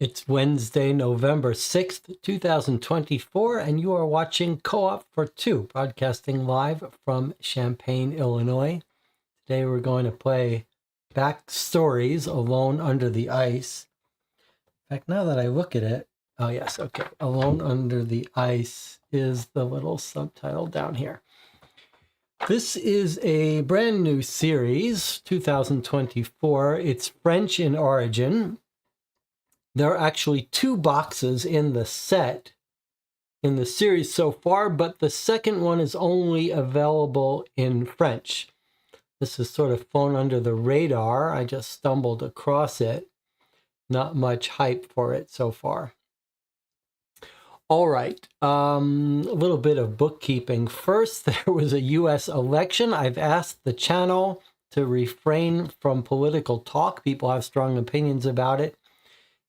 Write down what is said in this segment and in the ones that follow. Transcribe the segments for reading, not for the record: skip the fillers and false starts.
It's Wednesday, November 6th, 2024, and you are watching Co-op for Two, broadcasting live from Champaign, Illinois. Today we're going to play Backstories, Alone Under the Ice. In fact, now that I look at it, oh yes, okay, Alone Under the Ice is the little subtitle down here. This is a brand new series, 2024. It's French in origin. There are actually 2 boxes in the set in the series so far, but the second one is only available in French. This is sort of flown under the radar. I just stumbled across it. Not much hype for it so far. All right, a little bit of bookkeeping. First, there was a U.S. election. I've asked the channel to refrain from political talk. People have strong opinions about it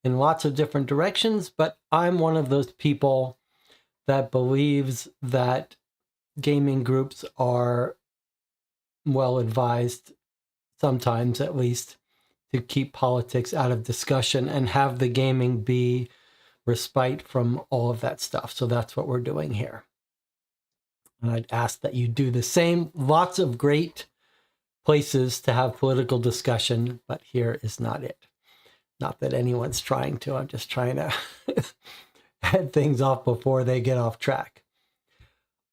in lots of different directions, but I'm one of those people that believes that gaming groups are well advised, sometimes at least, to keep politics out of discussion and have the gaming be respite from all of that stuff. So that's what we're doing here. And I'd ask that you do the same. Lots of great places to have political discussion, but here is not it. Not that anyone's trying to. I'm just trying to head things off before they get off track.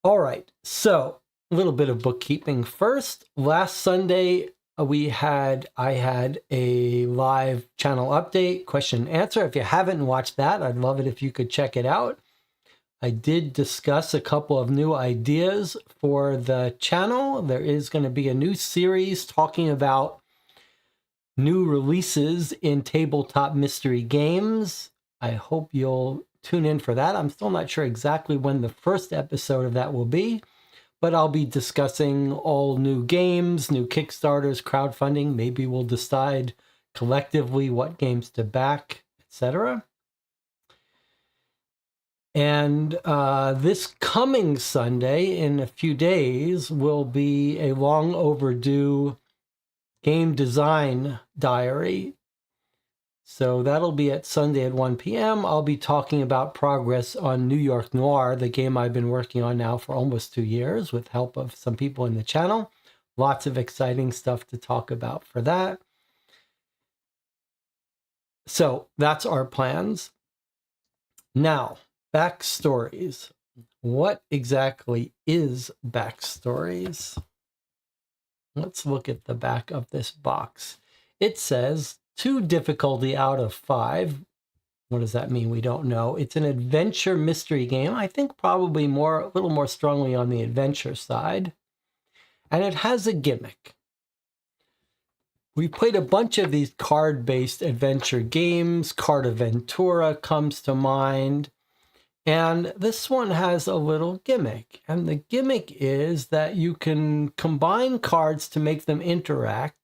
All right, so a little bit of bookkeeping first. Last Sunday, I had a live channel update, question and answer. If you haven't watched that, I'd love it if you could check it out. I did discuss a couple of new ideas for the channel. There is going to be a new series talking about new releases in tabletop mystery games. I hope you'll tune in for that. I'm still not sure exactly when the first episode of that will be, but I'll be discussing all new games, new Kickstarters, crowdfunding. Maybe we'll decide collectively what games to back, etc. And this coming Sunday, in a few days, will be a long overdue game design diary. So that'll be at Sunday at 1 p.m. I'll be talking about progress on New York Noir, the game I've been working on now for almost 2 years with help of some people in the channel. Lots of exciting stuff to talk about for that. So that's our plans. Now, backstories. What exactly is backstories? Let's look at the back of this box. It says 2 difficulty out of 5. What does that mean? We don't know. It's an adventure mystery game. I think probably a little more strongly on the adventure side. And it has a gimmick. We played a bunch of these card-based adventure games. Cartaventura comes to mind. And this one has a little gimmick. And the gimmick is that you can combine cards to make them interact.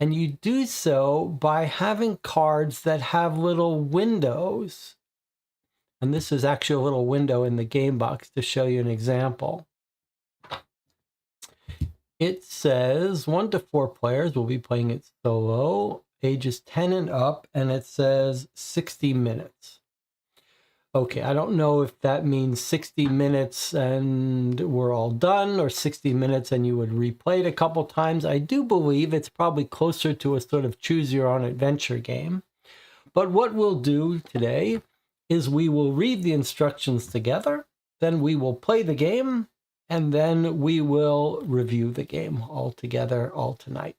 And you do so by having cards that have little windows. And this is actually a little window in the game box to show you an example. It says 1 to 4 players will be playing it solo, ages 10 and up, and it says 60 minutes. Okay, I don't know if that means 60 minutes and we're all done, or 60 minutes and you would replay it a couple times. I do believe it's probably closer to a sort of choose your own adventure game. But what we'll do today is we will read the instructions together, then we will play the game, and then we will review the game all together, all tonight.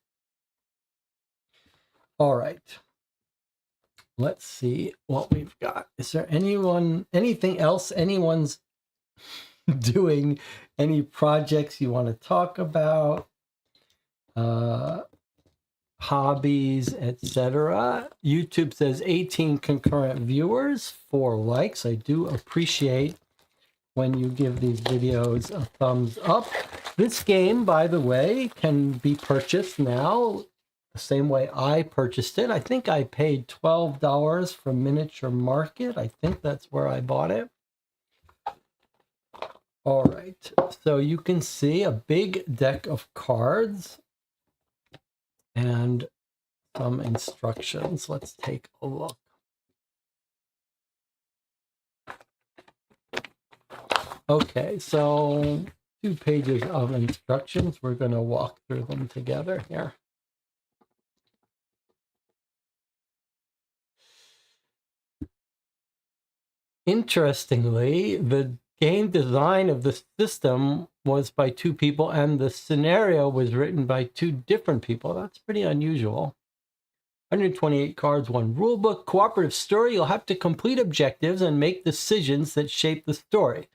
All right. Let's see what we've got. Is there anything else anyone's doing? Any projects you want to talk about? Hobbies, etc. YouTube says 18 concurrent viewers, 4 likes. I do appreciate when you give these videos a thumbs up. This game, by the way, can be purchased now the same way I purchased it. I think I paid $12 from Miniature Market. I think that's where I bought it. All right, so you can see a big deck of cards and some instructions. Let's take a look. Okay, so 2 pages of instructions. We're going to walk through them together here. Interestingly, the game design of the system was by 2 people and the scenario was written by 2 different people. That's pretty unusual. 128 cards, 1 rule book, cooperative story. You'll have to complete objectives and make decisions that shape the story.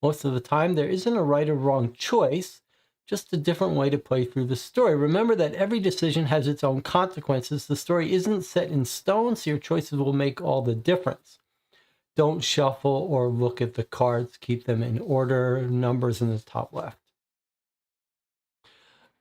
Most of the time, there isn't a right or wrong choice, just a different way to play through the story. Remember that every decision has its own consequences. The story isn't set in stone, so your choices will make all the difference. Don't shuffle or look at the cards. Keep them in order, numbers in the top left.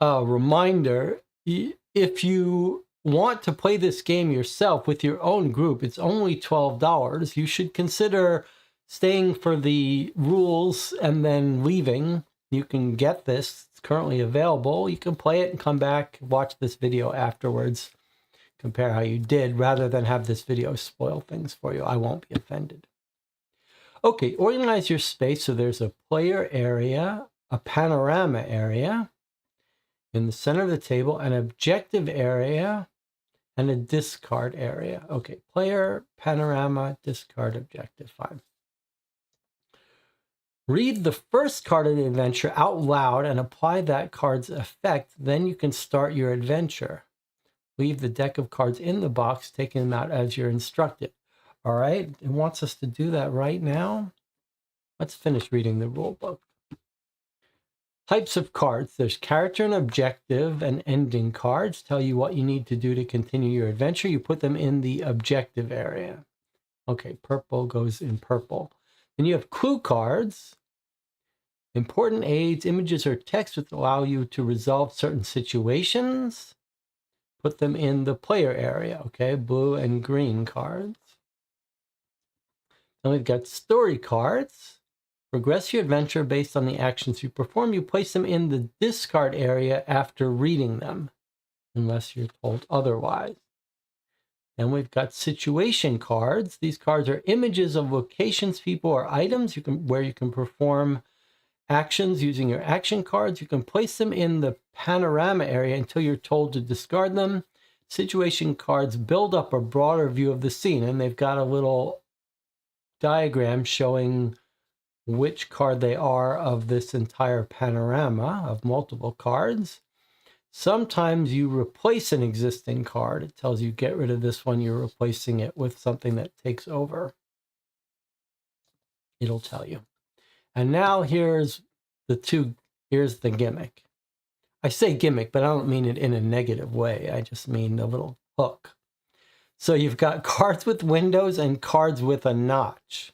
Reminder, if you want to play this game yourself with your own group, it's only $12. You should consider staying for the rules and then leaving. You can get this. It's currently available. You can play it and come back, watch this video afterwards, compare how you did, rather than have this video spoil things for you. I won't be offended. Okay, organize your space so there's a player area, a panorama area in the center of the table, an objective area, and a discard area. Okay, player, panorama, discard, objective, fine. Read the first card of the adventure out loud and apply that card's effect. Then you can start your adventure. Leave the deck of cards in the box, taking them out as you're instructed. All right, it wants us to do that right now. Let's finish reading the rule book. Types of cards. There's character and objective and ending cards. Tell you what you need to do to continue your adventure. You put them in the objective area. Okay, purple goes in purple. Then you have clue cards. Important aids, images, or text which allow you to resolve certain situations. Put them in the player area. Okay, blue and green cards. Then we've got story cards. Progress your adventure based on the actions you perform. You place them in the discard area after reading them, unless you're told otherwise. Then we've got situation cards. These cards are images of locations, people, or items where you can perform actions using your action cards. You can place them in the panorama area until you're told to discard them. Situation cards build up a broader view of the scene, and they've got a little diagram showing which card they are of this entire panorama of multiple cards. Sometimes you replace an existing card. It tells you get rid of this one, you're replacing it with something that takes over. It'll tell you. And now here's the gimmick. I say gimmick, but I don't mean it in a negative way. I just mean a little hook. So you've got cards with windows and cards with a notch.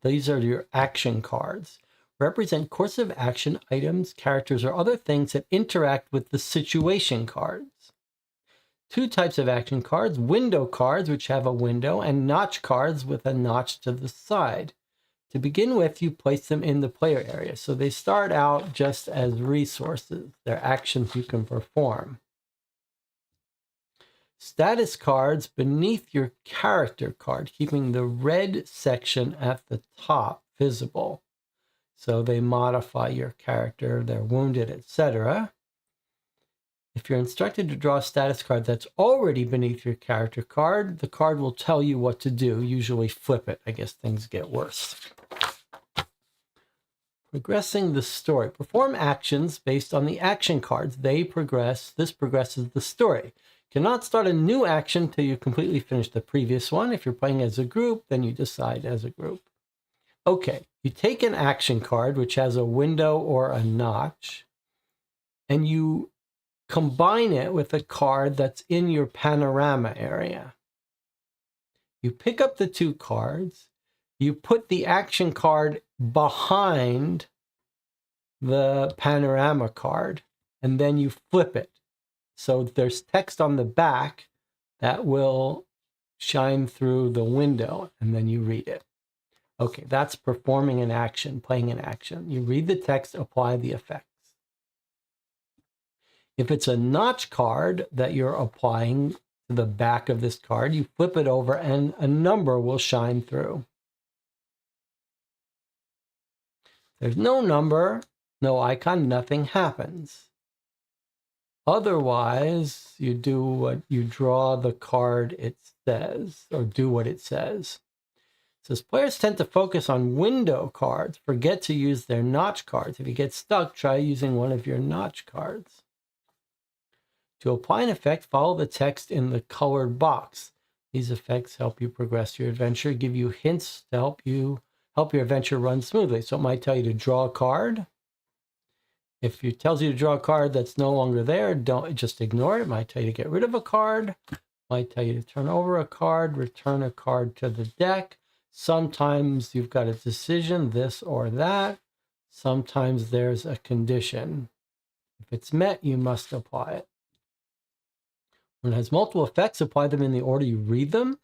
These are your action cards. Represent course of action, items, characters, or other things that interact with the situation cards. Two types of action cards, window cards, which have a window, and notch cards with a notch to the side. To begin with, you place them in the player area. So they start out just as resources. They're actions you can perform. Status cards beneath your character card, keeping the red section at the top visible. So they modify your character, they're wounded, etc. If you're instructed to draw a status card that's already beneath your character card, the card will tell you what to do. Usually flip it. I guess things get worse. Progressing the story. Perform actions based on the action cards. They progress. This progresses the story. Cannot start a new action till you completely finish the previous one. If you're playing as a group, then you decide as a group. Okay, you take an action card, which has a window or a notch, and you combine it with a card that's in your panorama area. You pick up the two cards, you put the action card behind the panorama card, and then you flip it. So there's text on the back that will shine through the window, and then you read it. Okay, that's performing an action, playing an action. You read the text, apply the effects. If it's a notch card that you're applying to the back of this card, you flip it over and a number will shine through. There's no number, no icon, nothing happens. Otherwise, you draw the card it says, or do what it says. It says players tend to focus on window cards, forget to use their notch cards. If you get stuck, try using one of your notch cards. To apply an effect, follow the text in the colored box. These effects help you progress your adventure, give you hints to help your adventure run smoothly. So it might tell you to draw a card. If it tells you to draw a card that's no longer there, don't just ignore it. It might tell you to get rid of a card. It might tell you to turn over a card, return a card to the deck. Sometimes you've got a decision, this or that. Sometimes there's a condition. If it's met, you must apply it. When it has multiple effects, apply them in the order you read them.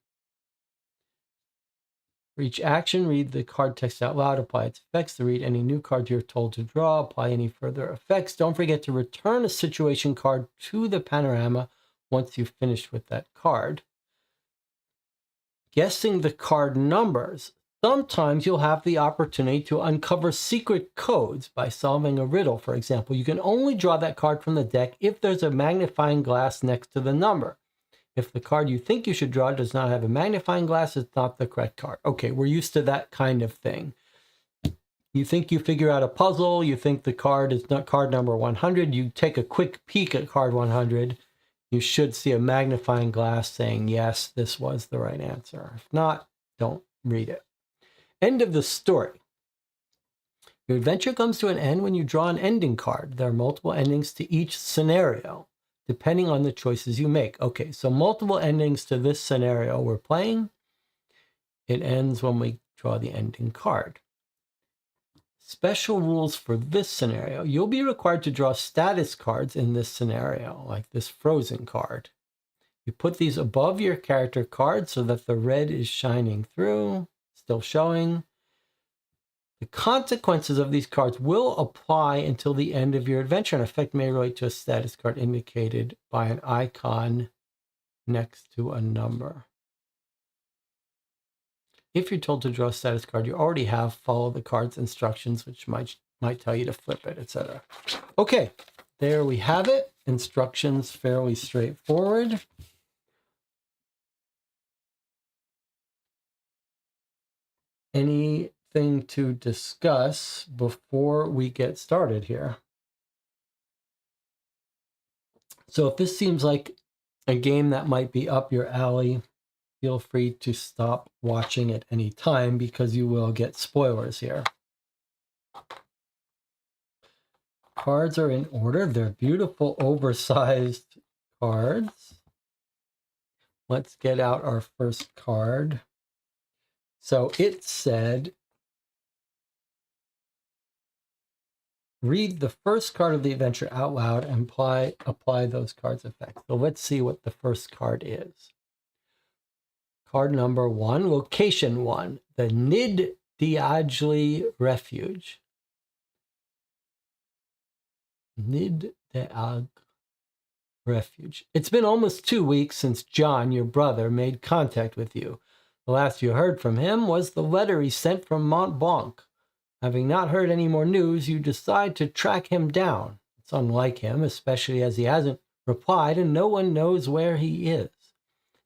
For each action, read the card text out loud, apply its effects to read any new card you're told to draw, apply any further effects. Don't forget to return a situation card to the panorama once you've finished with that card. Guessing the card numbers. Sometimes you'll have the opportunity to uncover secret codes by solving a riddle, for example. You can only draw that card from the deck if there's a magnifying glass next to the number. If the card you think you should draw does not have a magnifying glass, it's not the correct card. Okay, we're used to that kind of thing. You think you figure out a puzzle, you think the card is not card number 100, you take a quick peek at card 100, you should see a magnifying glass saying, yes, this was the right answer. If not, don't read it. End of the story. Your adventure comes to an end when you draw an ending card. There are multiple endings to each scenario, depending on the choices you make. Okay, so multiple endings to this scenario we're playing. It ends when we draw the ending card. Special rules for this scenario. You'll be required to draw status cards in this scenario, like this frozen card. You put these above your character card so that the red is shining through, still showing. The consequences of these cards will apply until the end of your adventure. An effect may relate to a status card indicated by an icon next to a number. If you're told to draw a status card you already have, follow the card's instructions, which might tell you to flip it, etc. Okay, there we have it. Instructions fairly straightforward. Anything to discuss before we get started here? So if this seems like a game that might be up your alley, feel free to stop watching at any time because you will get spoilers here. Cards are in order. They're beautiful, oversized cards. Let's get out our first card. So it said, read the first card of the adventure out loud and apply those cards' effects. So let's see what the first card is. Card number 1, location 1, the Nid Diagli Refuge. Nid Diagli Refuge. It's been almost 2 weeks since John, your brother, made contact with you. The last you heard from him was the letter he sent from Mont Blanc. Having not heard any more news, you decide to track him down. It's unlike him, especially as he hasn't replied and no one knows where he is.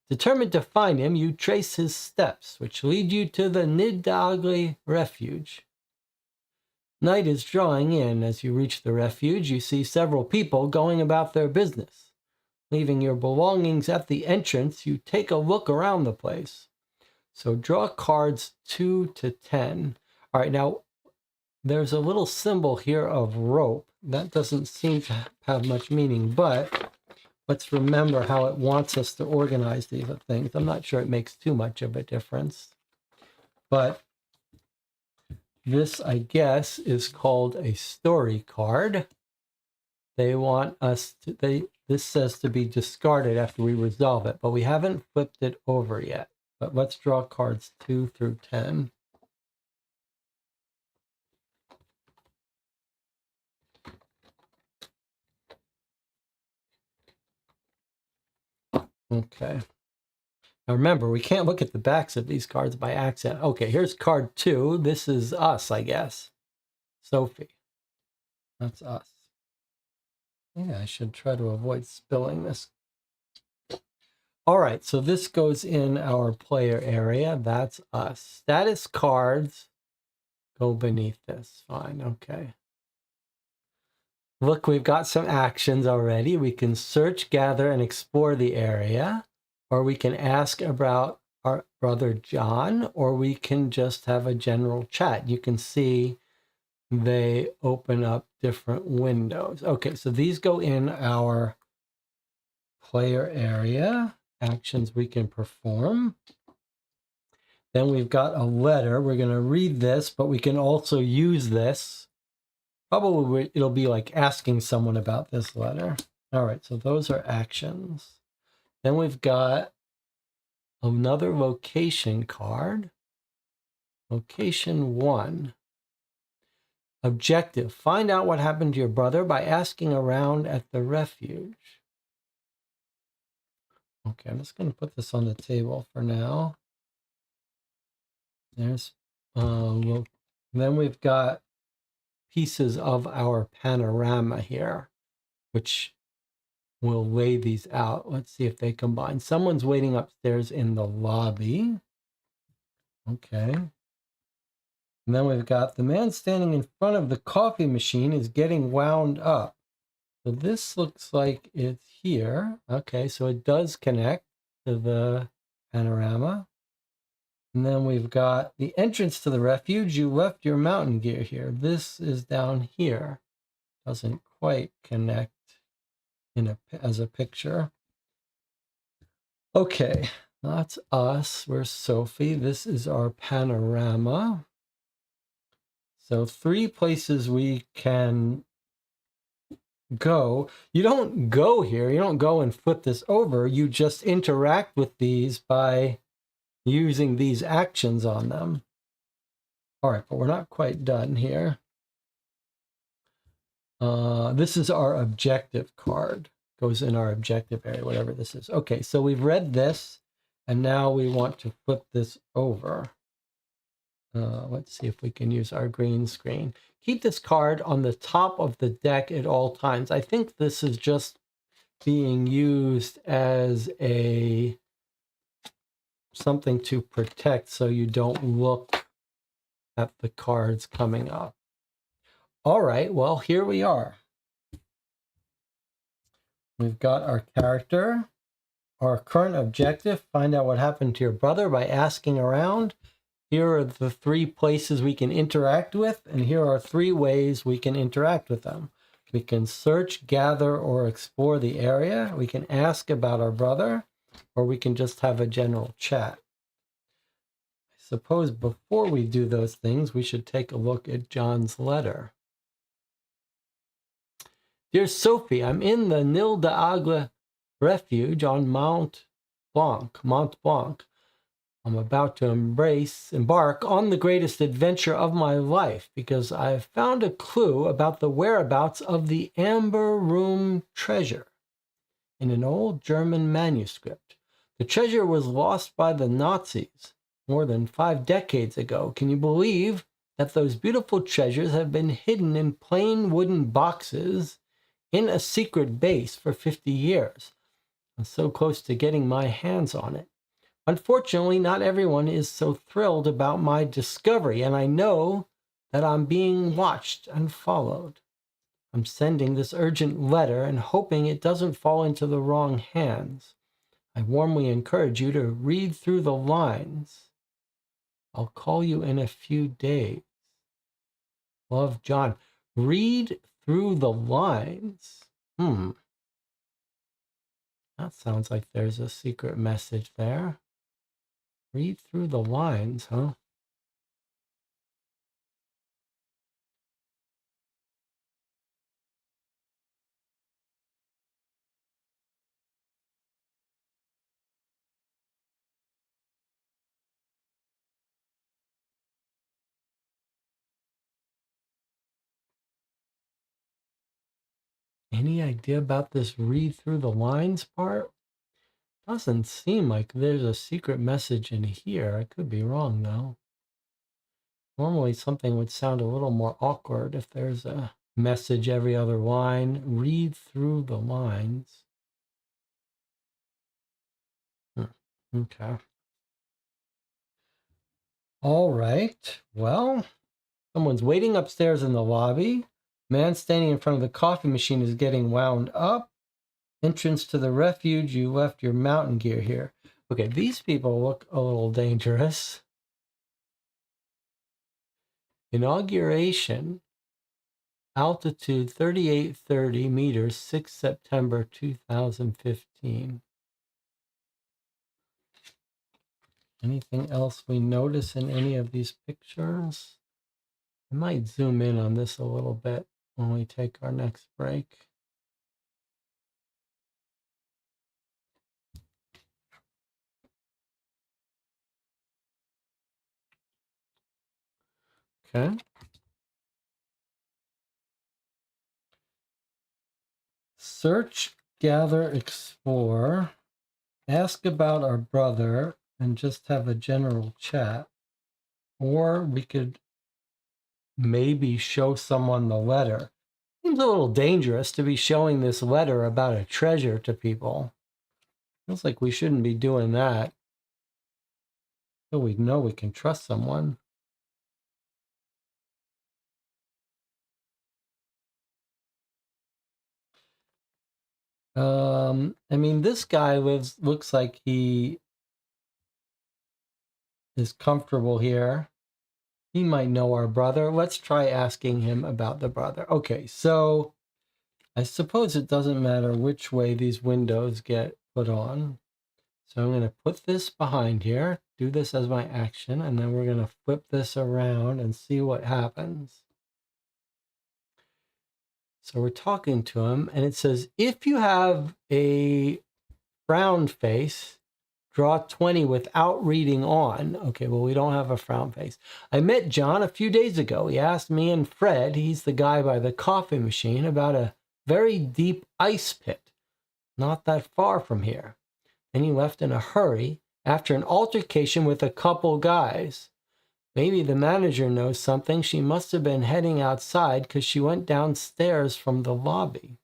Determined to find him, you trace his steps, which lead you to the Nid Diagli Refuge. Night is drawing in. As you reach the refuge, you see several people going about their business. Leaving your belongings at the entrance, you take a look around the place. So draw cards 2 to 10. All right, now there's a little symbol here of rope. That doesn't seem to have much meaning, but let's remember how it wants us to organize these things. I'm not sure it makes too much of a difference, but this, I guess, is called a story card. They want us to, this says to be discarded after we resolve it, but we haven't flipped it over yet. But let's draw cards 2 through 10. Okay. Now remember, we can't look at the backs of these cards by accident. Okay, here's card 2. This is us, I guess. Sophie. That's us. Yeah, I should try to avoid spilling this. All right, so this goes in our player area. That's us. Status cards go beneath this. Fine, okay. Look, we've got some actions already. We can search, gather, and explore the area. Or we can ask about our brother John, or we can just have a general chat. You can see they open up different windows. Okay, so these go in our player area. Actions we can perform. Then we've got a letter. We're going to read this, but we can also use this. Probably it'll be like asking someone about this letter. All right, so those are actions. Then we've got another location card. Location 1. Objective. Find out what happened to your brother by asking around at the refuge. Okay, I'm just going to put this on the table for now. There's, then we've got pieces of our panorama here, which we'll lay these out. Let's see if they combine. Someone's waiting upstairs in the lobby. Okay. And then we've got the man standing in front of the coffee machine is getting wound up. So this looks like it's here. Okay, so it does connect to the panorama. And then we've got the entrance to the refuge. You left your mountain gear here. This is down here. Doesn't quite connect as a picture. Okay, that's us. We're Sophie. This is our panorama. So 3 places we can go. You don't go here. You don't go and flip this over. You just interact with these by using these actions on them. All right, but we're not quite done here. This is our objective card. Goes in our objective area, whatever this is. Okay, so we've read this, and now we want to flip this over. Let's see if we can use our green screen. Keep this card on the top of the deck at all times. I think this is just being used as something to protect so you don't look at the cards coming up. All right, well, here we are. We've got our character, our current objective, find out what happened to your brother by asking around. Here are the 3 places we can interact with, and here are 3 ways we can interact with them. We can search, gather, or explore the area. We can ask about our brother, or we can just have a general chat. I suppose before we do those things, we should take a look at John's letter. Dear Sophie, I'm in the Nil d'Agla refuge on Mont Blanc. I'm about to embark on the greatest adventure of my life because I've found a clue about the whereabouts of the Amber Room treasure in an old German manuscript. The treasure was lost by the Nazis more than 5 decades ago. Can you believe that those beautiful treasures have been hidden in plain wooden boxes in a secret base for 50 years? I'm so close to getting my hands on it. Unfortunately, not everyone is so thrilled about my discovery, and I know that I'm being watched and followed. I'm sending this urgent letter and hoping it doesn't fall into the wrong hands. I warmly encourage you to read through the lines. I'll call you in a few days. Love, John. Read through the lines. That sounds like there's a secret message there. Read through the lines, huh? Any idea about this read through the lines part? Doesn't seem like there's a secret message in here. I could be wrong, though. Normally something would sound a little more awkward if there's a message every other line. Read through the lines. Okay. All right. Well, someone's waiting upstairs in the lobby. Man standing in front of the coffee machine is getting wound up. Entrance to the refuge. You left your mountain gear here. Okay, these people look a little dangerous. Inauguration. Altitude 3830 meters, 6 September 2015. Anything else we notice in any of these pictures? I might zoom in on this a little bit when we take our next break. Okay. Search, gather, explore, ask about our brother, and just have a general chat. Or we could maybe show someone the letter. Seems a little dangerous to be showing this letter about a treasure to people. Feels like we shouldn't be doing that. So we know we can trust someone. I mean, this guy looks like he is comfortable here. He might know our brother. Let's try asking him about the brother. Okay, so I suppose it doesn't matter which way these windows get put on. So I'm going to put this behind here, do this as my action, and then we're going to flip this around and see what happens. So we're talking to him, and it says, if you have a frown face, draw 20 without reading on. Okay, well, we don't have a frown face. I met John a few days ago. He asked me and Fred, he's the guy by the coffee machine, about a very deep ice pit, not that far from here. And he left in a hurry after an altercation with a couple guys. Maybe the manager knows something. She must have been heading outside because she went downstairs from the lobby.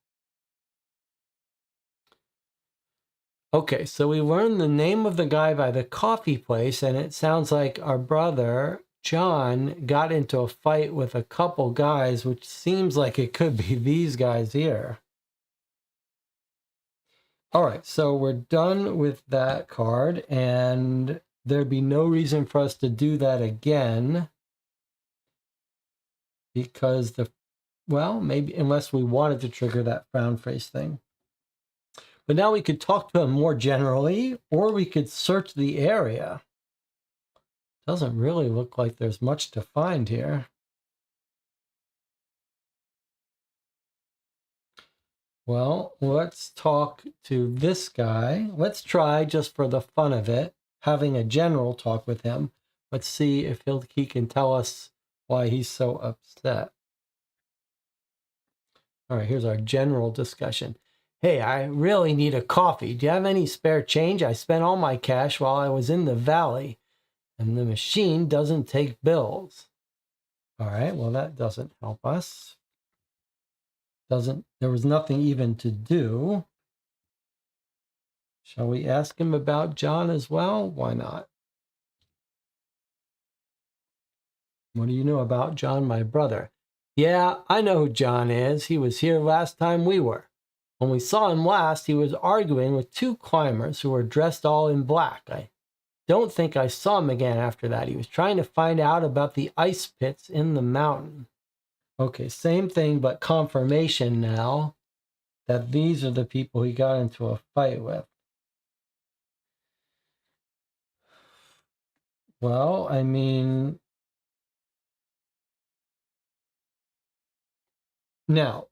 Okay, so we learned the name of the guy by the coffee place, and it sounds like our brother, John, got into a fight with a couple guys, which seems like it could be these guys here. All right, so we're done with that card, and there'd be no reason for us to do that again because well, maybe unless we wanted to trigger that frown face thing. But now we could talk to him more generally, or we could search the area. Doesn't really look like there's much to find here. Well, let's talk to this guy. Let's try, just for the fun of it, having a general talk with him. Let's see if he can tell us why he's so upset. All right, here's our general discussion. Hey, I really need a coffee. Do you have any spare change? I spent all my cash while I was in the valley, and the machine doesn't take bills. All right, well, that doesn't help us. There was nothing even to do. Shall we ask him about John as well? Why not? What do you know about John, my brother? Yeah, I know who John is. He was here last time we were. When we saw him last, he was arguing with two climbers who were dressed all in black. I don't think I saw him again after that. He was trying to find out about the ice pits in the mountain. Okay, same thing, but confirmation now that these are the people he got into a fight with. Well, I mean, now,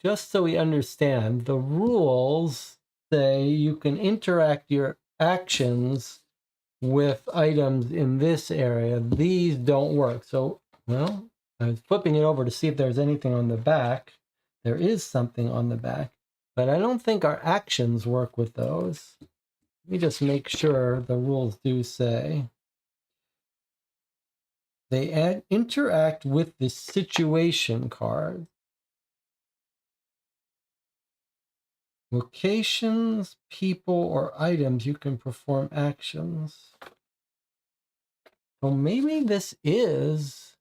just so we understand, the rules say you can interact your actions with items in this area. These don't work. So, well, I was flipping it over to see if there's anything on the back. There is something on the back, but I don't think our actions work with those. Let me just make sure the rules do say they interact with the situation card. Locations, people, or items, you can perform actions. Well, maybe this is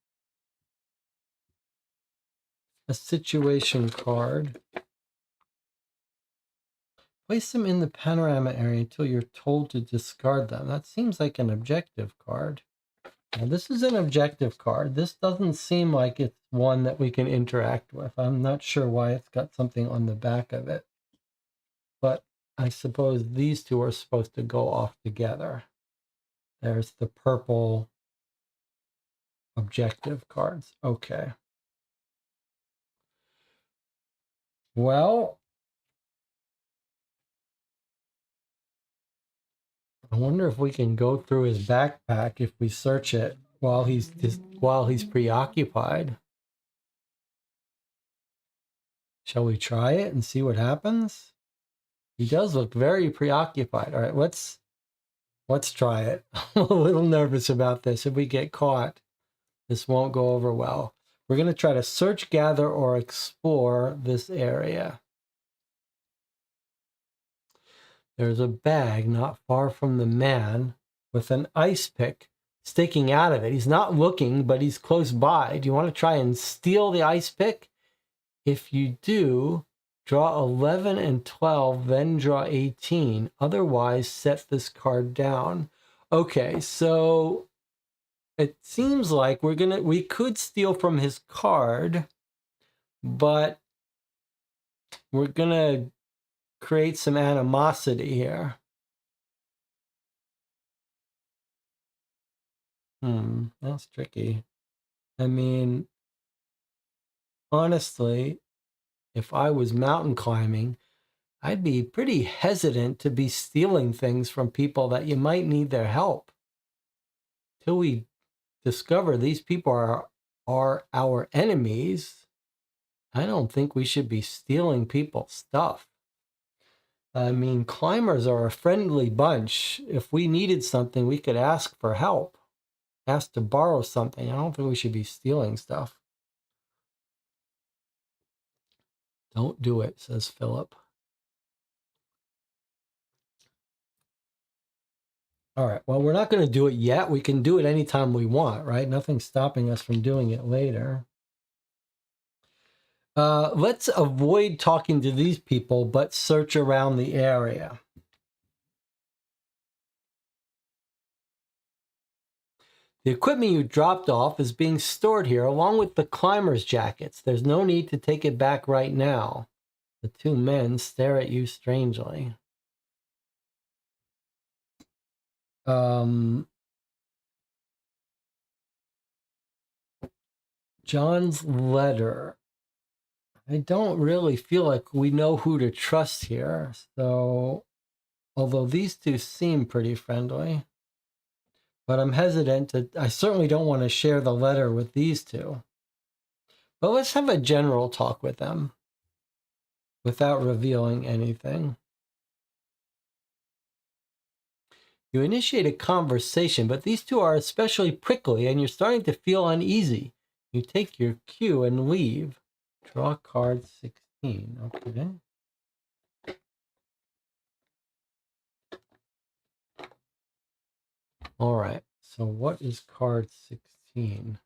a situation card. Place them in the panorama area until you're told to discard them. That seems like an objective card. Now, this is an objective card. This doesn't seem like it's one that we can interact with. I'm not sure why it's got something on the back of it. But I suppose these two are supposed to go off together. There's the purple objective cards. Okay. Well, I wonder if we can go through his backpack if we search it while he's preoccupied. Shall we try it and see what happens? He does look very preoccupied. All right, let's try it. I'm a little nervous about this. If we get caught, this won't go over well. We're going to try to search, gather, or explore this area. There's a bag not far from the man with an ice pick sticking out of it. He's not looking, but he's close by. Do you want to try and steal the ice pick? If you do, draw 11 and 12, then draw 18. Otherwise, set this card down. Okay, so it seems like we could steal from his card, but we're gonna create some animosity here. That's tricky. I mean, honestly, if I was mountain climbing, I'd be pretty hesitant to be stealing things from people that you might need their help. Till we discover these people are our enemies, I don't think we should be stealing people's stuff. I mean, climbers are a friendly bunch. If we needed something, we could ask for help, ask to borrow something. I don't think we should be stealing stuff. Don't do it, says Philip. All right, well, we're not going to do it yet. We can do it anytime we want, right? Nothing's stopping us from doing it later. Let's avoid talking to these people, but search around the area. The equipment you dropped off is being stored here along with the climber's jackets. There's no need to take it back right now. The two men stare at you strangely. John's letter. I don't really feel like we know who to trust here. So, although these two seem pretty friendly, but I'm hesitant I certainly don't want to share the letter with these two. But let's have a general talk with them without revealing anything. You initiate a conversation, but these two are especially prickly and you're starting to feel uneasy. You take your cue and leave. Draw card 16. Okay. All right. So what is card 16?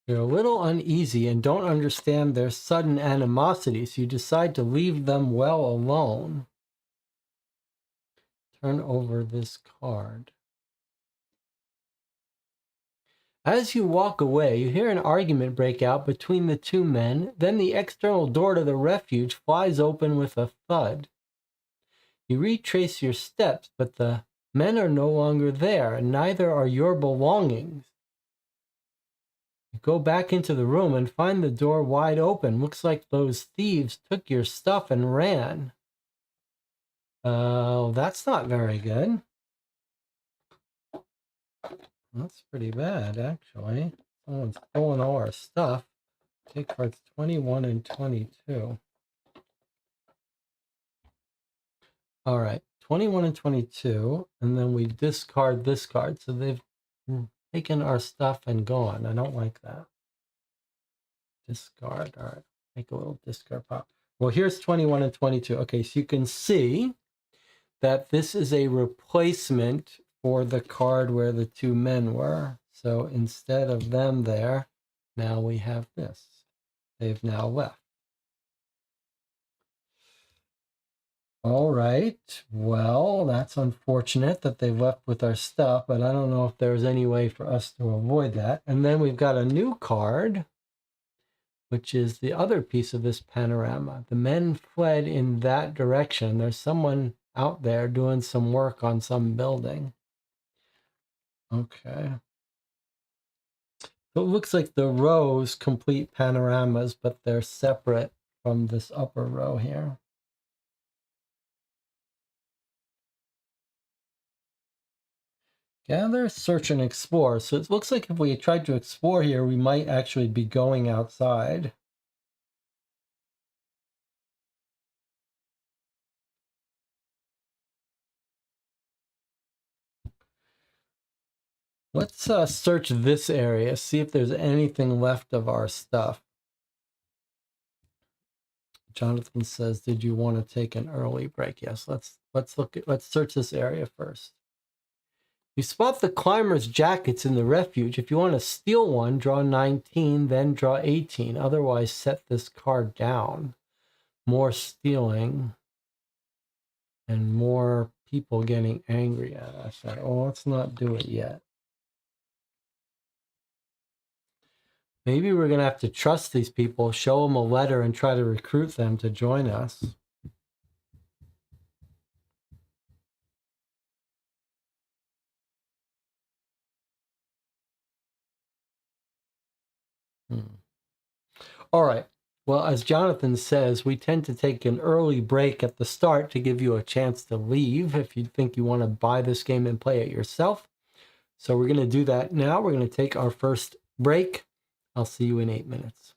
You're a little uneasy and don't understand their sudden animosity, so you decide to leave them well alone. Turn over this card. As you walk away, you hear an argument break out between the two men. Then the external door to the refuge flies open with a thud. You retrace your steps, but the men are no longer there, and neither are your belongings. You go back into the room and find the door wide open. Looks like those thieves took your stuff and ran. That's not very good. That's pretty bad, actually. Someone's stolen all our stuff. Take cards 21 and 22. All right, 21 and 22, and then we discard this card. So they've taken our stuff and gone. I don't like that. Discard. All right, make a little discard pop. Well, here's 21 and 22. Okay, so you can see that this is a replacement for the card where the two men were. So instead of them there, now we have this. They've now left. All right. Well, that's unfortunate that they left with our stuff, but I don't know if there's any way for us to avoid that. And then we've got a new card, which is the other piece of this panorama. The men fled in that direction. There's someone out there doing some work on some building. Okay. So it looks like the rows complete panoramas, but they're separate from this upper row here. Gather, search, and explore. So it looks like if we tried to explore here, we might actually be going outside. Let's search this area, see if there's anything left of our stuff. Jonathan says, "Did you want to take an early break?" Yes. Let's search this area first. You spot the climber's jackets in the refuge. If you want to steal one, draw 19, then draw 18. Otherwise, set this card down. More stealing and more people getting angry at us. Oh, let's not do it yet. Maybe we're going to have to trust these people, show them a letter, and try to recruit them to join us. All right. Well, as Jonathan says, we tend to take an early break at the start to give you a chance to leave if you think you want to buy this game and play it yourself. So we're going to do that now. We're going to take our first break. I'll see you in 8 minutes.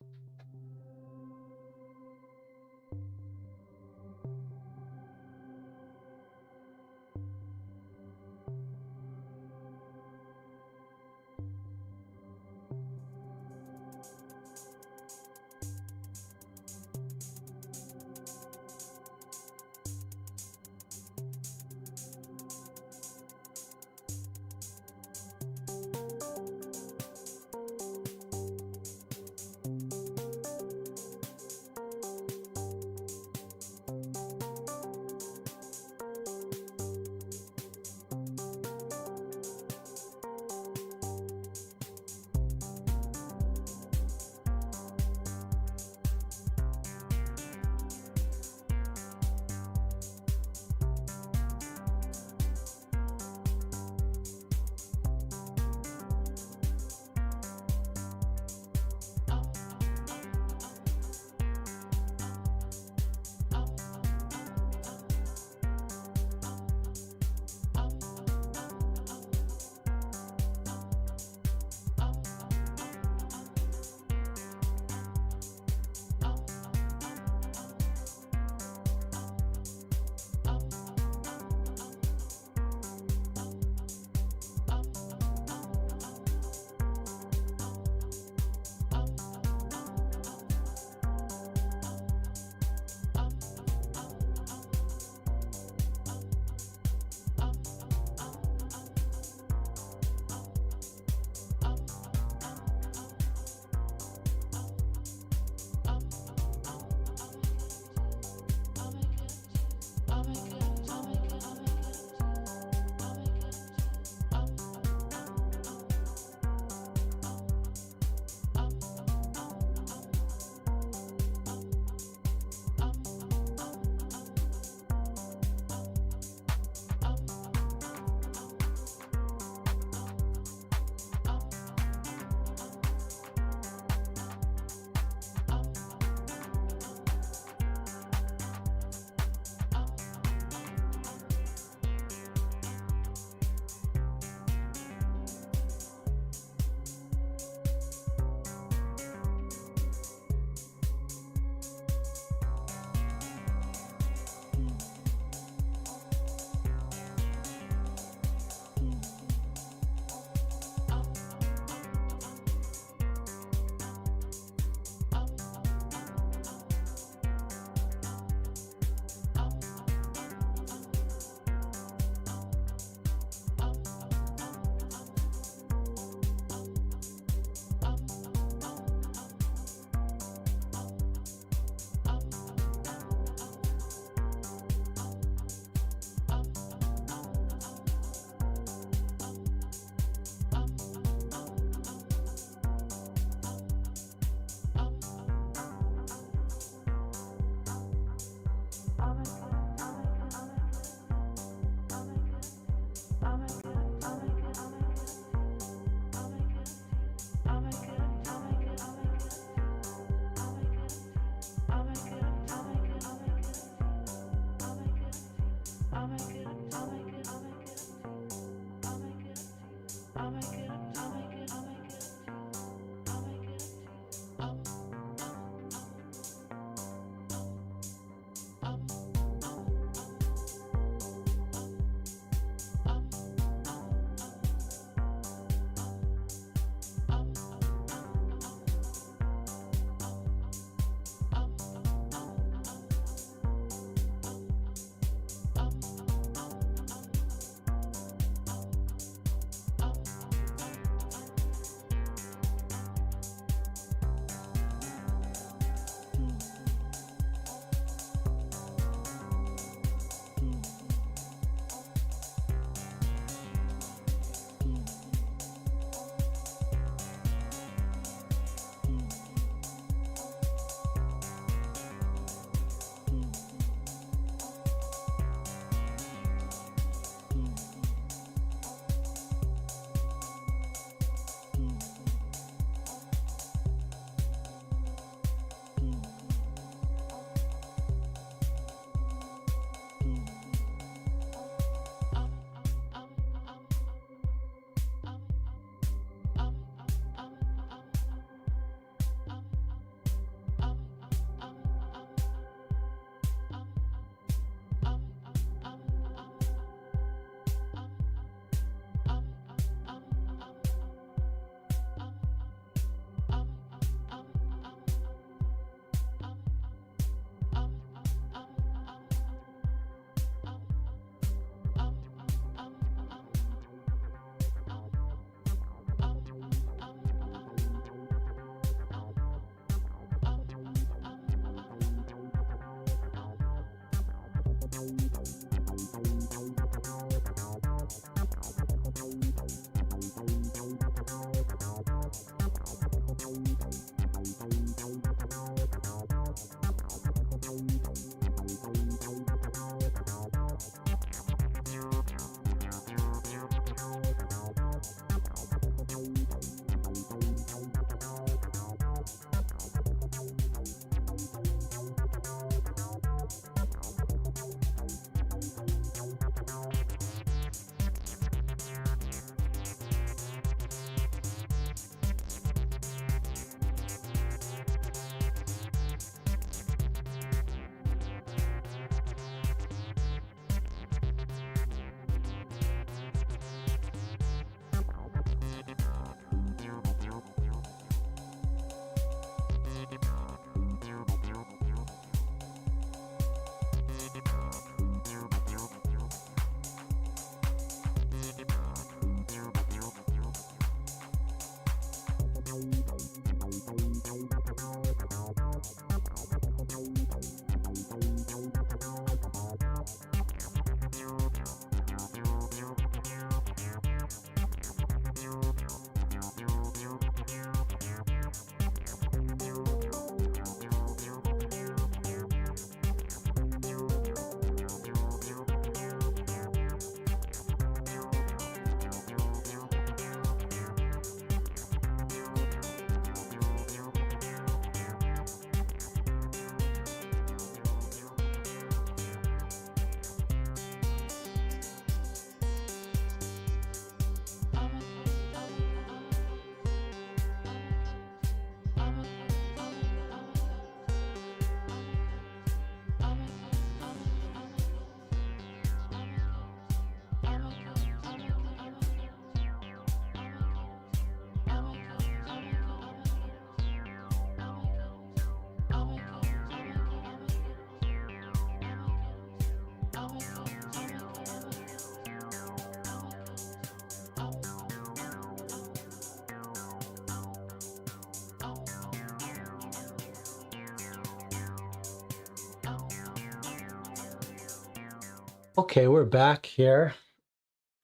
Okay, we're back here.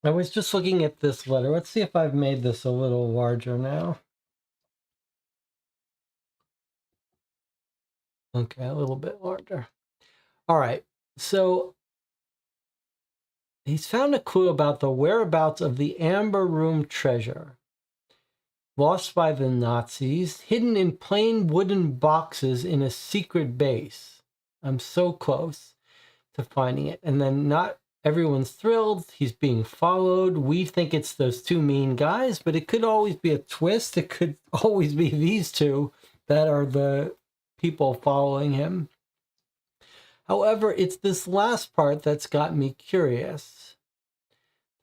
I was just looking at this letter. Let's see if I've made this a little larger now. Okay, a little bit larger. All right, so he's found a clue about the whereabouts of the Amber Room treasure. Lost by the Nazis, hidden in plain wooden boxes in a secret base. I'm so close to finding it. And then not everyone's thrilled. He's being followed. We think it's those two mean guys, but it could always be a twist. It could always be these two that are the people following him. However, it's this last part that's got me curious.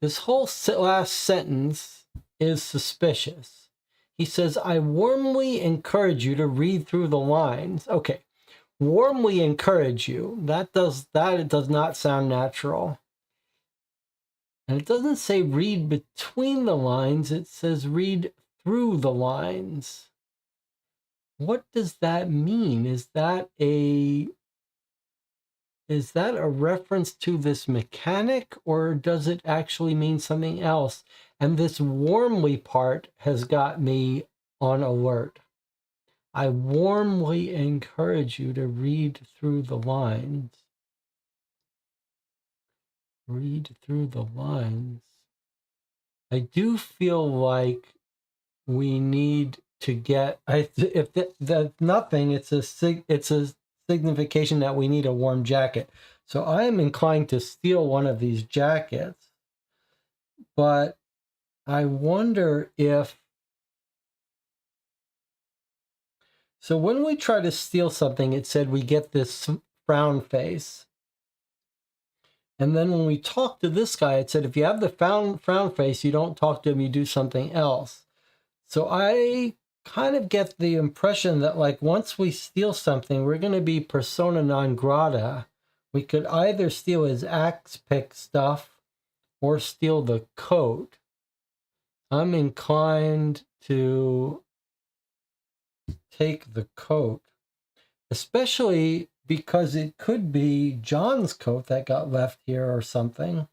This whole last sentence is suspicious. He says, I warmly encourage you to read through the lines. Okay, warmly encourage you. It does not sound natural. And it doesn't say read between the lines. It says read through the lines. What does that mean? Is that a reference to this mechanic, or does it actually mean something else? And this warmly part has got me on alert. I warmly encourage you to read through the lines. Read through the lines. I do feel like we need to get, if that's nothing, it's a signification that we need a warm jacket. So I am inclined to steal one of these jackets, but I wonder if, so when we try to steal something, it said we get this frown face. And then when we talk to this guy, it said if you have the frown face, you don't talk to him, you do something else. So I kind of get the impression that, like, once we steal something, we're going to be persona non grata. We could either steal his axe pick stuff or steal the coat. I'm inclined to take the coat, especially because it could be John's coat that got left here or something.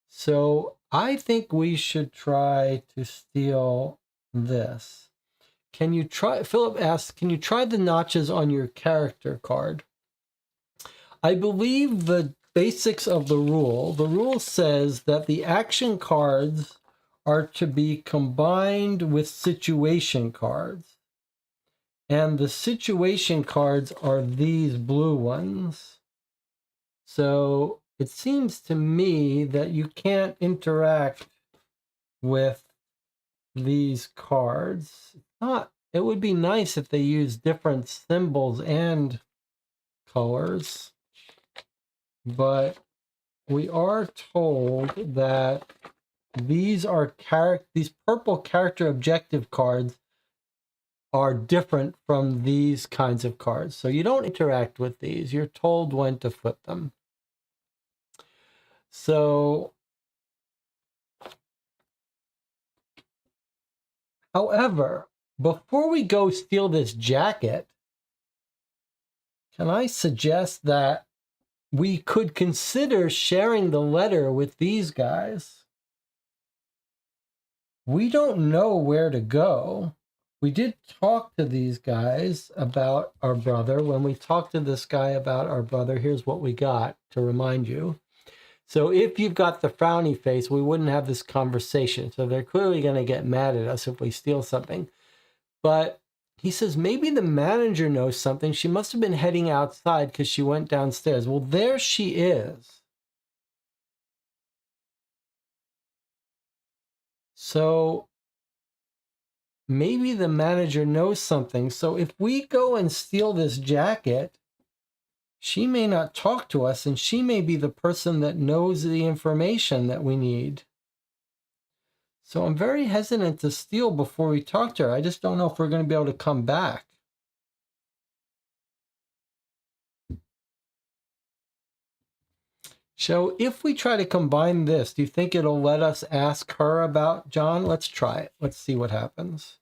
So I think we should try to steal this. Can you try, Philip asks, can you try the notches on your character card? I believe the basics of the rule says that the action cards are to be combined with situation cards. And the situation cards are these blue ones. So it seems to me that you can't interact with these cards. It would be nice if they used different symbols and colors, but we are told that these purple character objective cards are different from these kinds of cards. So you don't interact with these. You're told when to flip them. So, however, before we go steal this jacket, can I suggest that we could consider sharing the letter with these guys? We don't know where to go. We did talk to these guys about our brother. When we talked to this guy about our brother, here's what we got to remind you. So if you've got the frowny face, we wouldn't have this conversation. So they're clearly going to get mad at us if we steal something. But he says, maybe the manager knows something. She must have been heading outside because she went downstairs. Well, there she is. So maybe the manager knows something. So if we go and steal this jacket, she may not talk to us, and she may be the person that knows the information that we need. So I'm very hesitant to steal before we talk to her. I just don't know if we're going to be able to come back. So if we try to combine this, do you think it'll let us ask her about John? Let's try it. Let's see what happens.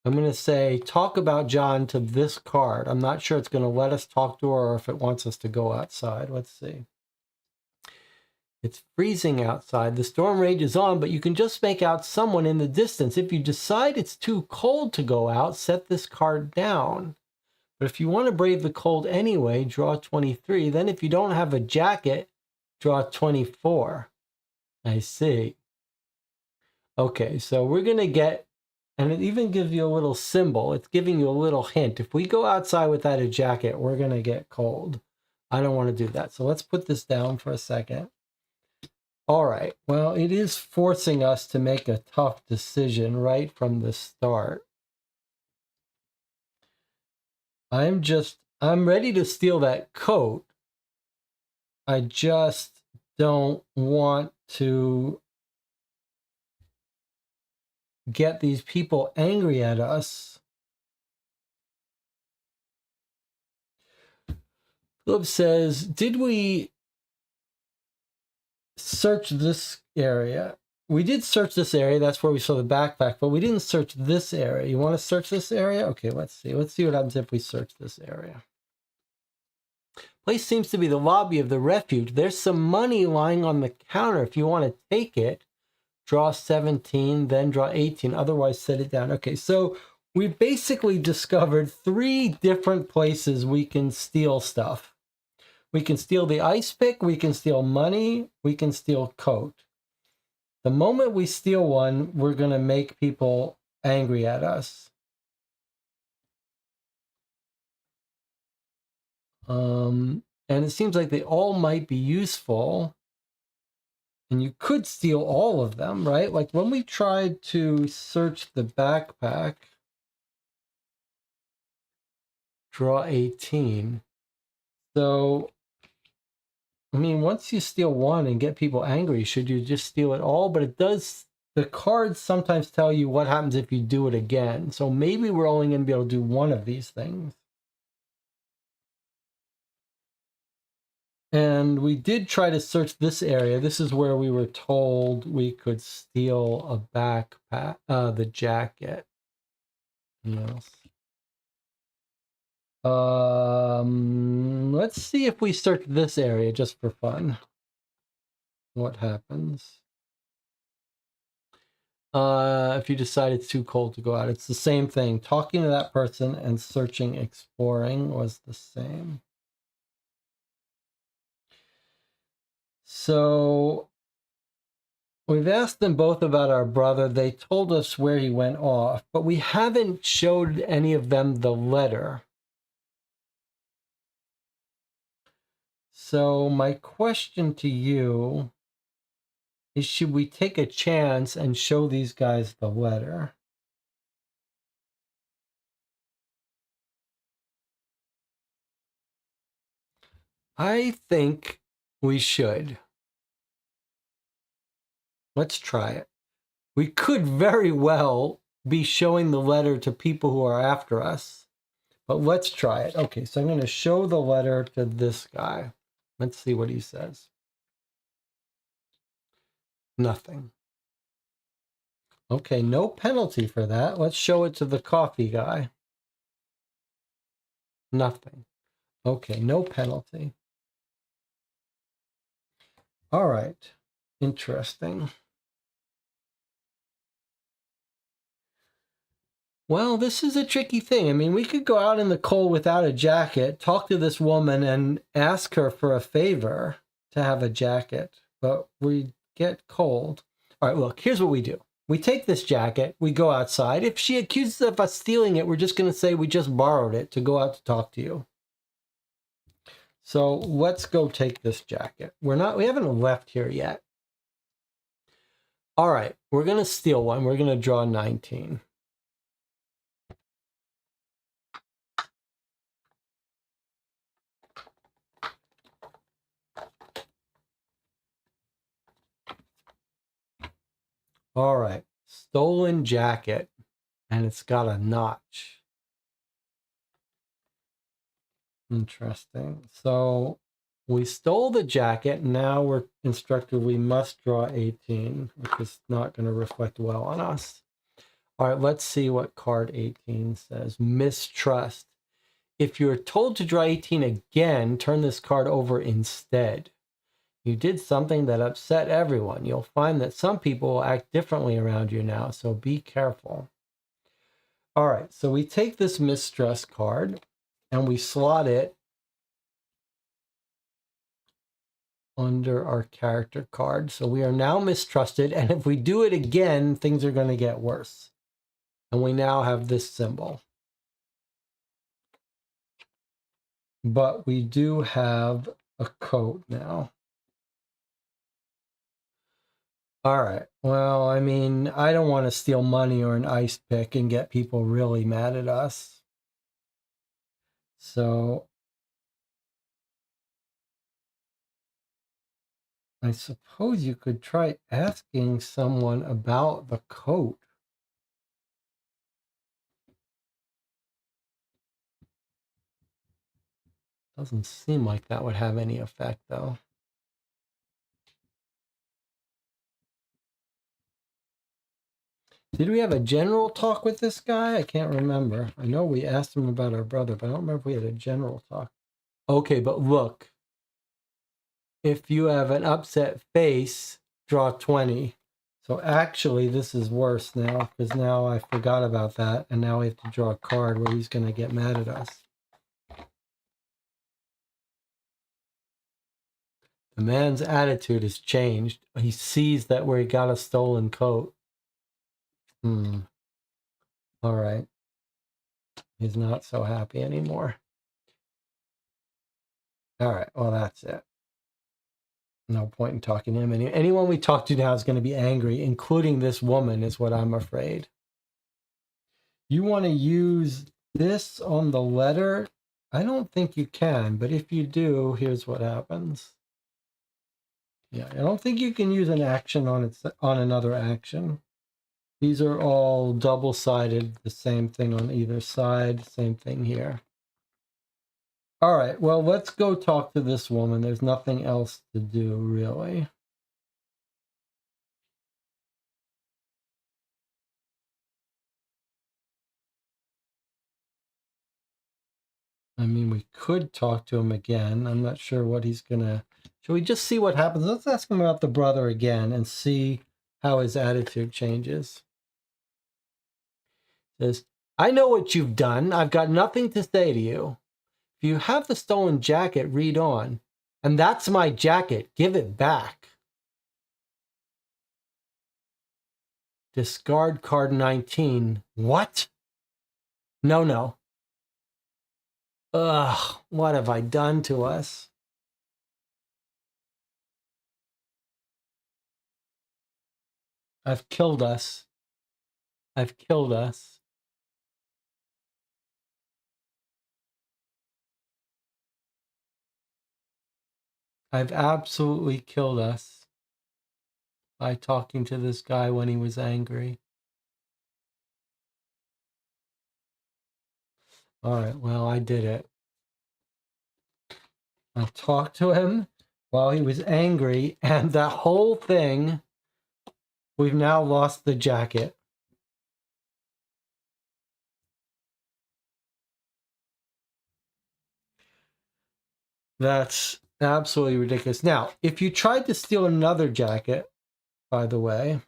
I'm going to say, talk about John to this card. I'm not sure it's going to let us talk to her or if it wants us to go outside. Let's see. It's freezing outside. The storm rages on, but you can just make out someone in the distance. If you decide it's too cold to go out, set this card down. But if you want to brave the cold anyway, draw 23. Then if you don't have a jacket, draw 24. I see. Okay, so we're going to get, and it even gives you a little symbol. It's giving you a little hint. If we go outside without a jacket, we're going to get cold. I don't want to do that. So let's put this down for a second. All right, well, it is forcing us to make a tough decision right from the start. I'm ready to steal that coat. I just don't want to get these people angry at us. Philip says, did we search this area? We did search this area. That's where we saw the backpack, but we didn't search this area. You want to search this area? Okay, let's see. Let's see what happens if we search this area. Place seems to be the lobby of the refuge. There's some money lying on the counter. If you want to take it, draw 17, then draw 18. Otherwise, set it down. Okay, so we basically discovered 3 different places we can steal stuff. We can steal the ice pick, we can steal money, we can steal coat. The moment we steal one, we're going to make people angry at us. And it seems like they all might be useful. And you could steal all of them, right? Like when we tried to search the backpack, draw 18. So, I mean, once you steal one and get people angry, should you just steal it all? But it does, the cards sometimes tell you what happens if you do it again. So maybe we're only going to be able to do one of these things. And we did try to search this area. This is where we were told we could steal a backpack, the jacket. Yes. Let's see if we search this area just for fun. What happens? If you decide it's too cold to go out, it's the same thing. Talking to that person and searching, exploring was the same. So we've asked them both about our brother. They told us where he went off, but we haven't showed any of them the letter. So my question to you is, should we take a chance and show these guys the letter? I think we should. Let's try it. We could very well be showing the letter to people who are after us, but let's try it. Okay, so I'm going to show the letter to this guy. Let's see what he says. Nothing. Okay, no penalty for that. Let's show it to the coffee guy. Nothing. Okay, no penalty. All right. Interesting. Well, this is a tricky thing. I mean, we could go out in the cold without a jacket, talk to this woman and ask her for a favor to have a jacket, but we get cold. All right, look, here's what we do. We take this jacket, we go outside. If she accuses of us stealing it, we're just going to say we just borrowed it to go out to talk to you. So let's go take this jacket. We haven't left here yet. All right, we're going to steal one. We're going to draw 19. All right, stolen jacket, and it's got a notch. Interesting. So we stole the jacket. Now we're instructed we must draw 18, which is not going to reflect well on us. All right, let's see what card 18 says. Mistrust. If you're told to draw 18 again, turn this card over instead. You did something that upset everyone. You'll find that some people will act differently around you now, so be careful. All right, so we take this mistrust card and we slot it under our character card. So we are now mistrusted, and if we do it again, things are going to get worse. And we now have this symbol. But we do have a coat now. All right. Well, I mean, I don't want to steal money or an ice pick and get people really mad at us. So I suppose you could try asking someone about the coat. Doesn't seem like that would have any effect, though. Did we have a general talk with this guy? I can't remember. I know we asked him about our brother, but I don't remember if we had a general talk. Okay, but look. If you have an upset face, draw 20. So actually, this is worse now, because now I forgot about that, and now we have to draw a card where he's going to get mad at us. The man's attitude has changed. He sees that where he got a stolen coat. All right. He's not so happy anymore. All right. Well, that's it. No point in talking to him. Anyone we talk to now is going to be angry, including this woman, is what I'm afraid. You want to use this on the letter? I don't think you can, but if you do, here's what happens. Yeah, I don't think you can use an action on another action. These are all double-sided, the same thing on either side, same thing here. All right, well, let's go talk to this woman. There's nothing else to do, really. I mean, we could talk to him again. I'm not sure what he's gonna. Should we just see what happens? Let's ask him about the brother again and see how his attitude changes. Says, I know what you've done. I've got nothing to say to you. If you have the stolen jacket, read on. And that's my jacket. Give it back. Discard card 19. What? No. Ugh, what have I done to us? I've killed us. I've killed us. I've absolutely killed us by talking to this guy when he was angry. All right, well, I did it. I talked to him while he was angry, and that whole thing, we've now lost the jacket. That's absolutely ridiculous. Now, if you tried to steal another jacket, by the way,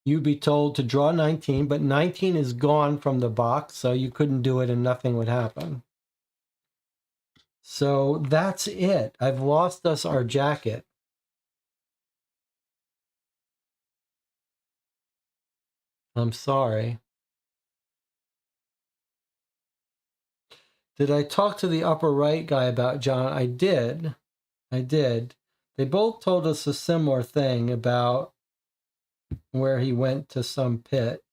you'd be told to draw 19, but 19 is gone from the box, so you couldn't do it and nothing would happen. So that's it. I've lost us our jacket. I'm sorry. Did I talk to the upper right guy about John? I did. They both told us a similar thing about where he went to some pit.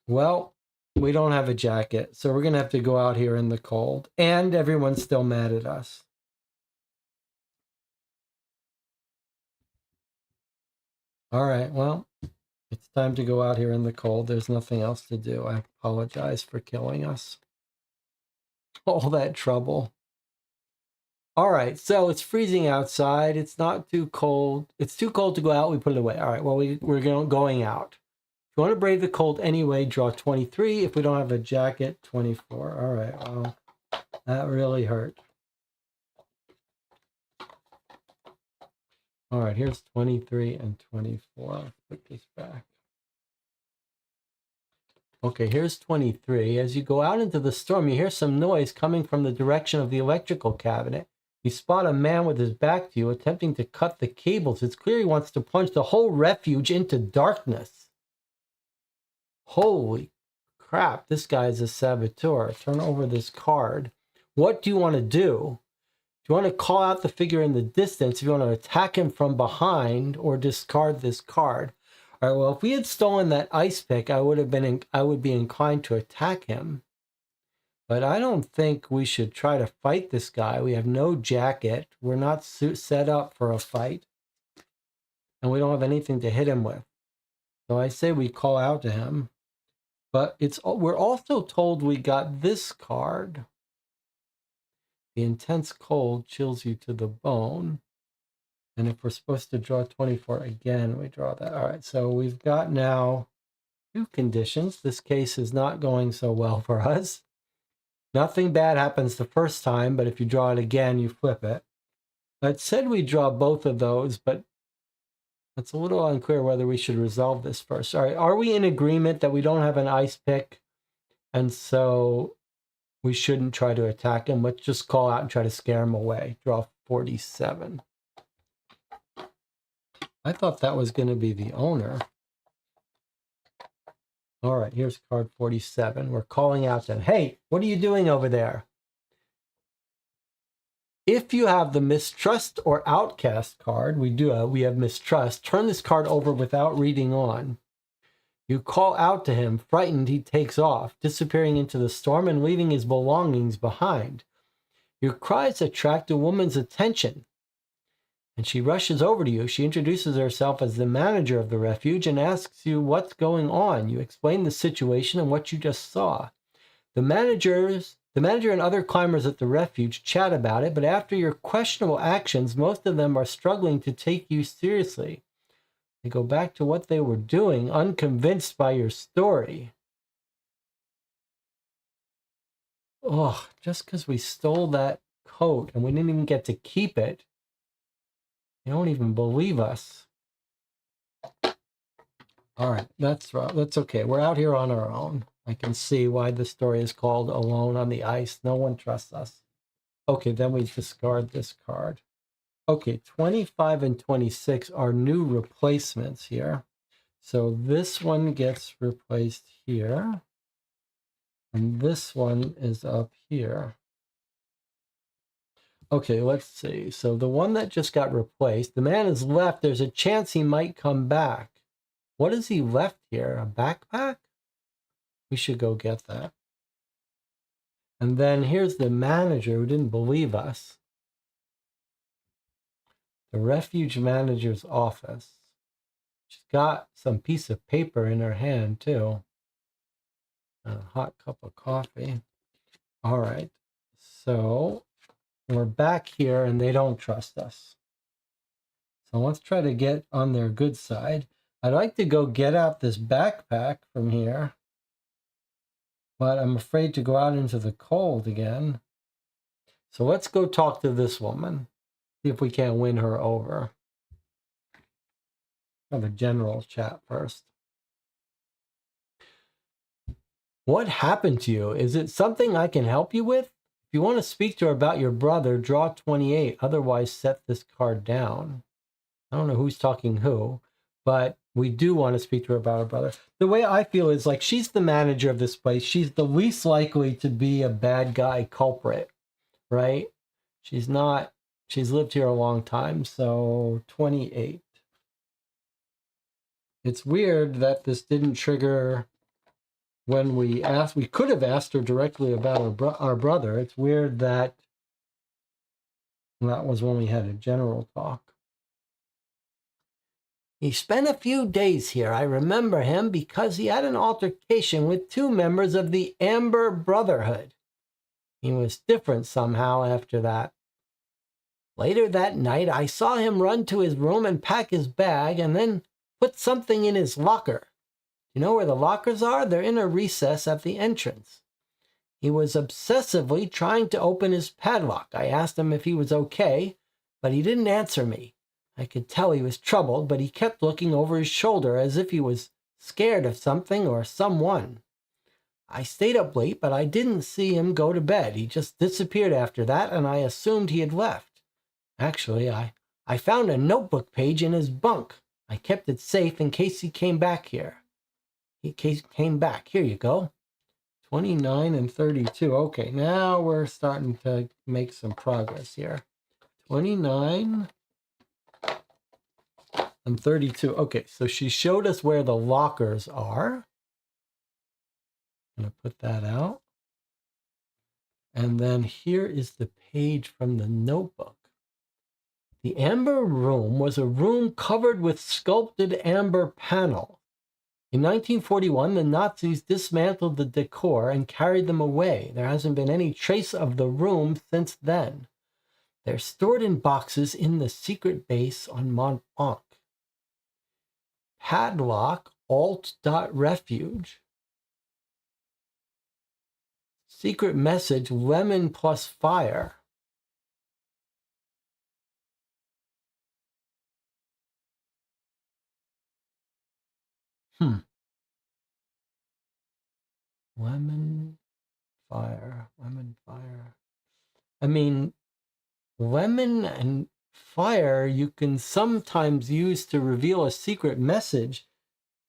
Well, we don't have a jacket, so we're going to have to go out here in the cold. And everyone's still mad at us. All right, well, it's time to go out here in the cold. There's nothing else to do. I apologize for killing us. All that trouble. All right, so it's freezing outside. It's not too cold. It's too cold to go out. We put it away. All right, well, we're going out. If you want to brave the cold anyway, draw 23. If we don't have a jacket, 24. All right, well, that really hurt. All right, here's 23 and 24. Let's put this back. Okay, here's 23. As you go out into the storm, you hear some noise coming from the direction of the electrical cabinet. You spot a man with his back to you attempting to cut the cables. It's clear he wants to plunge the whole refuge into darkness. Holy crap, this guy is a saboteur. Turn over this card. What do you want to do? Do you want to call out the figure in the distance if you want to attack him from behind or discard this card? All right, well, if we had stolen that ice pick, I would be inclined to attack him. But I don't think we should try to fight this guy. We have no jacket. We're not set up for a fight. And we don't have anything to hit him with. So I say we call out to him. But we're also told we got this card. The intense cold chills you to the bone. And if we're supposed to draw 24 again, we draw that. All right, so we've got now 2 conditions. This case is not going so well for us. Nothing bad happens the first time, but if you draw it again, you flip it. It said we draw both of those, but it's a little unclear whether we should resolve this first. All right, are we in agreement that we don't have an ice pick, and so we shouldn't try to attack him? Let's just call out and try to scare him away. Draw 47. I thought that was going to be the owner. All right, here's card 47. We're calling out to him. Hey, what are you doing over there? If you have the mistrust or outcast card, we have mistrust. Turn this card over without reading on. You call out to him. Frightened, he takes off, disappearing into the storm and leaving his belongings behind. Your cries attract a woman's attention, and she rushes over to you. She introduces herself as the manager of the refuge and asks you what's going on. You explain the situation and what you just saw. The manager and other climbers at the refuge chat about it, but after your questionable actions, most of them are struggling to take you seriously. They go back to what they were doing, unconvinced by your story. Oh, just because we stole that coat and we didn't even get to keep it, you don't even believe us. All right, that's okay. We're out here on our own. I can see why the story is called Alone on the Ice. No one trusts us. Okay, then we discard this card. Okay, 25 and 26 are new replacements here. So this one gets replaced here. And this one is up here. Okay, let's see. So the one that just got replaced, the man is left. There's a chance he might come back. What has he left here? A backpack? We should go get that. And then here's the manager who didn't believe us. The refuge manager's office. She's got some piece of paper in her hand, too. A hot cup of coffee. All right. So we're back here and they don't trust us. So let's try to get on their good side. I'd like to go get out this backpack from here, but I'm afraid to go out into the cold again. So let's go talk to this woman, see if we can't win her over. Have a general chat first. What happened to you? Is it something I can help you with? If you want to speak to her about your brother, draw 28. Otherwise, set this card down. I don't know who's talking who, but we do want to speak to her about her brother. The way I feel is like she's the manager of this place. She's the least likely to be a bad guy culprit, right? She's not, she's lived here a long time, so 28. It's weird that this didn't trigger when we asked. We could have asked her directly about our brother. It's weird that that was when we had a general talk. He spent a few days here. I remember him because he had an altercation with 2 members of the Amber Brotherhood. He was different somehow after that. Later that night, I saw him run to his room and pack his bag and then put something in his locker. You know where the lockers are? They're in a recess at the entrance. He was obsessively trying to open his padlock. I asked him if he was okay, but he didn't answer me. I could tell he was troubled, but he kept looking over his shoulder as if he was scared of something or someone. I stayed up late, but I didn't see him go to bed. He just disappeared after that, and I assumed he had left. Actually, I found a notebook page in his bunk. I kept it safe in case he came back here. He came back. Here you go. 29 and 32. Okay, now we're starting to make some progress here. 29 and 32. Okay, so she showed us where the lockers are. I'm going to put that out. And then here is the page from the notebook. The amber room was a room covered with sculpted amber panels. In 1941, the Nazis dismantled the decor and carried them away. There hasn't been any trace of the room since then. They're stored in boxes in the secret base on Mont Blanc. Padlock alt.refuge. Secret message lemon plus fire. Lemon fire. Lemon fire. I mean, lemon and fire you can sometimes use to reveal a secret message.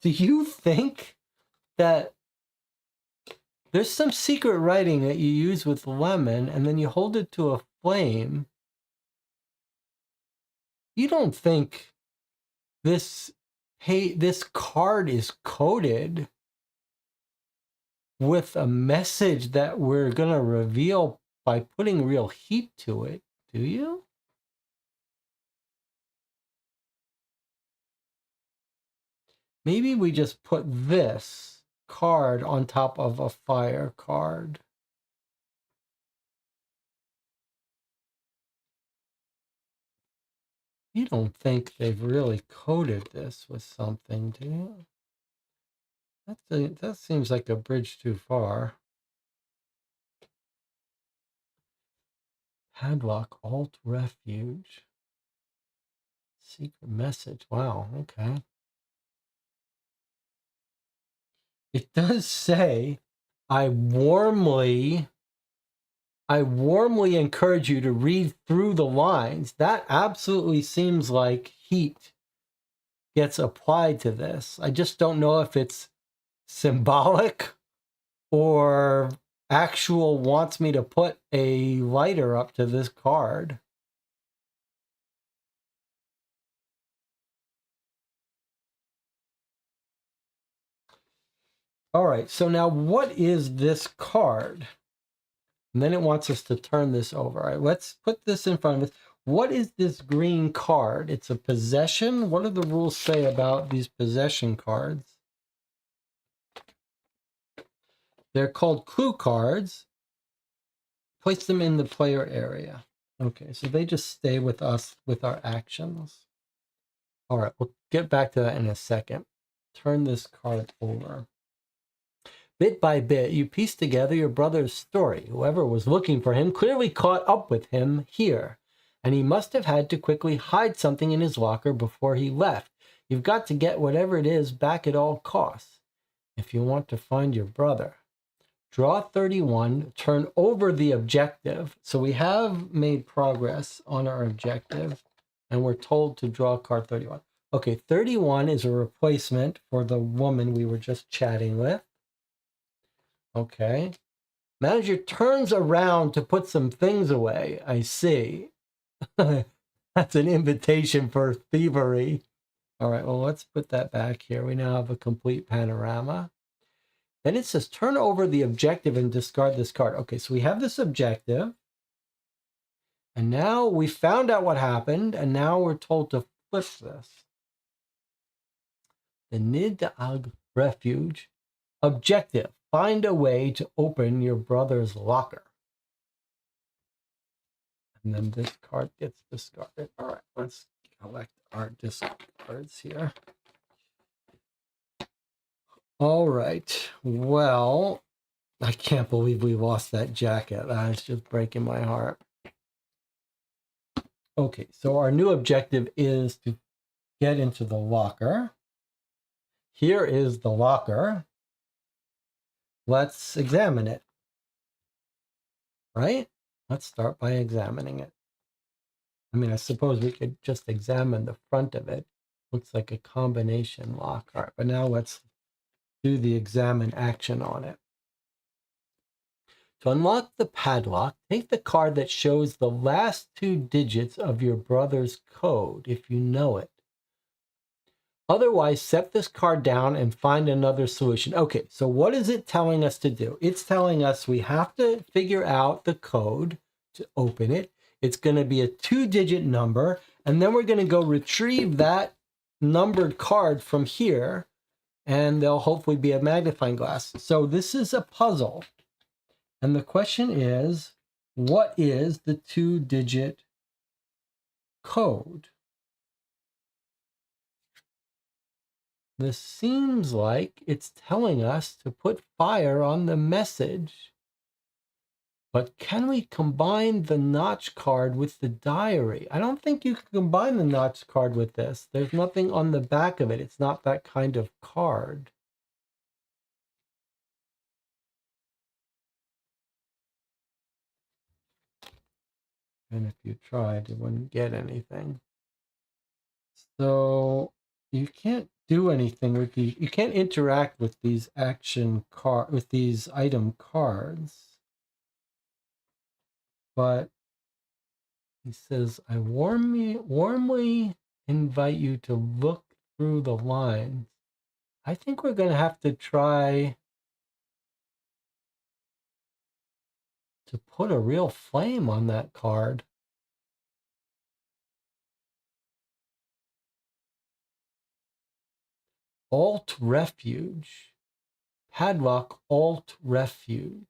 Do you think that there's some secret writing that you use with lemon and then you hold it to a flame? You don't think this card is coded with a message that we're going to reveal by putting real heat to it, do you? Maybe we just put this card on top of a fire card. You don't think they've really coated this with something, do you? That seems like a bridge too far. Padlock, alt refuge. Secret message. Wow, okay. It does say, I warmly encourage you to read through the lines. That absolutely seems like heat gets applied to this. I just don't know if it's symbolic or actual wants me to put a lighter up to this card. All right, so now what is this card? And then it wants us to turn this over. All right, let's put this in front of us. What is this green card? It's a possession. What do the rules say about these possession cards? They're called clue cards. Place them in the player area. Okay, so they just stay with us with our actions. All right, we'll get back to that in a second. Turn this card over. Bit by bit, you piece together your brother's story. Whoever was looking for him clearly caught up with him here, and he must have had to quickly hide something in his locker before he left. You've got to get whatever it is back at all costs if you want to find your brother. Draw 31, turn over the objective. So we have made progress on our objective, and we're told to draw card 31. Okay, 31 is a replacement for the woman we were just chatting with. Okay. Manager turns around to put some things away. I see. That's an invitation for thievery. All right, well, let's put that back here. We now have a complete panorama. Then it says turn over the objective and discard this card. Okay, so we have this objective. And now we found out what happened, and now we're told to flip this. The Nid'Ag Refuge. Objective. Find a way to open your brother's locker. And then this card gets discarded. All right, let's collect our discards here. All right, well, I can't believe we lost that jacket. That's just breaking my heart. Okay, so our new objective is to get into the locker. Here is the locker. Let's examine it. Right? Let's start by examining it. I mean, I suppose we could just examine the front of it. Looks like a combination lock. All right, but now let's do the examine action on it. To unlock the padlock, take the card that shows the last 2 digits of your brother's code, if you know it. Otherwise, set this card down and find another solution. Okay, so what is it telling us to do? It's telling us we have to figure out the code to open it. It's going to be a 2-digit number, and then we're going to go retrieve that numbered card from here, and there'll hopefully be a magnifying glass. So this is a puzzle. And the question is, what is the 2-digit code? This seems like it's telling us to put fire on the message. But can we combine the notch card with the diary? I don't think you can combine the notch card with this. There's nothing on the back of it. It's not that kind of card. And if you tried, you wouldn't get anything. So you can't do anything with these. You can't interact with these with these item cards. But he says, I warmly invite you to look through the lines. I think we're going to have to try to put a real flame on that card. Alt Refuge. Padlock Alt Refuge.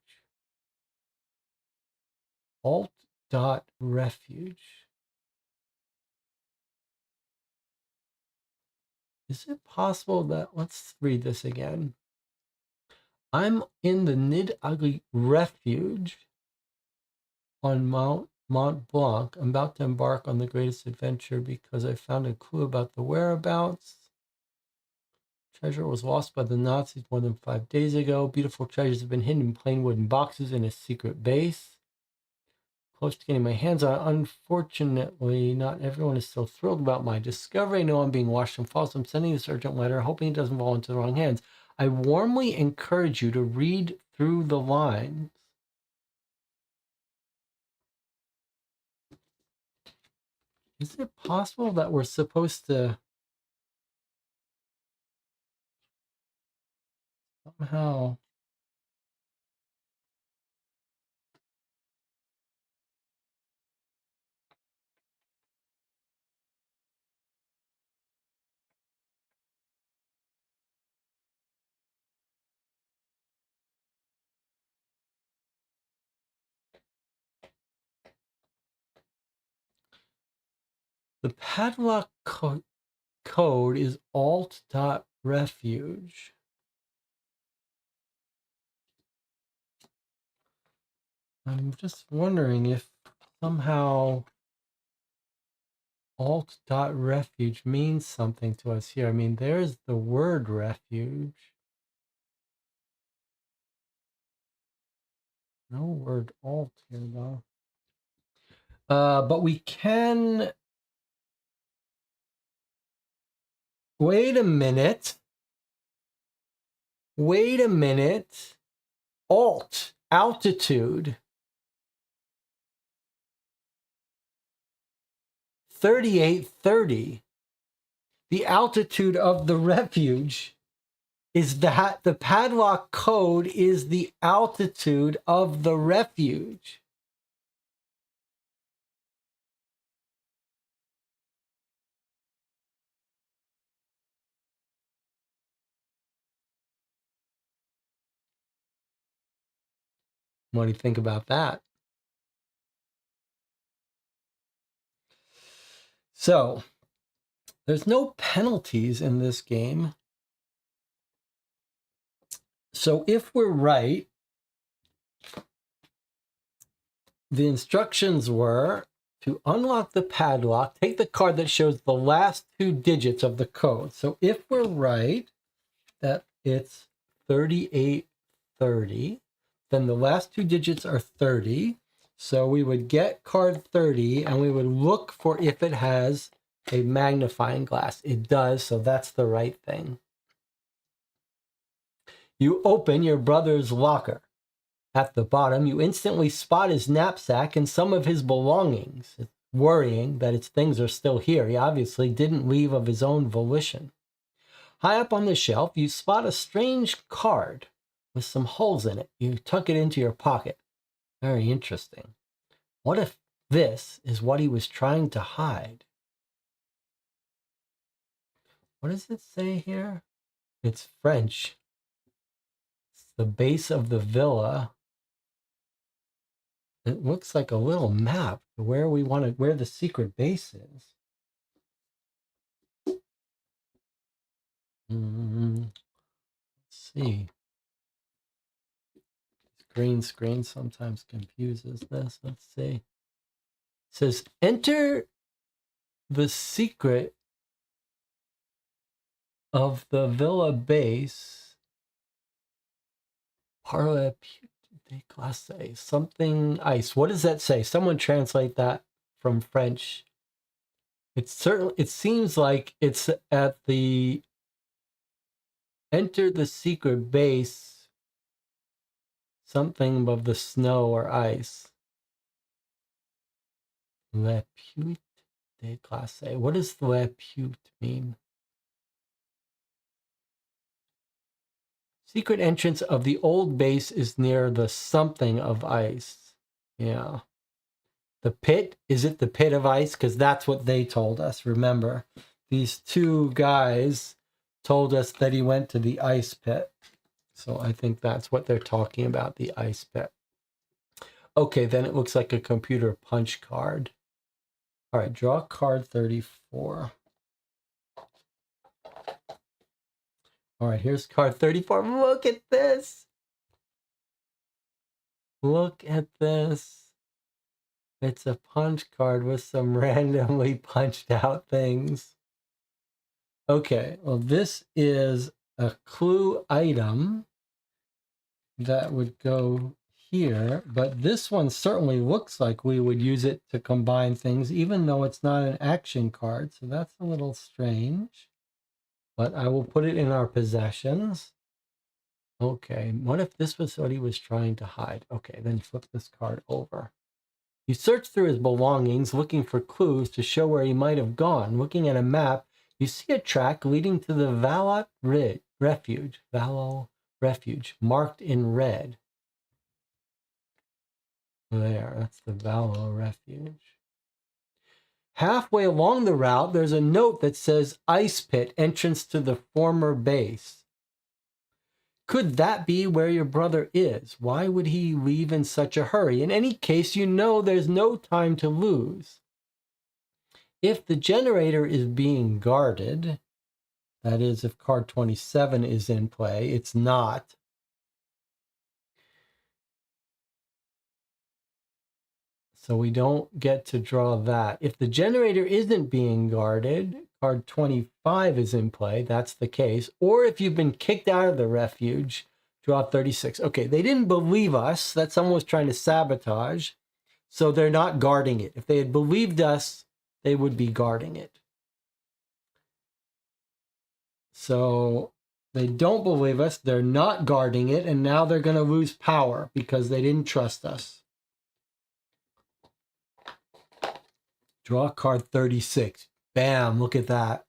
Alt.refuge. Is it possible that, let's read this again. I'm in the Nid Ugly Refuge on Mont Blanc. I'm about to embark on the greatest adventure because I found a clue about the whereabouts. Treasure was lost by the Nazis more than 5 days ago. Beautiful treasures have been hidden in plain wooden boxes in a secret base. Close to getting my hands on it. Unfortunately, not everyone is still thrilled about my discovery. I know I'm being watched and followed, so I'm sending this urgent letter, hoping it doesn't fall into the wrong hands. I warmly encourage you to read through the lines. Is it possible that we're supposed to somehow... The padlock code is alt.refuge. I'm just wondering if somehow alt.refuge means something to us here. I mean, there's the word refuge. No word alt here, though. But we can... Wait a minute. Wait a minute. Alt, altitude. 3830. The altitude of the refuge is that the padlock code is the altitude of the refuge. What do you think about that? So, there's no penalties in this game. So if we're right, the instructions were to unlock the padlock, take the card that shows the last 2 digits of the code. So if we're right that it's 3830, then the last 2 digits are 30. So we would get card 30 and we would look for if it has a magnifying glass. It does, so that's the right thing. You open your brother's locker. At the bottom, you instantly spot his knapsack and some of his belongings. It's worrying that his things are still here. He obviously didn't leave of his own volition. High up on the shelf, you spot a strange card with some holes in it. You tuck it into your pocket. Very interesting. What if this is what he was trying to hide? What does it say here? It's French. It's the base of the villa. It looks like a little map where we want to, where the secret base is. Let's see. Green screen sometimes confuses this. Let's see. It says enter the secret of the villa base. Parle de glace. Something ice. What does that say? Someone translate that from French. It's certainly, it seems like it's at the enter the secret base, something above the snow or ice. Le Pute de glace. What does Le Pute mean? Secret entrance of the old base is near the something of ice. Yeah. The pit, is it the pit of ice? Because that's what they told us. Remember, these 2 guys told us that he went to the ice pit. So I think that's what they're talking about, the ice pit. Okay, then it looks like a computer punch card. All right, draw card 34. All right, here's card 34. Look at this. Look at this. It's a punch card with some randomly punched out things. Okay, well, this is a clue item that would go here, but this one certainly looks like we would use it to combine things, even though it's not an action card. So that's a little strange, but I will put it in our possessions. Okay, what if this was what he was trying to hide? Okay, then flip this card over. You search through his belongings, looking for clues to show where he might have gone. Looking at a map, you see a track leading to the Valot Refuge. Valot Refuge, marked in red. There, that's the Valot Refuge. Halfway along the route, there's a note that says Ice Pit, entrance to the former base. Could that be where your brother is? Why would he leave in such a hurry? In any case, you know there's no time to lose. If the generator is being guarded, that is, if card 27 is in play, it's not. So we don't get to draw that. If the generator isn't being guarded, card 25 is in play. That's the case. Or if you've been kicked out of the refuge, draw 36. Okay, they didn't believe us that someone was trying to sabotage, so they're not guarding it. If they had believed us, they would be guarding it. So they don't believe us. They're not guarding it, and now they're going to lose power because they didn't trust us. Draw card 36. Bam, look at that.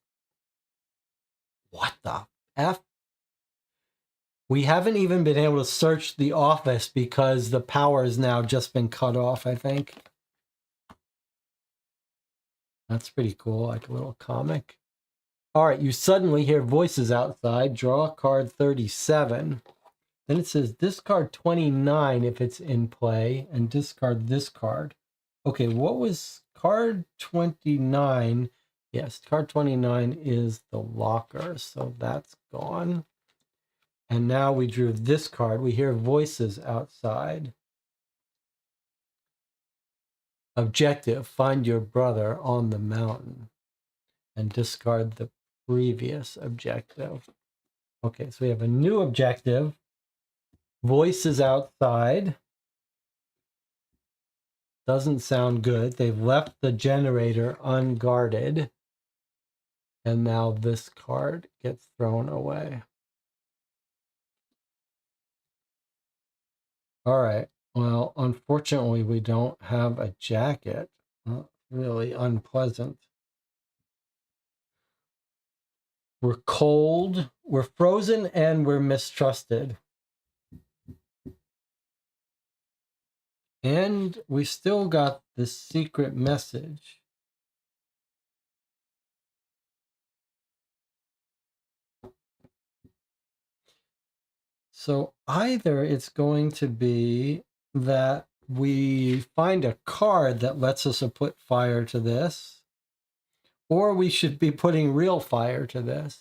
What the F? We haven't even been able to search the office because the power has now just been cut off, I think. That's pretty cool, like a little comic. All right, you suddenly hear voices outside. Draw card 37. Then it says discard 29 if it's in play and discard this card. Okay, what was card 29? Yes, card 29 is the locker, so that's gone. And now we drew this card. We hear voices outside. Objective, find your brother on the mountain. And discard the previous objective. Okay, so we have a new objective. Voices outside. Doesn't sound good. They've left the generator unguarded. And now this card gets thrown away. All right. Well, unfortunately, we don't have a jacket. Really unpleasant. We're cold, we're frozen, and we're mistrusted. And we still got this secret message. So either it's going to be that we find a card that lets us put fire to this, or we should be putting real fire to this.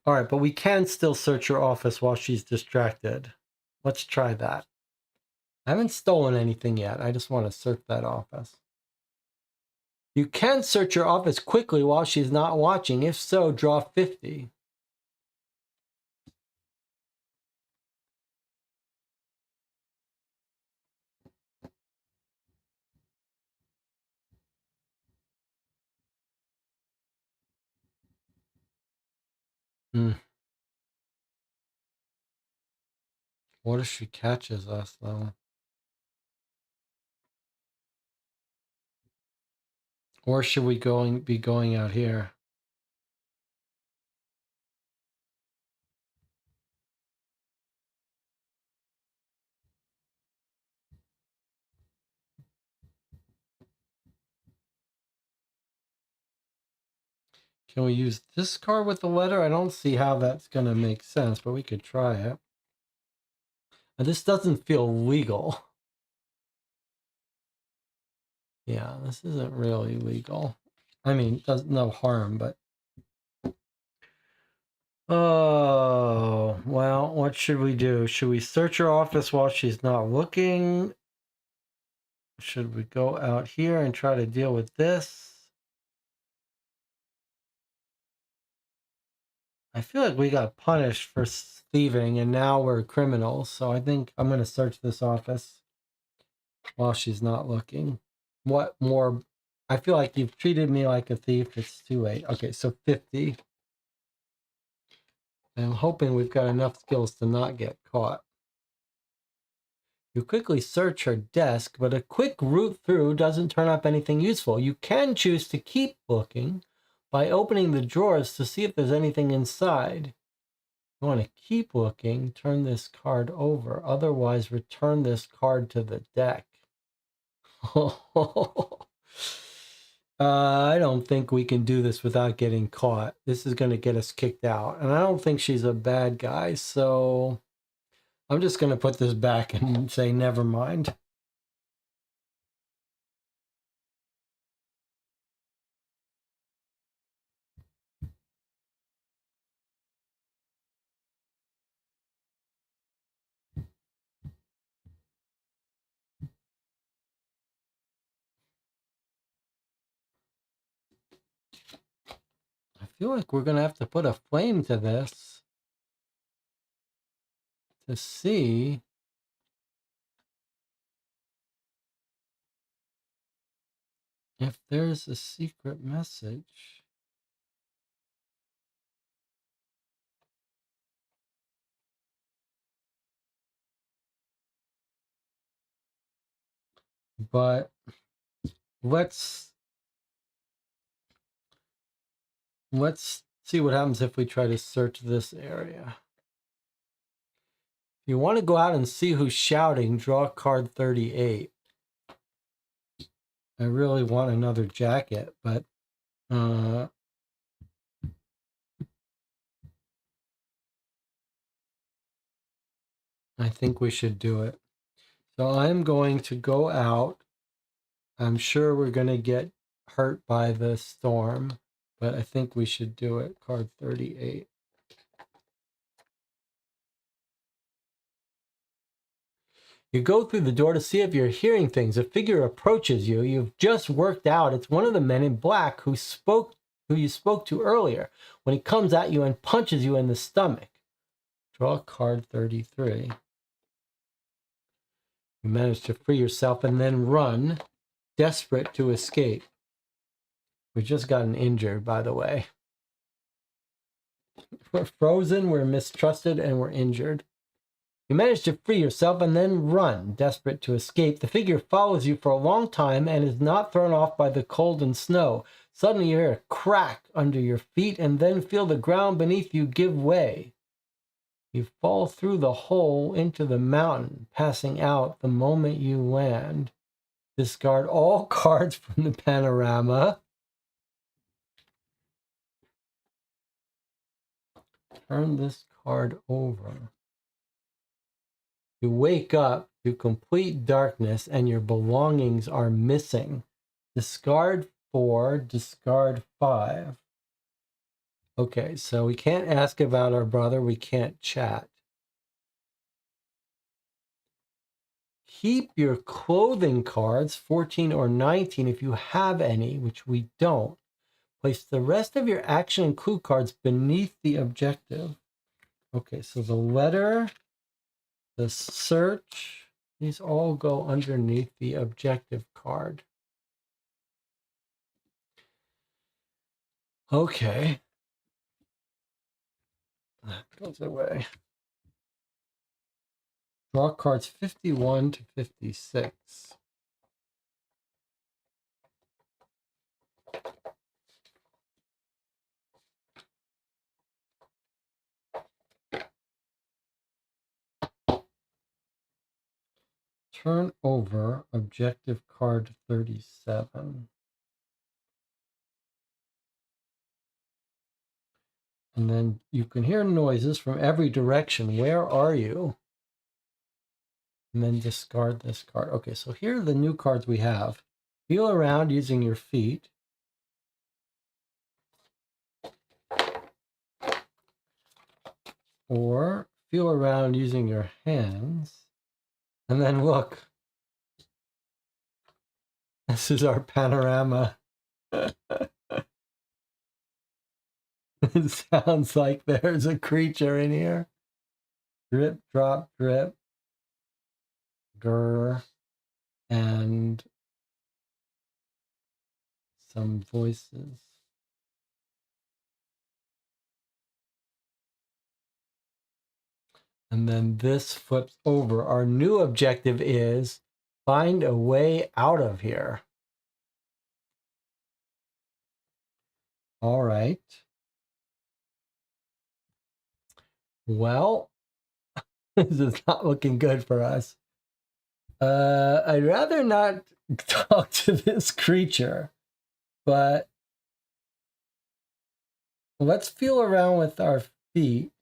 All right, but we can still search her office while she's distracted. Let's try that. I haven't stolen anything yet. I just want to search that office. You can search your office quickly while she's not watching. If so, draw 50. What if she catches us, though? Or should we be going out here? Can we use this card with the letter? I don't see how that's going to make sense, but we could try it. And this doesn't feel legal. Yeah, this isn't really legal. I mean, does no harm, but oh, well, what should we do? Should we search her office while she's not looking? Should we go out here and try to deal with this? I feel like we got punished for thieving and now we're criminals, so I think I'm going to search this office while she's not looking. What more? I feel like you've treated me like a thief. It's too late. Okay, so 50. I'm hoping we've got enough skills to not get caught. You quickly search her desk, but a quick root through doesn't turn up anything useful. You can choose to keep looking by opening the drawers to see if there's anything inside. You want to keep looking, turn this card over. Otherwise, return this card to the deck. I don't think we can do this without getting caught. This is going to get us kicked out. And I don't think she's a bad guy, so I'm just going to put this back and say never mind. I feel like we're going to have to put a flame to this to see if there's a secret message. But let's see what happens if we try to search this area. If you want to go out and see who's shouting, draw card 38. I really want another jacket, but I think we should do it. So I'm going to go out. I'm sure we're going to get hurt by the storm, but I think we should do it. Card 38. You go through the door to see if you're hearing things. A figure approaches you. You've just worked out. It's one of the men in black who you spoke to earlier. When he comes at you and punches you in the stomach. Draw card 33. You manage to free yourself and then run, desperate to escape. We've just gotten injured, by the way. We're frozen, we're mistrusted, and we're injured. You manage to free yourself and then run, desperate to escape. The figure follows you for a long time and is not thrown off by the cold and snow. Suddenly you hear a crack under your feet and then feel the ground beneath you give way. You fall through the hole into the mountain, passing out the moment you land. Discard all cards from the panorama. Turn this card over. You wake up to complete darkness and your belongings are missing. Discard 4, discard 5. Okay, so we can't ask about our brother. We can't chat. Keep your clothing cards, 14 or 19, if you have any, which we don't. Place the rest of your action and clue cards beneath the objective. Okay, so the letter, the search, these all go underneath the objective card. Okay. That goes away. Draw cards 51 to 56. Turn over objective card 37. And then you can hear noises from every direction. Where are you? and then discard this card. Okay, so here are the new cards we have. Feel around using your feet. Or feel around using your hands. And then look. This is our panorama. It sounds like there's a creature in here. Drip, drop, drip. Grr. And some voices. And then this flips over. Our new objective is find a way out of here. All right. Well, this is not looking good for us. I'd rather not talk to this creature, but let's feel around with our feet.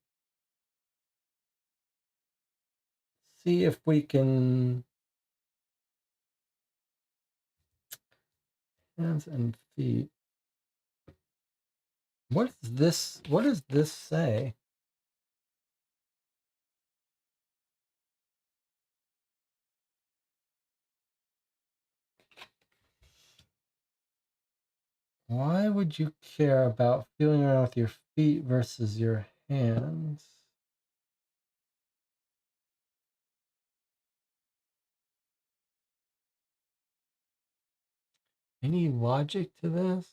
See if we can... Hands and feet. What is this? What does this say? Why would you care about feeling around with your feet versus your hands? Any logic to this?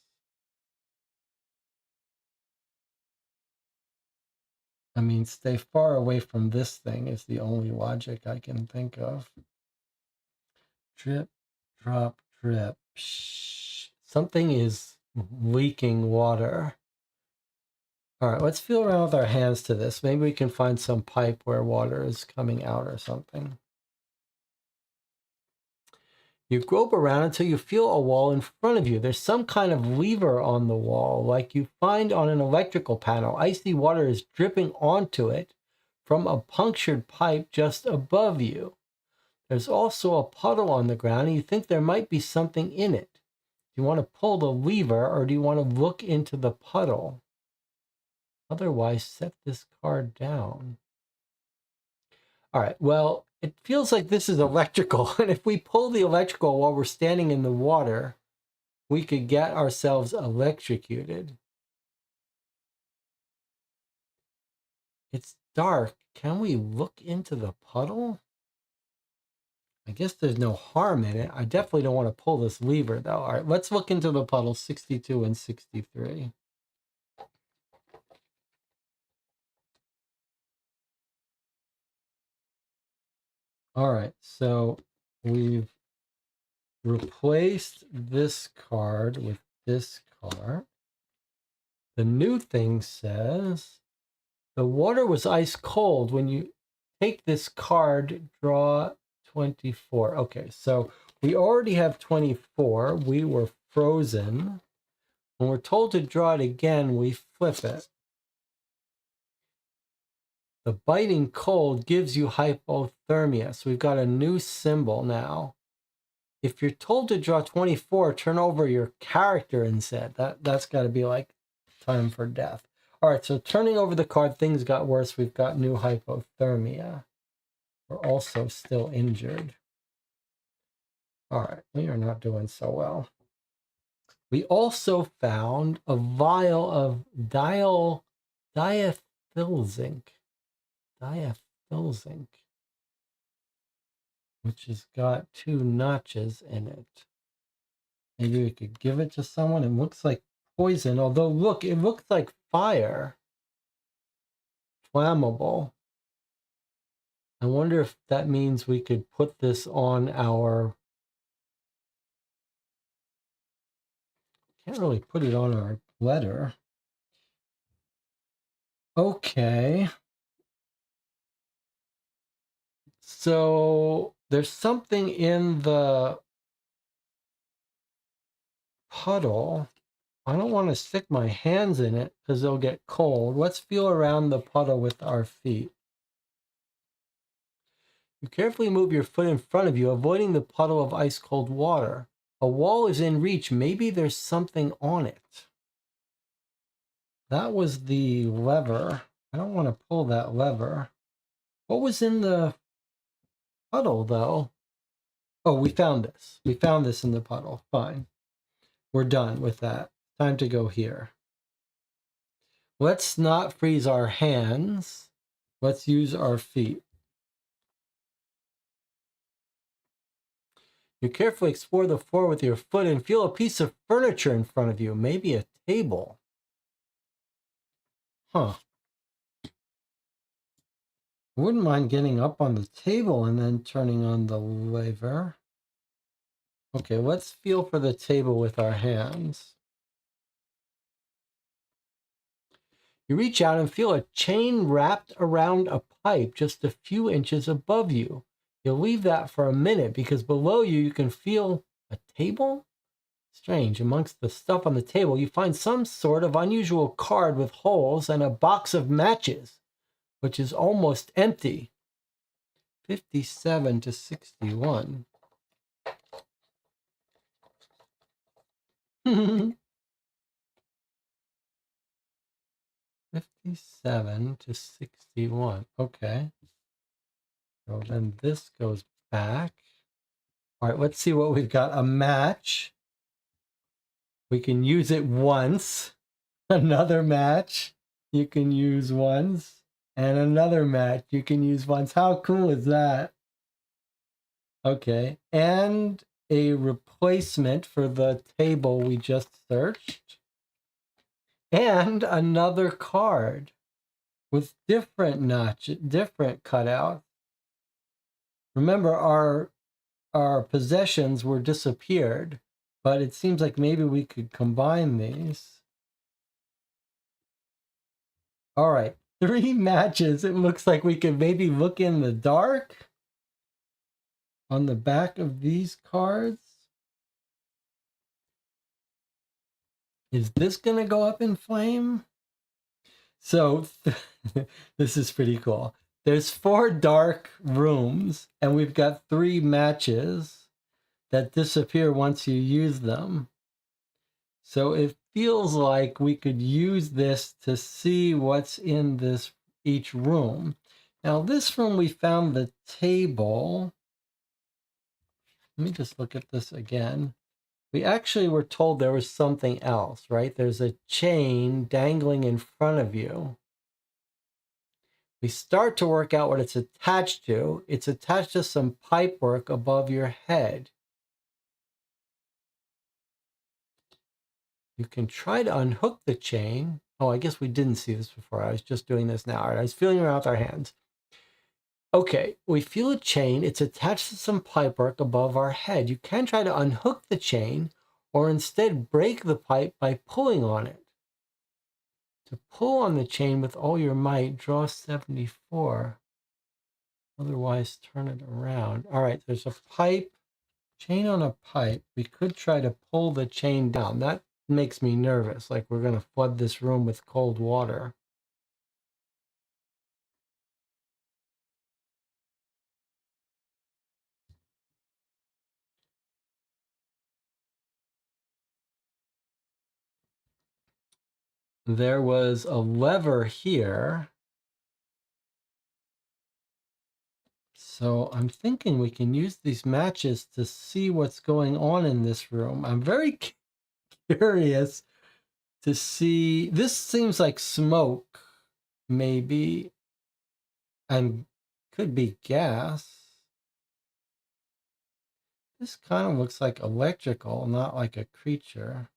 I mean, stay far away from this thing is the only logic I can think of. Drip, drop, drip. Shh. Something is leaking water. All right, let's feel around with our hands to this. Maybe we can find some pipe where water is coming out or something. You grope around until you feel a wall in front of you. There's some kind of lever on the wall, like you find on an electrical panel. Icy water is dripping onto it from a punctured pipe just above you. There's also a puddle on the ground, and you think there might be something in it. Do you want to pull the lever, or do you want to look into the puddle? Otherwise, set this card down. All right, well, it feels like this is electrical, and if we pull the electrical while we're standing in the water, we could get ourselves electrocuted. It's dark. Can we look into the puddle? I guess there's no harm in it. I definitely don't want to pull this lever, though. All right, let's look into the puddle, 62 and 63. All right, so we've replaced this card with this card. The new thing says, the water was ice cold. When you take this card, draw 24. Okay, so we already have 24. We were frozen. When we're told to draw it again, we flip it. The biting cold gives you hypothermia. So we've got a new symbol now. If you're told to draw 24, turn over your character instead. That's got to be like time for death. All right, so turning over the card, things got worse. We've got new hypothermia. We're also still injured. All right, we are not doing so well. We also found a vial of diethyl zinc, which has got 2 notches in it. Maybe we could give it to someone. It looks like poison, although look, it looks like fire. Flammable. I wonder if that means we could put this on our... Can't really put it on our letter. Okay. So there's something in the puddle. I don't want to stick my hands in it because they'll get cold. Let's feel around the puddle with our feet. You carefully move your foot in front of you, avoiding the puddle of ice-cold water. A wall is in reach. Maybe there's something on it. That was the lever. I don't want to pull that lever. What was in the puddle, though? Oh, we found this. We found this in the puddle. Fine. We're done with that. Time to go here. Let's not freeze our hands. Let's use our feet. You carefully explore the floor with your foot and feel a piece of furniture in front of you. Maybe a table. Huh. Wouldn't mind getting up on the table and then turning on the lever. Okay, let's feel for the table with our hands. You reach out and feel a chain wrapped around a pipe just a few inches above you. You'll leave that for a minute because below you, you can feel a table? Strange. Amongst the stuff on the table, you find some sort of unusual card with holes and a box of matches, which is almost empty. 57 to 61. 57 to 61. Okay. So then this goes back. All right, let's see what we've got. A match. We can use it once. Another match you can use once. And another match you can use once. How cool is that? Okay. And a replacement for the table we just searched. And another card with different notches, different cutouts. Remember, our possessions were disappeared, but it seems like maybe we could combine these. All right, 3 matches. It looks like we could maybe look in the dark on the back of these cards. Is this going to go up in flame? So this is pretty cool. There's 4 dark rooms, and we've got 3 matches that disappear once you use them. So it feels like we could use this to see what's in this each room. Now this room we found the table. Let me just look at this again. We actually were told there was something else, right? There's a chain dangling in front of you. We start to work out what it's attached to. It's attached to some pipework above your head. You can try to unhook the chain. Oh, I guess we didn't see this before. I was just doing this now. All right, I was feeling around with our hands. Okay, we feel a chain. It's attached to some pipework above our head. You can try to unhook the chain or instead break the pipe by pulling on it. To pull on the chain with all your might, draw 74. Otherwise, turn it around. All right, there's a pipe, chain on a pipe. We could try to pull the chain down. That makes me nervous, like we're going to flood this room with cold water. There was a lever here. So I'm thinking we can use these matches to see what's going on in this room. I'm very curious to see. This seems like smoke, maybe, and could be gas. This kind of looks like electrical, not like a creature.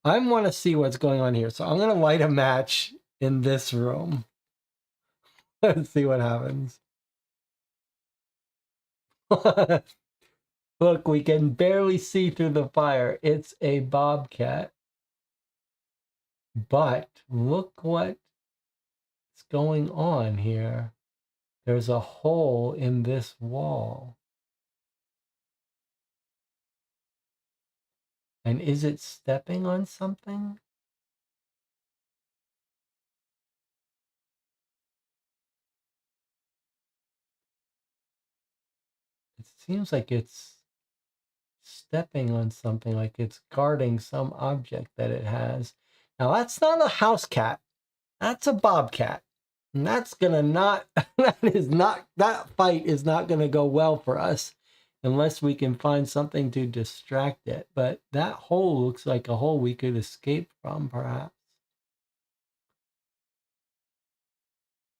I want to see what's going on here. So I'm going to light a match in this room. Let's see what happens. Look, we can barely see through the fire. It's a bobcat. But look what's going on here. There's a hole in this wall. And is it stepping on something? seems like it's stepping on something, like it's guarding some object that it has. Now that's not a house cat. That's a bobcat. And that's gonna not, that fight is not gonna go well for us unless we can find something to distract it. But that hole looks like a hole we could escape from, perhaps.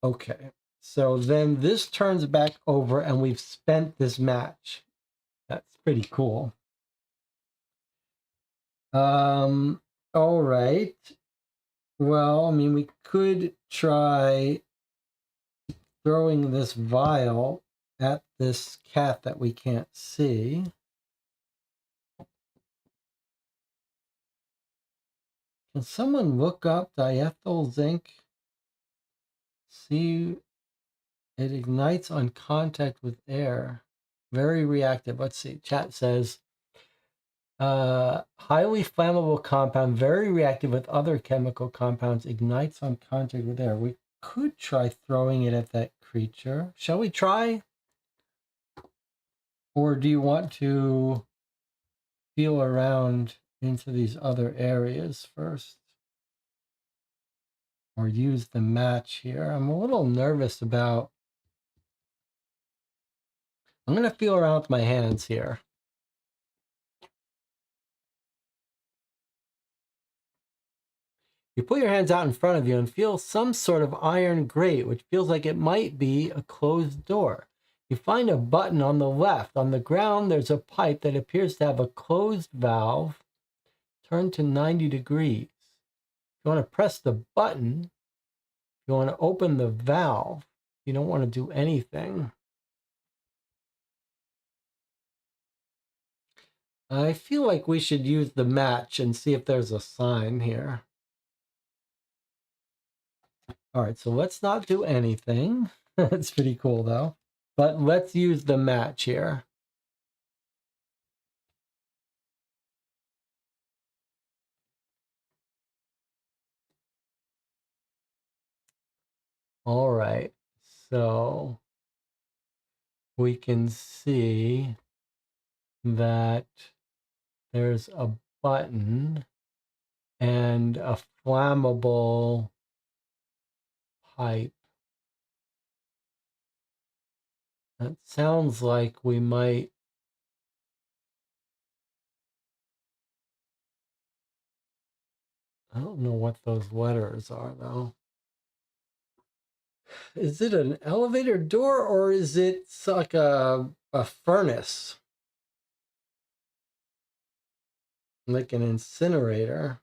Okay, so then this turns back over and we've spent this match. That's pretty cool. All right. Well, I mean, we could try throwing this vial at this cat that we can't see. Can someone look up diethyl zinc? See, it ignites on contact with air. Very reactive. Let's see. Chat says, highly flammable compound, very reactive with other chemical compounds, ignites on contact with air. We could try throwing it at that creature. Shall we try? Or do you want to feel around into these other areas first? Or use the match here? I'm a little nervous about... I'm going to feel around with my hands here. You put your hands out in front of you and feel some sort of iron grate, which feels like it might be a closed door. You find a button on the left. On the ground, there's a pipe that appears to have a closed valve turned to 90 degrees. If you want to press the button, you want to open the valve. You don't want to do anything. I feel like we should use the match and see if there's a sign here. All right, so let's not do anything. That's pretty cool, though. But let's use the match here. All right, so we can see that there's a button and a flammable pipe. That sounds like we might... I don't know what those letters are, though. Is it an elevator door or is it like a furnace? Like an incinerator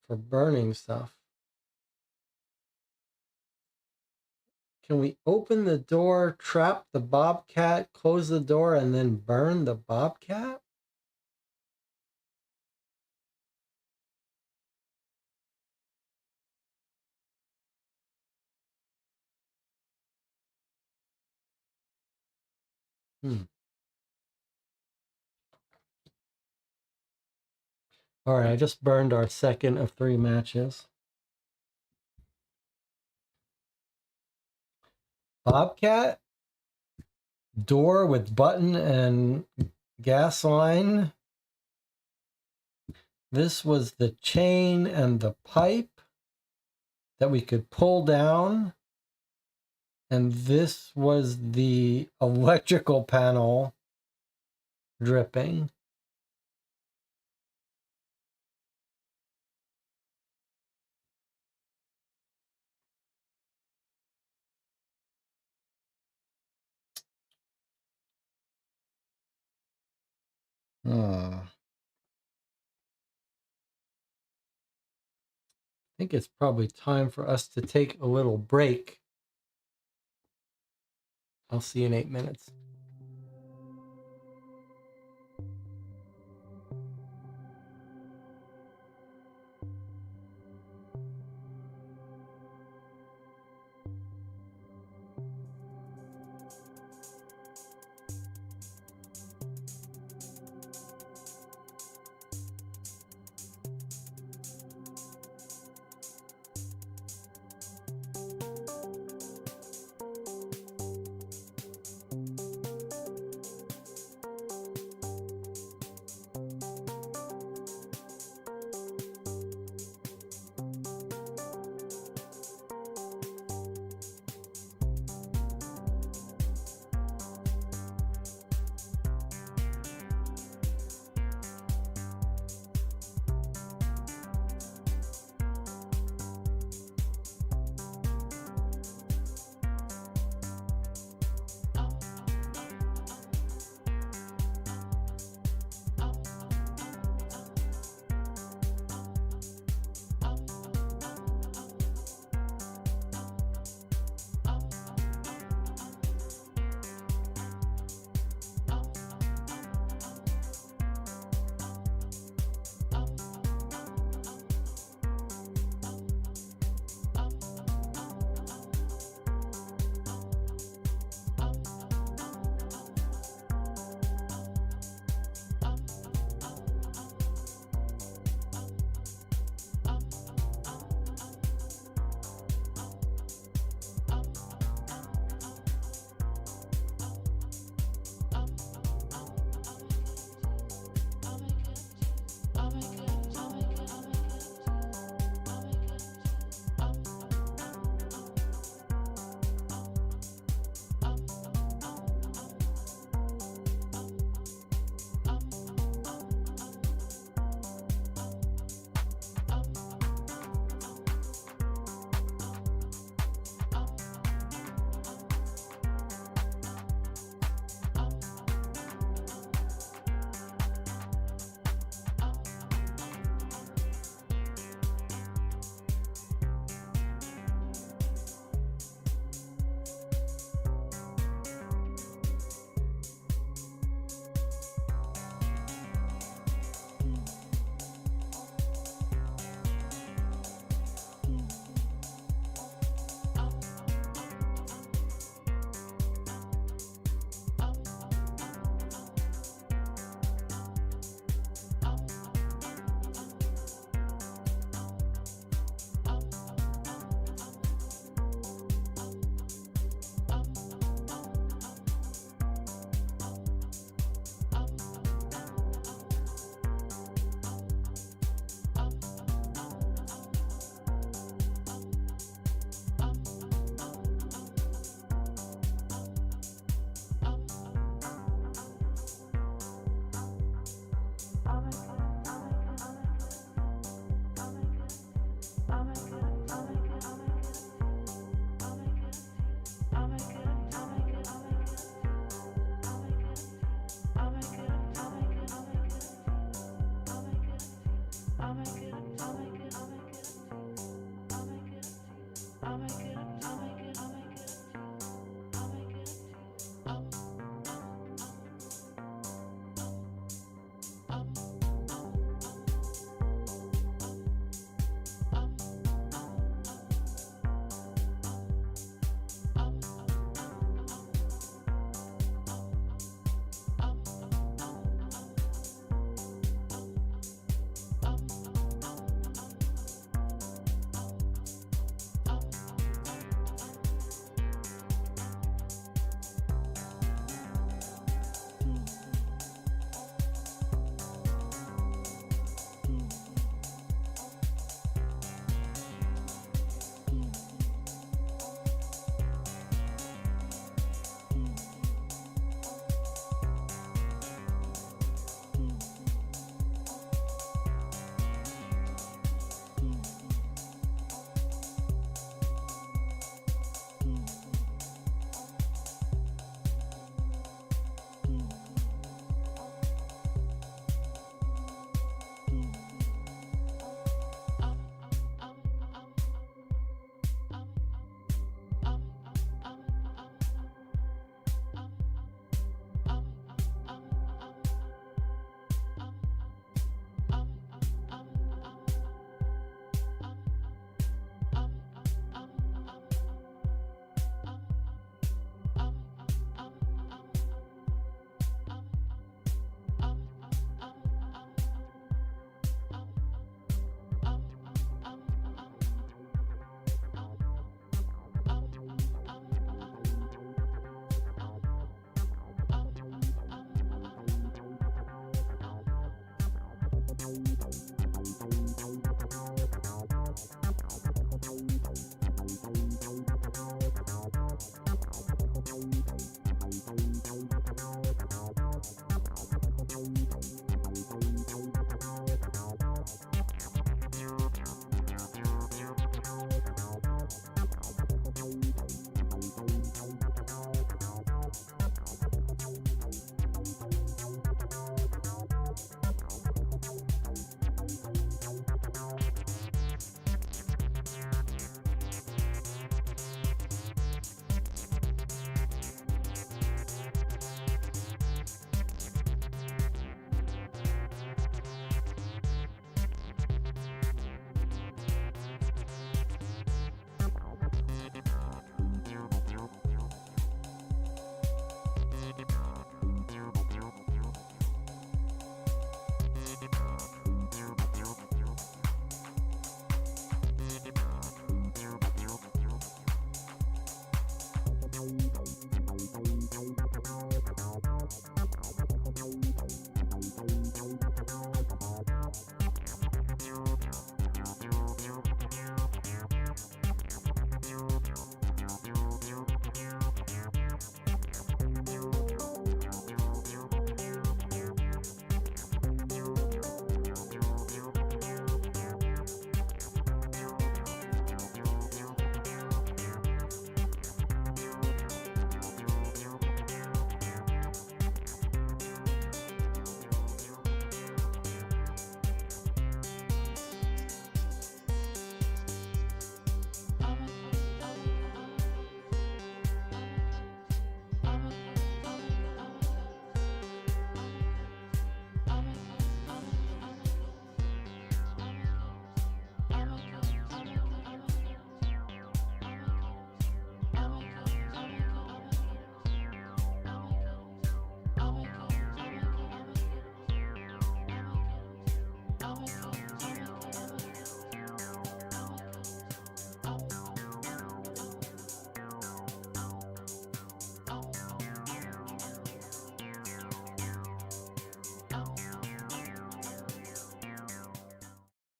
for burning stuff. Can we open the door, trap the bobcat, close the door, and then burn the bobcat? All right, I just burned our second of 3 matches. Bobcat, door with button and gas line. This was the chain and the pipe that we could pull down. And this was the electrical panel dripping. I think it's probably time for us to take a little break. I'll see you in 8 minutes.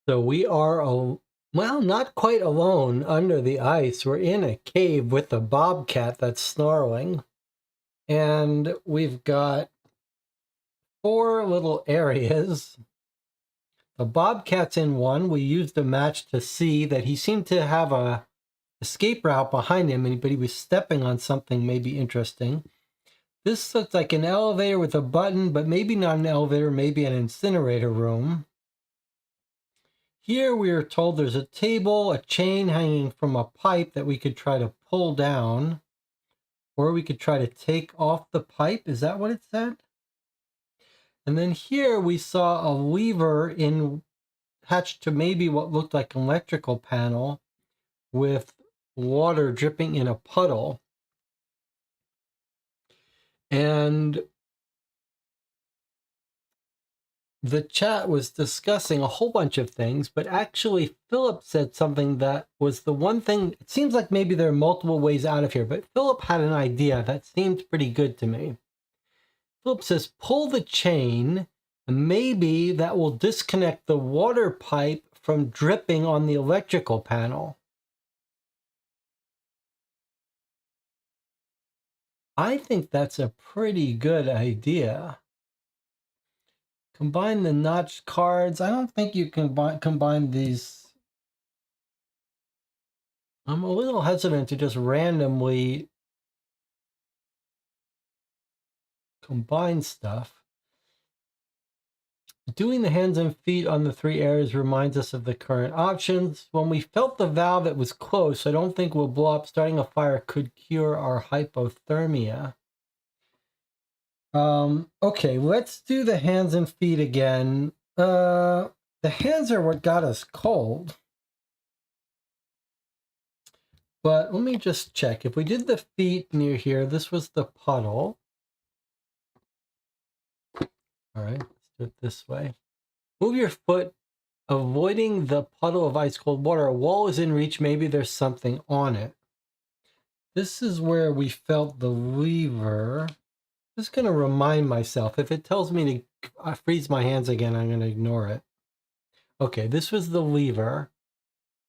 So we are, well, not quite alone under the ice. We're in a cave with a bobcat that's snarling. And we've got 4 little areas. The bobcat's in one. We used a match to see that he seemed to have a escape route behind him, but he was stepping on something maybe interesting. This looks like an elevator with a button, but maybe not an elevator, maybe an incinerator room. Here we are told there's a table, a chain hanging from a pipe that we could try to pull down, or we could try to take off the pipe. Is that what it said? And then here we saw a lever attached to maybe what looked like an electrical panel with water dripping in a puddle. And the chat was discussing a whole bunch of things, but actually Philip said something that was the one thing. It seems like maybe there are multiple ways out of here, but Philip had an idea that seemed pretty good to me. Philip says, pull the chain, and maybe that will disconnect the water pipe from dripping on the electrical panel. I think that's a pretty good idea. Combine the notched cards. I don't think you can combine these. I'm a little hesitant to just randomly combine stuff. Doing the hands and feet on the 3 areas reminds us of the current options. When we felt the valve, it was close. I don't think we'll blow up. Starting a fire could cure our hypothermia. Okay, let's do the hands and feet again. The hands are what got us cold. But let me just check. If we did the feet near here, this was the puddle. All right, let's do it this way. Move your foot, avoiding the puddle of ice cold water. A wall is in reach. Maybe there's something on it. This is where we felt the lever. Just going to remind myself. If it tells me to freeze my hands again, I'm going to ignore it. Okay, this was the lever.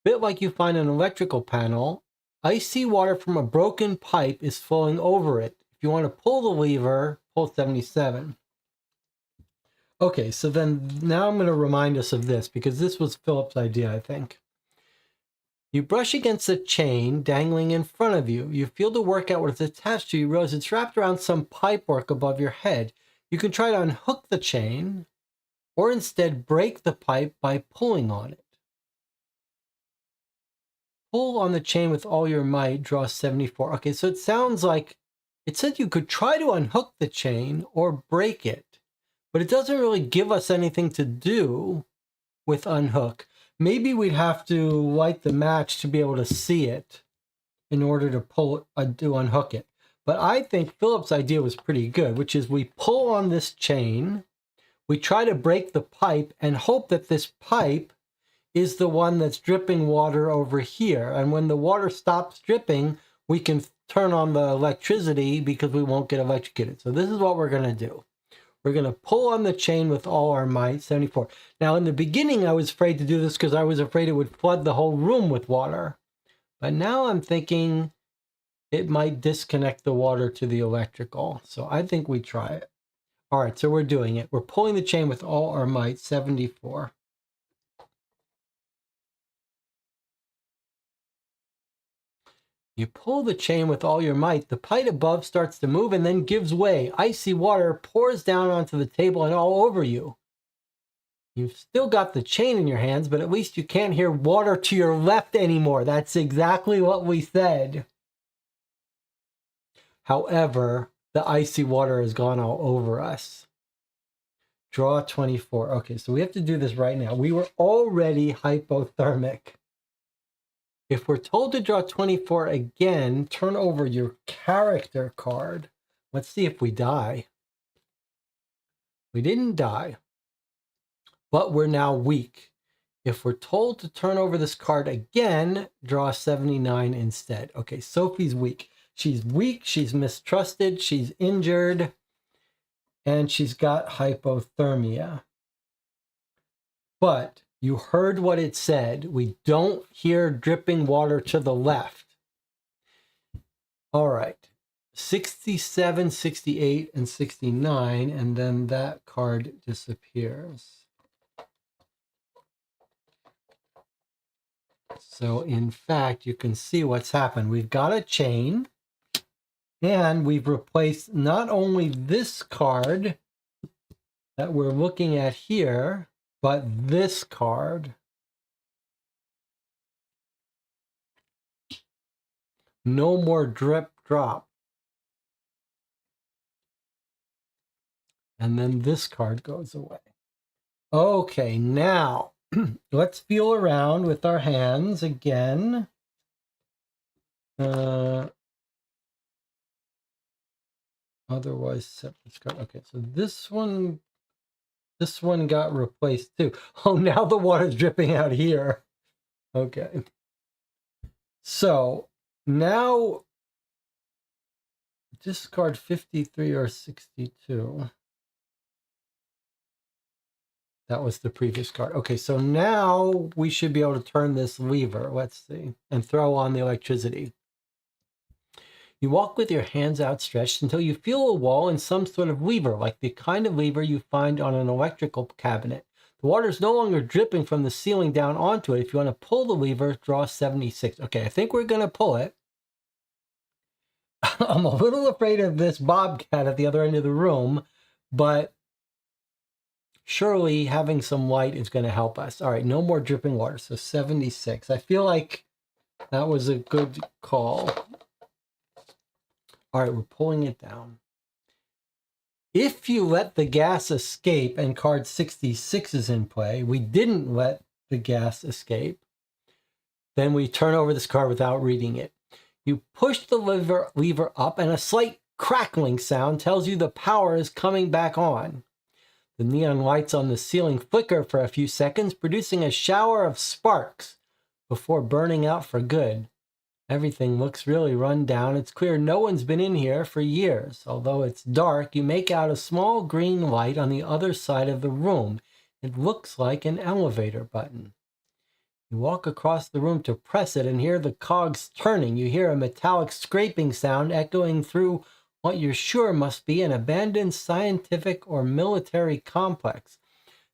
Bit like you find an electrical panel. Icy water from a broken pipe is flowing over it. If you want to pull the lever, pull 77. Okay, so then now I'm going to remind us of this because this was Philip's idea, I think. You brush against a chain dangling in front of you. You feel to work out what it's attached to. You realize it's wrapped around some pipework above your head. You can try to unhook the chain or instead break the pipe by pulling on it. Pull on the chain with all your might, draw 74. Okay, so it sounds like it said you could try to unhook the chain or break it, but it doesn't really give us anything to do with unhook. Maybe we'd have to light the match to be able to see it in order to unhook it. But I think Philip's idea was pretty good, which is we pull on this chain, we try to break the pipe and hope that this pipe is the one that's dripping water over here. And when the water stops dripping, we can turn on the electricity because we won't get electrocuted. So this is what we're going to do. We're going to pull on the chain with all our might, 74. Now, in the beginning, I was afraid to do this because I was afraid it would flood the whole room with water. But now I'm thinking it might disconnect the water to the electrical. So I think we try it. All right, so we're doing it. We're pulling the chain with all our might, 74. You pull the chain with all your might. The pipe above starts to move and then gives way. Icy water pours down onto the table and all over you. You've still got the chain in your hands, but at least you can't hear water to your left anymore. That's exactly what we said. However, the icy water has gone all over us. Draw 24. Okay, so we have to do this right now. We were already hypothermic. If we're told to draw 24 again, turn over your character card. Let's see if we die. We didn't die, but we're now weak. If we're told to turn over this card again, draw 79 instead. Okay, Sophie's weak. She's weak, she's mistrusted, she's injured, and she's got hypothermia. But you heard what it said. We don't hear dripping water to the left. All right. 67, 68, and 69, and then that card disappears. So, in fact, you can see what's happened. We've got a chain, and we've replaced not only this card that we're looking at here, but this card. No more drip drop. And then this card goes away. Okay, now let's feel around with our hands again. Otherwise, set this card. Okay, so this one got replaced too. Oh, now the water's dripping out here. Okay. So now discard 53 or 62. That was the previous card. Okay, so now we should be able to turn this lever, let's see, and throw on the electricity. You walk with your hands outstretched until you feel a wall in some sort of lever, like the kind of lever you find on an electrical cabinet. The water is no longer dripping from the ceiling down onto it. If you want to pull the lever, draw 76. Okay, I think we're going to pull it. I'm a little afraid of this bobcat at the other end of the room, but surely having some light is going to help us. All right, no more dripping water, so 76. I feel like that was a good call. All right, we're pulling it down. If you let the gas escape, and card 66 is in play, we didn't let the gas escape, then we turn over this card without reading it. You push the lever up, and a slight crackling sound tells you the power is coming back on. The neon lights on the ceiling flicker for a few seconds, producing a shower of sparks before burning out for good. Everything looks really run down. It's clear no one's been in here for years. Although it's dark, you make out a small green light on the other side of the room. It looks like an elevator button. You walk across the room to press it and hear the cogs turning. You hear a metallic scraping sound echoing through what you're sure must be an abandoned scientific or military complex.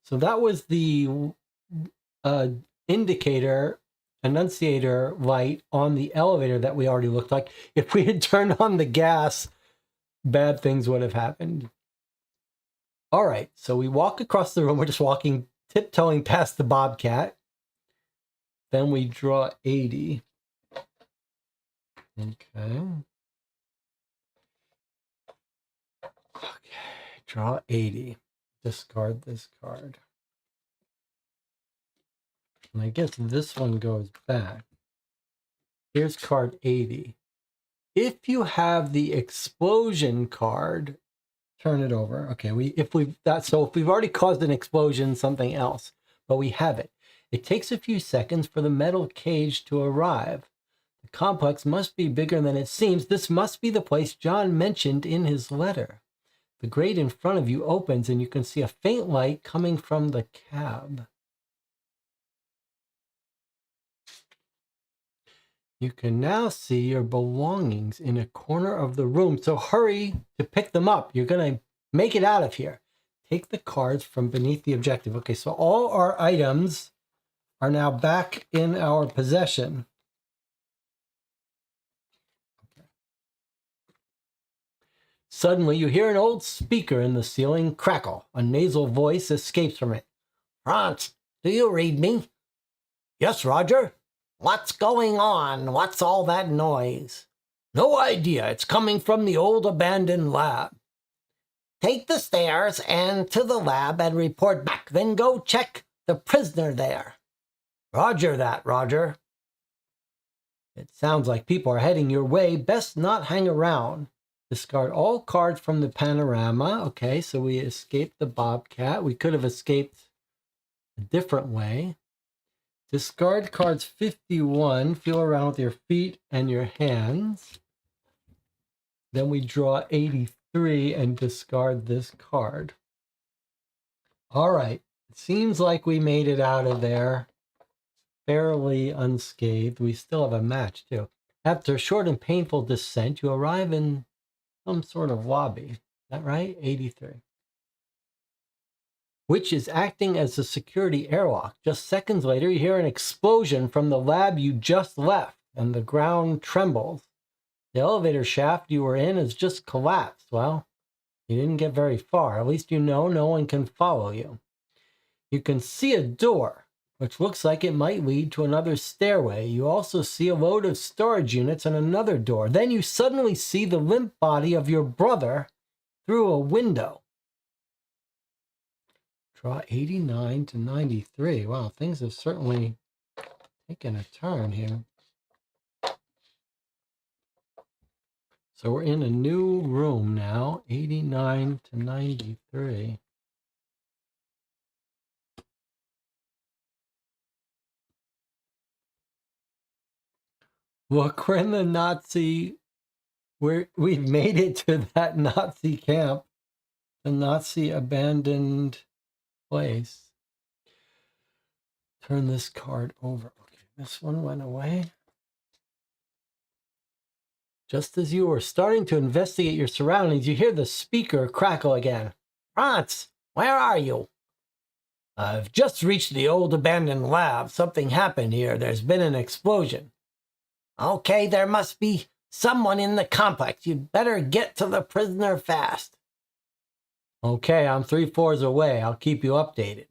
So that was the annunciator light on the elevator that we already looked like. If we had turned on the gas, bad things would have happened. All right, so we walk across the room. We're just walking, tiptoeing past the bobcat. Then we draw 80. Okay. Draw 80. Discard this card. And I guess this one goes back. Here's card 80. If you have the explosion card, turn it over. Okay, if we've already caused an explosion, something else, but we have it. It takes a few seconds for the metal cage to arrive. The complex must be bigger than it seems. This must be the place John mentioned in his letter. The grate in front of you opens and you can see a faint light coming from the cab. You can now see your belongings in a corner of the room, so hurry to pick them up. You're going to make it out of here. Take the cards from beneath the objective. Okay, so all our items are now back in our possession. Okay. Suddenly, you hear an old speaker in the ceiling crackle. A nasal voice escapes from it. "Franz, do you read me?" "Yes, Roger." "What's going on? What's all that noise?" "No idea. It's coming from the old abandoned lab." "Take the stairs and to the lab and report back. Then go check the prisoner there." "Roger that, Roger." It sounds like people are heading your way. Best not hang around. Discard all cards from the panorama. Okay, so we escaped the bobcat. We could have escaped a different way. Discard cards 51. Feel around with your feet and your hands. Then we draw 83 and discard this card. All right. It seems like we made it out of there fairly unscathed. We still have a match, too. After a short and painful descent, you arrive in some sort of lobby. Is that right? 83. Which is acting as a security airlock. Just seconds later, you hear an explosion from the lab you just left, and the ground trembles. The elevator shaft you were in has just collapsed. Well, you didn't get very far. At least you know no one can follow you. You can see a door which looks like it might lead to another stairway. You also see a load of storage units and another door. Then you suddenly see the limp body of your brother through a window. Draw 89 to 93. Wow, things have certainly taken a turn here. So we're in a new room now, 89 to 93. Look, we're in the Nazi, we've made it to that Nazi camp, the Nazi abandoned place. Turn this card over. Okay, this one went away. Just as you were starting to investigate your surroundings, you hear the speaker crackle again. Franz, where are you? I've just reached the old abandoned lab. Something happened here. There's been an explosion. Okay, there must be someone in the complex. You'd better get to the prisoner fast. Okay, I'm 3 floors away. I'll keep you updated.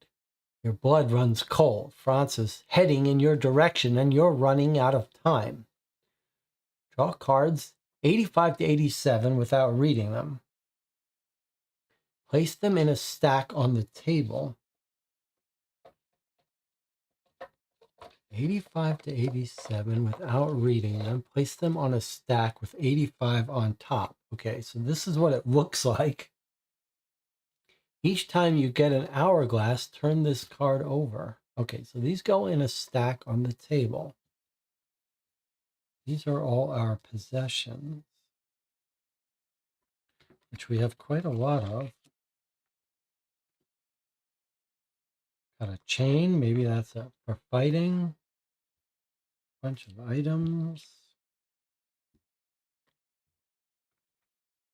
Your blood runs cold. Franz is heading in your direction and you're running out of time. Draw cards 85 to 87 without reading them. Place them in a stack on the table. 85 to 87 without reading them. Place them on a stack with 85 on top. Okay, so this is what it looks like. Each time you get an hourglass, turn this card over. Okay, so these go in a stack on the table. These are all our possessions, which we have quite a lot of. Got a chain, maybe that's for fighting. Bunch of items.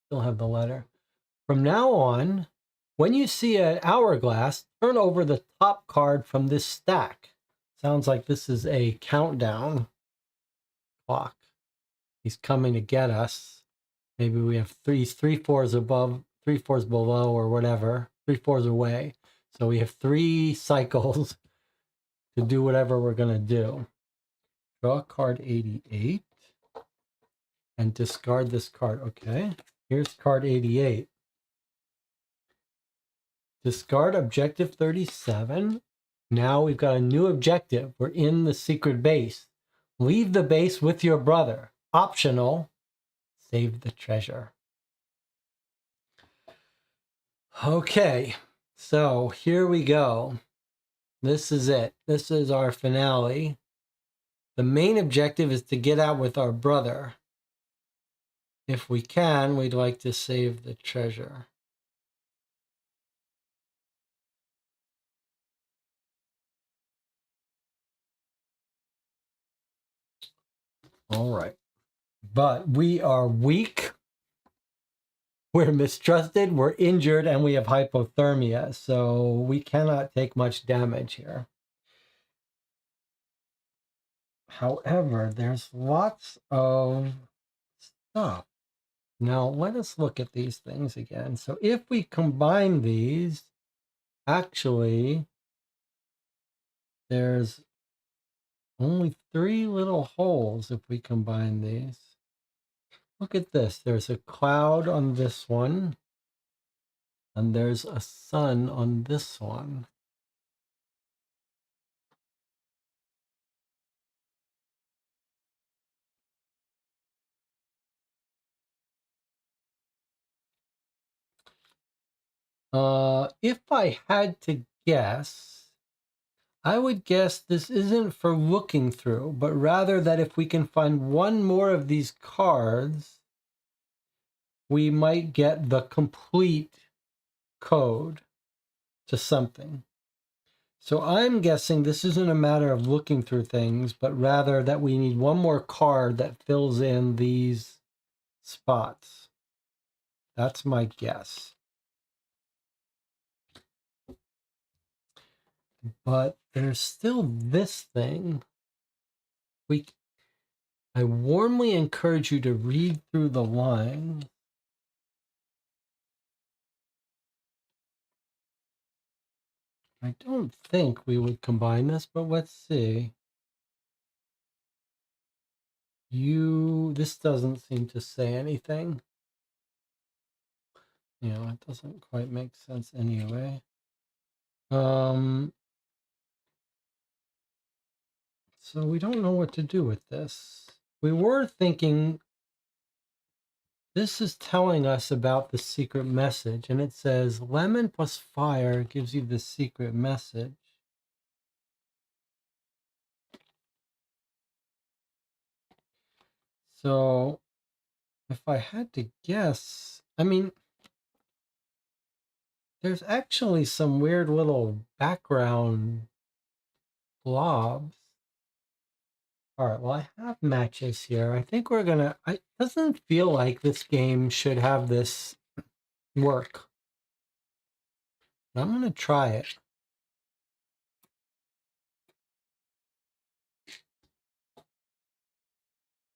Still have the letter. From now on, when you see an hourglass, turn over the top card from this stack. Sounds like this is a countdown clock. He's coming to get us. Maybe we have three floors above, 3 floors below, or whatever. 3 floors away. So we have 3 cycles to do whatever we're going to do. Draw card 88 and discard this card. Okay, here's card 88. Discard objective 37. Now we've got a new objective. We're in the secret base. Leave the base with your brother. Optional, save the treasure. Okay, so here we go. This is it. This is our finale. The main objective is to get out with our brother. If we can, we'd like to save the treasure. All right. But we are weak, we're mistrusted, we're injured, and we have hypothermia. So we cannot take much damage here. However, there's lots of stuff. Now, let us look at these things again. So if we combine these, actually, there's only 3 little holes if we combine these. Look at this. There's a cloud on this one, and there's a sun on this one. If I had to guess, I would guess this isn't for looking through, but rather that if we can find one more of these cards, we might get the complete code to something. So I'm guessing this isn't a matter of looking through things, but rather that we need one more card that fills in these spots. That's my guess. But there's still this thing. I warmly encourage you to read through the lines. I don't think we would combine this, but let's see. This doesn't seem to say anything. You know, it doesn't quite make sense anyway. So we don't know what to do with this. We were thinking this is telling us about the secret message, and it says lemon plus fire gives you the secret message. So if I had to guess, I mean, there's actually some weird little background blobs. All right, well, I have matches here. I think we're gonna, it doesn't feel like this game should have this work. I'm gonna try it.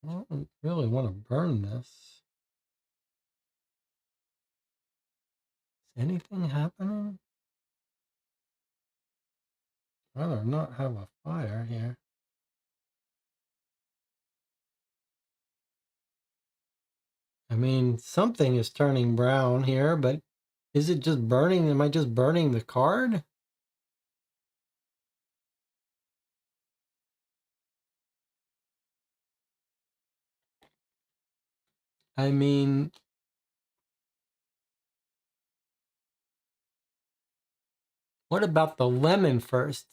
I don't really want to burn this. Is anything happening? I'd rather not have a fire here. I mean, something is turning brown here, but is it just burning? Am I just burning the card? I mean, what about the lemon first?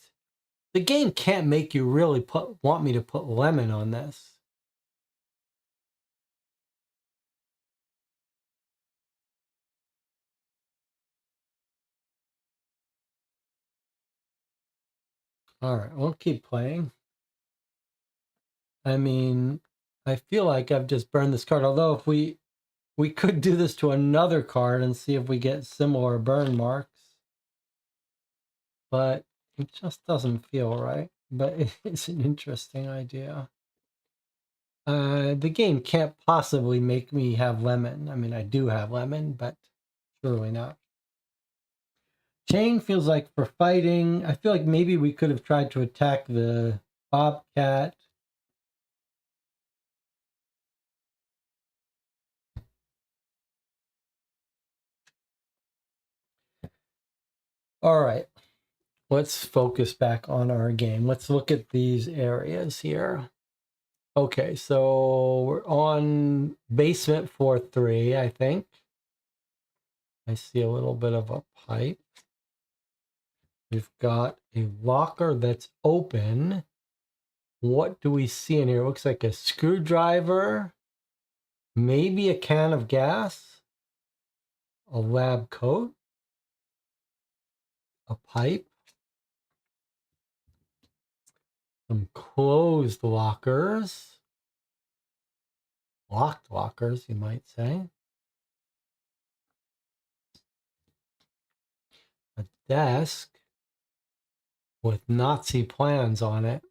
The game can't make you really want me to put lemon on this. All right, we'll keep playing. I mean, I feel like I've just burned this card. Although if we could do this to another card and see if we get similar burn marks. But it just doesn't feel right. But it's an interesting idea. The game can't possibly make me have lemon. I mean, I do have lemon, but surely not. Chain feels like for fighting. I feel like maybe we could have tried to attack the bobcat. All right, let's focus back on our game. Let's look at these areas here. Okay, so we're on basement floor 3, I think. I see a little bit of a pipe. We've got a locker that's open. What do we see in here? It looks like a screwdriver, maybe a can of gas, a lab coat, a pipe, some closed lockers, locked lockers, you might say, a desk with Nazi plans on it,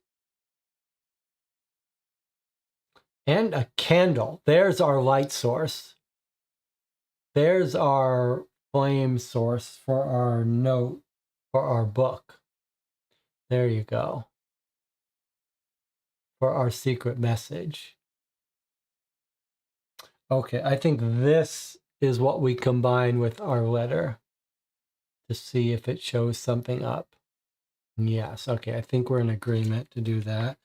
and a candle. There's our light source. There's our flame source for our note, for our book. There you go. For our secret message. Okay, I think this is what we combine with our letter to see if it shows something up. Yes, okay, I think we're in agreement to do that.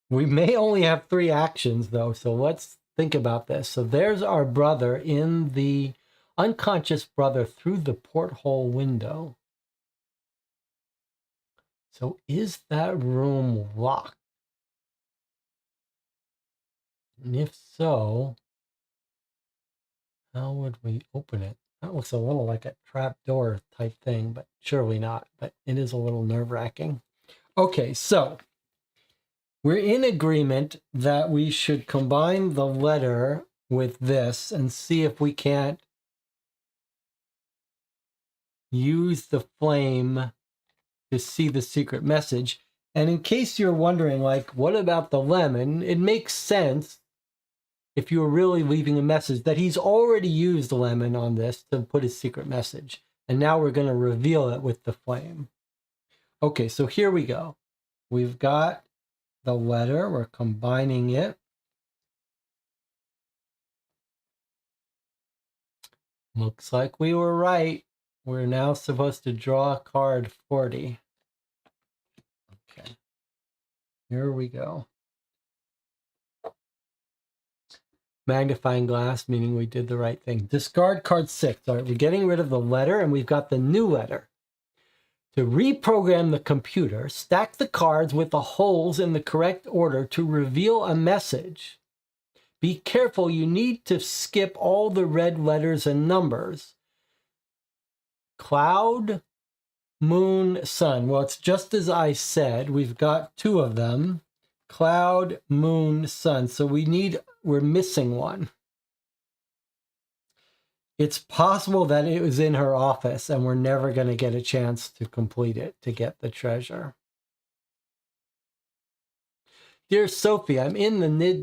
We may only have 3 actions though, so let's think about this. So there's our brother in the unconscious brother through the porthole window. So is that room locked? And if so, how would we open it? That looks a little like a trapdoor type thing, but surely not. But it is a little nerve-wracking. Okay, so we're in agreement that we should combine the letter with this and see if we can't use the flame to see the secret message. And in case you're wondering, like, what about the lemon? It makes sense if you were really leaving a message that he's already used the lemon on this to put his secret message. And now we're going to reveal it with the flame. Okay, so here we go. We've got the letter. We're combining it. Looks like we were right. We're now supposed to draw card 40. Okay, here we go. Magnifying glass, meaning we did the right thing. Discard card 6. All right, we're getting rid of the letter, and we've got the new letter. To reprogram the computer, stack the cards with the holes in the correct order to reveal a message. Be careful, you need to skip all the red letters and numbers. Cloud, moon, sun. Well, it's just as I said. We've got 2 of them. Cloud, moon, sun. So we're missing one. It's possible that it was in her office and we're never going to get a chance to complete it, to get the treasure. Dear Sophie, I'm in the Nid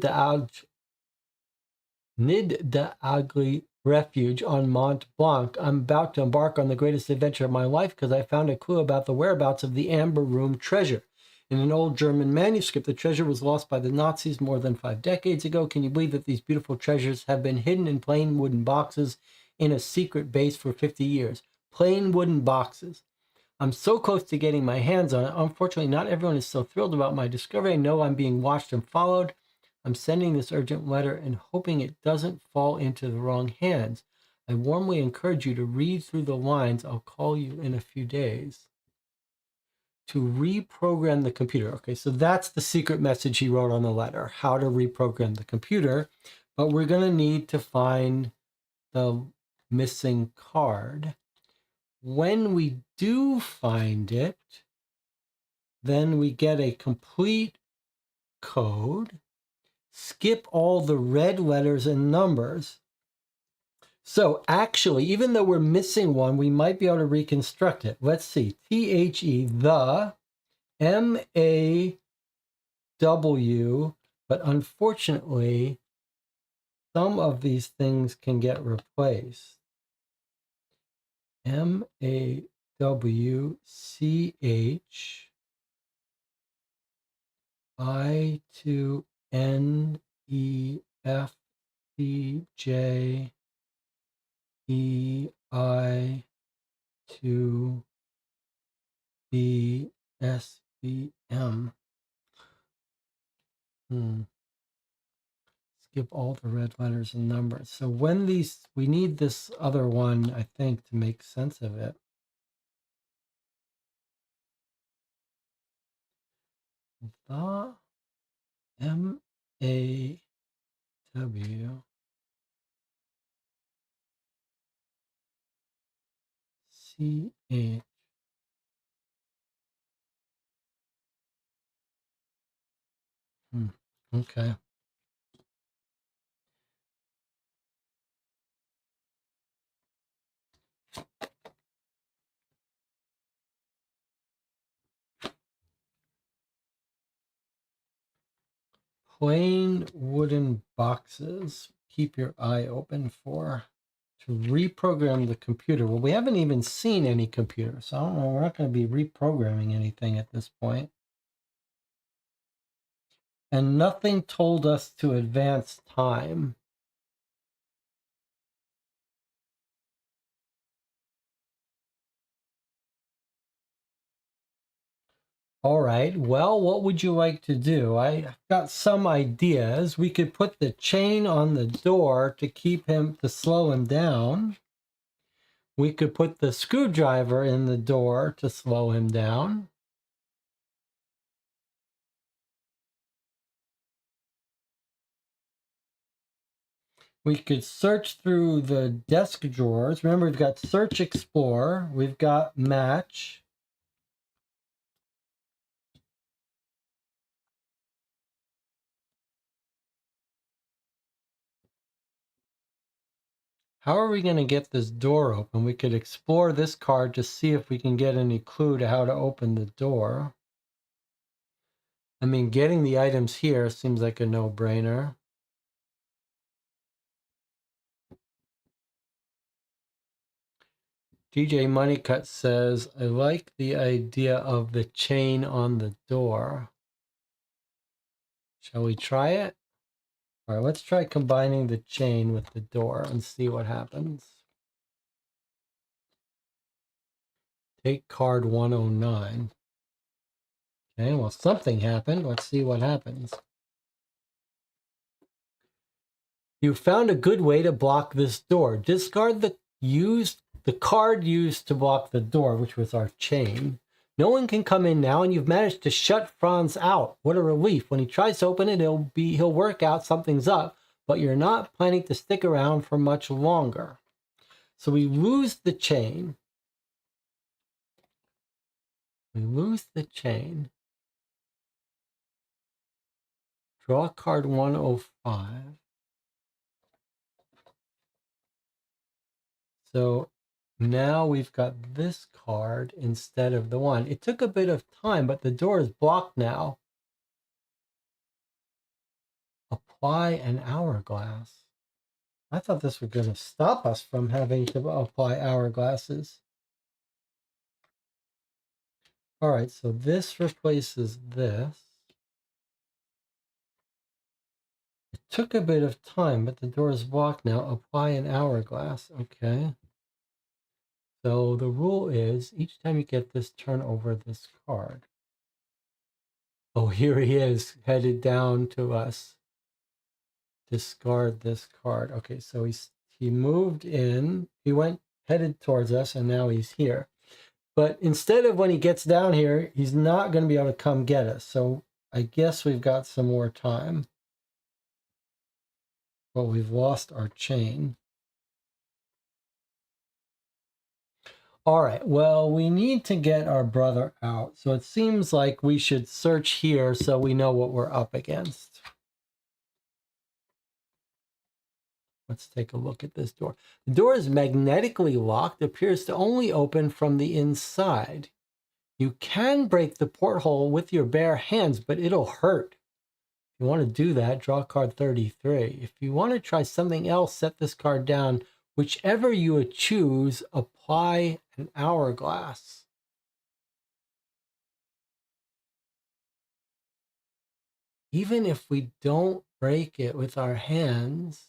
d'Agly refuge on Mont Blanc. I'm about to embark on the greatest adventure of my life because I found a clue about the whereabouts of the Amber Room treasure. In an old German manuscript, the treasure was lost by the Nazis more than 5 decades ago. Can you believe that these beautiful treasures have been hidden in plain wooden boxes in a secret base for 50 years? Plain wooden boxes. I'm so close to getting my hands on it. Unfortunately, not everyone is so thrilled about my discovery. I know I'm being watched and followed. I'm sending this urgent letter and hoping it doesn't fall into the wrong hands. I warmly encourage you to read through the lines. I'll call you in a few days. To reprogram the computer. Okay, so that's the secret message he wrote on the letter, how to reprogram the computer. But we're going to need to find the missing card. When we do find it, then we get a complete code. Skip all the red letters and numbers. So actually, even though we're missing one, we might be able to reconstruct it. Let's see. THE, the, MAW, but unfortunately, some of these things can get replaced. MAWCH, I2NEFCJ, EI2BSBM. Skip all the red letters and numbers. So when we need this other one, I think, to make sense of it. The MAWCH. Okay. Plain wooden boxes. Keep your eye open for. To reprogram the computer. Well, we haven't even seen any computer, so I don't know. We're not going to be reprogramming anything at this point. And nothing told us to advance time. All right, well, what would you like to do? I got some ideas. We could put the chain on the door to slow him down. We could put the screwdriver in the door to slow him down. We could search through the desk drawers. Remember, we've got search, explore. We've got match. How are we going to get this door open? We could explore this card to see if we can get any clue to how to open the door. I mean, getting the items here seems like a no-brainer. DJ Moneycut says, I like the idea of the chain on the door. Shall we try it? All right, let's try combining the chain with the door and see what happens. Take card 109. Okay, well, something happened. Let's see what happens. You found a good way to block this door. Discard the card used to block the door, which was our chain. No one can come in now, and you've managed to shut Franz out. What a relief. When he tries to open it, he'll work out something's up, but you're not planning to stick around for much longer. So we lose the chain. We lose the chain. Draw card 105. So now we've got this card instead of the one. It took a bit of time, but the door is blocked now. Apply an hourglass. I thought this was going to stop us from having to apply hourglasses. All right, so this replaces this. It took a bit of time, but the door is blocked now. Apply an hourglass. Okay. So the rule is each time you get this, turn over this card. Oh, here he is, headed down to us. Discard this card. Okay, so he moved in. He went headed towards us, and now he's here. But instead of when he gets down here, he's not going to be able to come get us. So I guess we've got some more time. But we've lost our chain. All right, well, we need to get our brother out. So it seems like we should search here so we know what we're up against. Let's take a look at this door. The door is magnetically locked, appears to only open from the inside. You can break the porthole with your bare hands, but it'll hurt. If you want to do that, draw card 33. If you want to try something else, set this card down. Whichever you would choose, apply an hourglass. Even if we don't break it with our hands,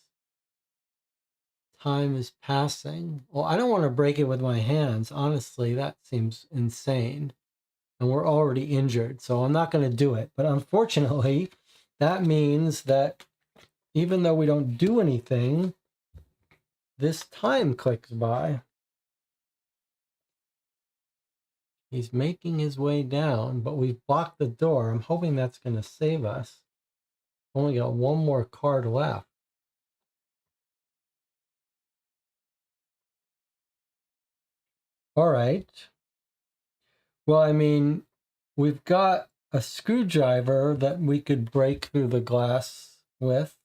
time is passing. Well, I don't want to break it with my hands. Honestly, that seems insane. And we're already injured, so I'm not going to do it. But unfortunately, that means that even though we don't do anything, this time clicks by. He's making his way down, but we've blocked the door. I'm hoping that's going to save us. Only got one more card left. All right. Well, I mean, we've got a screwdriver that we could break through the glass with.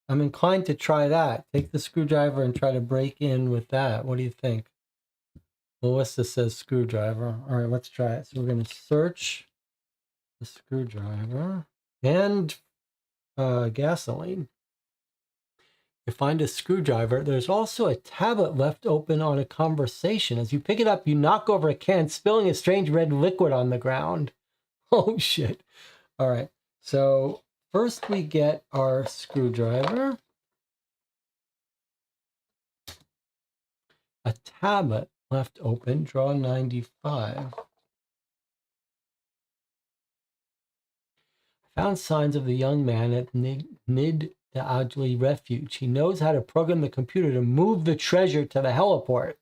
I'm inclined to try that. Take the screwdriver and try to break in with that. What do you think? Melissa says screwdriver. All right, let's try it. So we're going to search the screwdriver and gasoline. You find a screwdriver. There's also a tablet left open on a conversation. As you pick it up, you knock over a can, spilling a strange red liquid on the ground. Oh, shit. All right. So first we get our screwdriver. A tablet left open. Draw 95. I found signs of the young man at Nid the Ajli refuge. He knows how to program the computer to move the treasure to the heliport.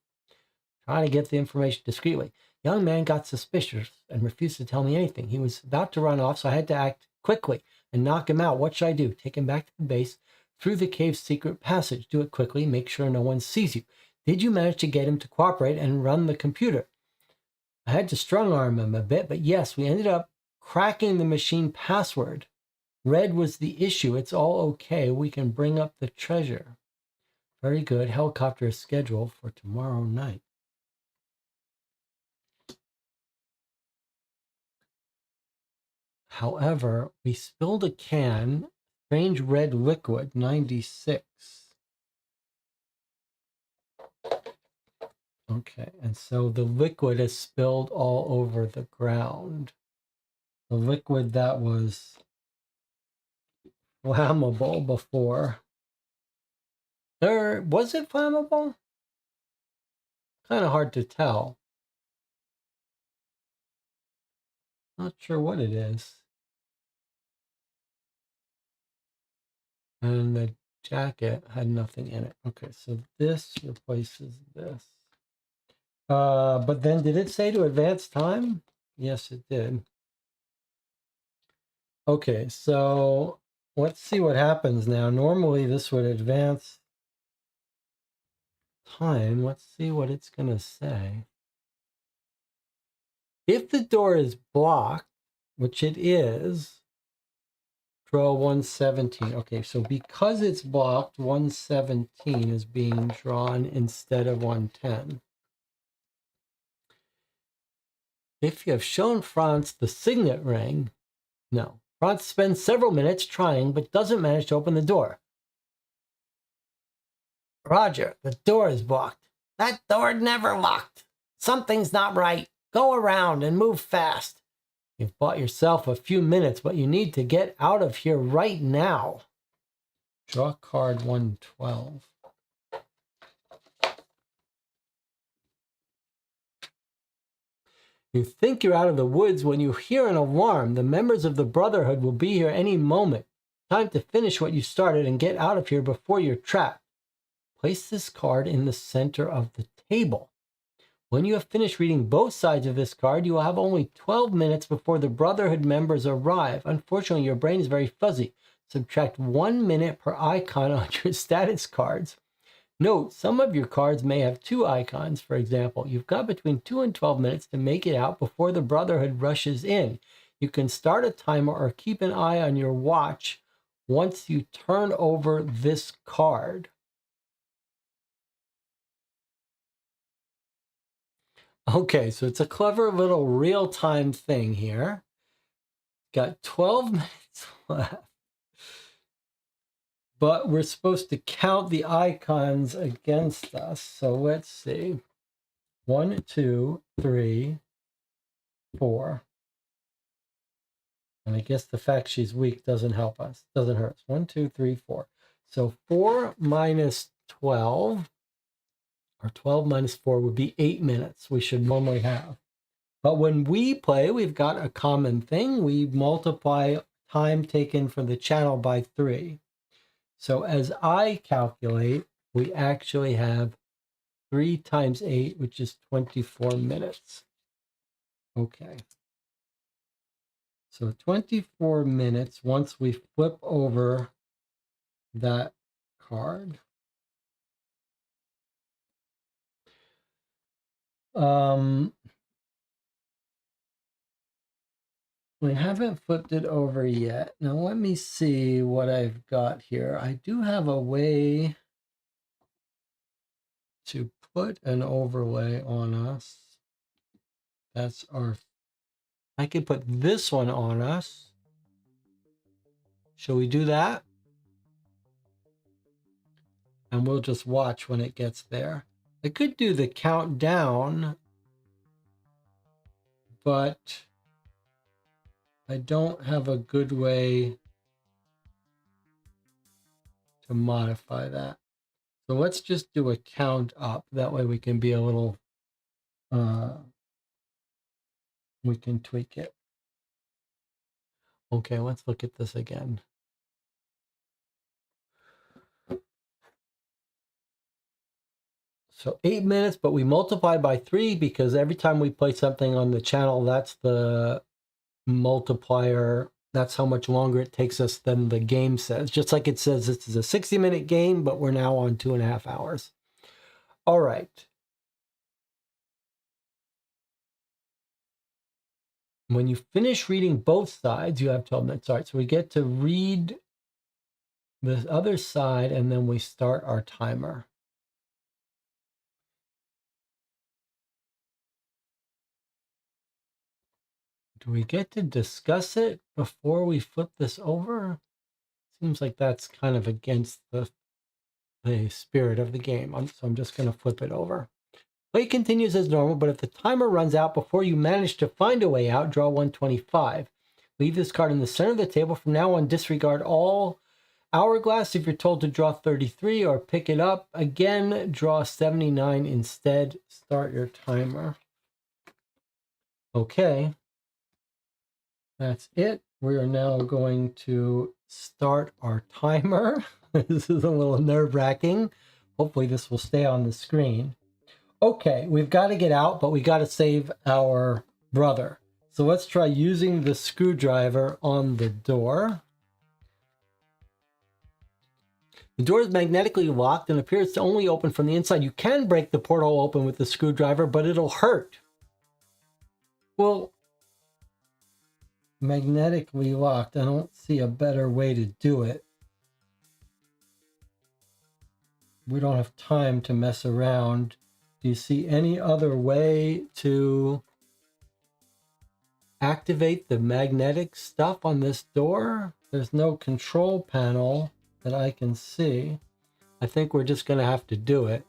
Trying to get the information discreetly. Young man got suspicious and refused to tell me anything. He was about to run off, so I had to act quickly and knock him out. What should I do? Take him back to the base through the cave's secret passage. Do it quickly. Make sure no one sees you. Did you manage to get him to cooperate and run the computer? I had to strong-arm him a bit, but yes, we ended up cracking the machine password. Red was the issue. It's all okay. We can bring up the treasure. Very good. Helicopter is scheduled for tomorrow night. However, we spilled a can, strange red liquid, 96. Okay, and so the liquid is spilled all over the ground. The liquid that was flammable before. Was it flammable? Kind of hard to tell. Not sure what it is. And the jacket had nothing in it. Okay, so this replaces this. But then did it say to advance time? Yes, it did. Okay, so let's see what happens now. Normally this would advance time. Let's see what it's going to say. If the door is blocked, which it is, draw 117. Okay, so because it's blocked, 117 is being drawn instead of 110. If you have shown Franz the signet ring, no. Franz spends several minutes trying, but doesn't manage to open the door. Roger, the door is blocked. That door never locked. Something's not right. Go around and move fast. You've bought yourself a few minutes, but you need to get out of here right now. Draw card 112. You think you're out of the woods when you hear an alarm. The members of the Brotherhood will be here any moment. Time to finish what you started and get out of here before you're trapped. Place this card in the center of the table. When you have finished reading both sides of this card, you will have only 12 minutes before the Brotherhood members arrive. Unfortunately, your brain is very fuzzy. Subtract 1 minute per icon on your status cards. Note, some of your cards may have 2 icons. For example, you've got between 2 and 12 minutes to make it out before the Brotherhood rushes in. You can start a timer or keep an eye on your watch once you turn over this card. Okay, so it's a clever little real-time thing here. Got 12 minutes left. But we're supposed to count the icons against us. So let's see. 1, 2, 3, 4. And I guess the fact she's weak doesn't help us. Doesn't hurt us. 1, 2, 3, 4. So 4 minus 12, or 12 minus 4 would be 8 minutes we should normally have. But when we play, we've got a common thing. We multiply time taken for the channel by 3. So as I calculate, we actually have 3 times 8, which is 24 minutes. Okay. So 24 minutes once we flip over that card. We haven't flipped it over yet. Now let me see what I've got here. I do have a way to put an overlay on us. That's our, I could put this one on us. Shall we do that? And we'll just watch when it gets there. I could do the countdown, but I don't have a good way to modify that. So let's just do a count up. That way we can be a little, we can tweak it. Okay, let's look at this again. So 8 minutes, but we multiply by 3 because every time we play something on the channel, that's the multiplier. That's how much longer it takes us than the game says. Just like it says this is a 60-minute game, but we're now on 2.5 hours. All right. When you finish reading both sides, you have 12 minutes. All right, so we get to read the other side, and then we start our timer. Do we get to discuss it before we flip this over? Seems like that's kind of against the spirit of the game. So I'm just going to flip it over. Play continues as normal, but if the timer runs out before you manage to find a way out, draw 125. Leave this card in the center of the table. From now on, disregard all hourglass if you're told to draw 33, or pick it up again, draw 79 instead. Start your timer. Okay, that's it. We are now going to start our timer. This is a little nerve-wracking. Hopefully this will stay on the screen. Okay, we've got to get out, but we got to save our brother. So let's try using the screwdriver on the door. The door is magnetically locked and appears to only open from the inside. You can break the portal open with the screwdriver, but it'll hurt. Well, magnetically locked. I don't see a better way to do it. We don't have time to mess around. Do you see any other way to activate the magnetic stuff on this door? There's no control panel that I can see. I think we're just going to have to do it.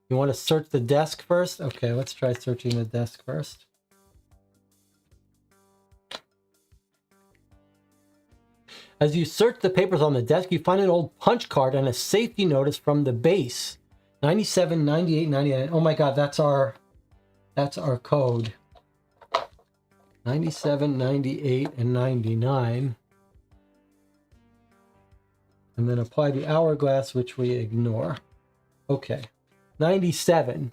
You want to search the desk first? Okay, let's try searching the desk first. As you search the papers on the desk, you find an old punch card and a safety notice from the base. 97, 98, 99. Oh my God, that's our code. 97, 98, and 99. And then apply the hourglass, which we ignore. Okay, 97.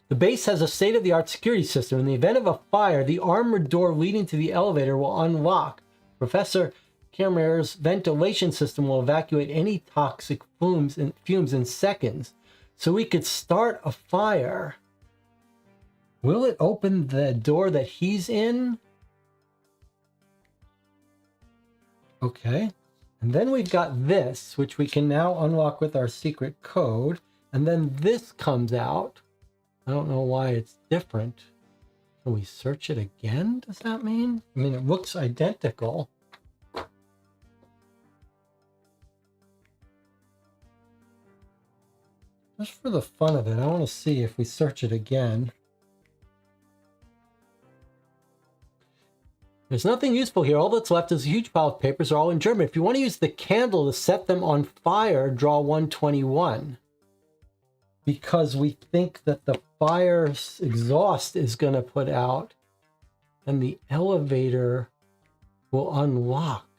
The base has a state-of-the-art security system. In the event of a fire, the armored door leading to the elevator will unlock. Professor Camerer's ventilation system will evacuate any toxic fumes in seconds. So we could start a fire. Will it open the door that he's in? Okay. And then we've got this, which we can now unlock with our secret code. And then this comes out. I don't know why it's different. Can we search it again? Does that mean? I mean, it looks identical. Just for the fun of it, I want to see if we search it again. There's nothing useful here. All that's left is a huge pile of papers, are all in German. If you want to use the candle to set them on fire, draw 121. Because we think that the fire's exhaust is going to put out and the elevator will unlock.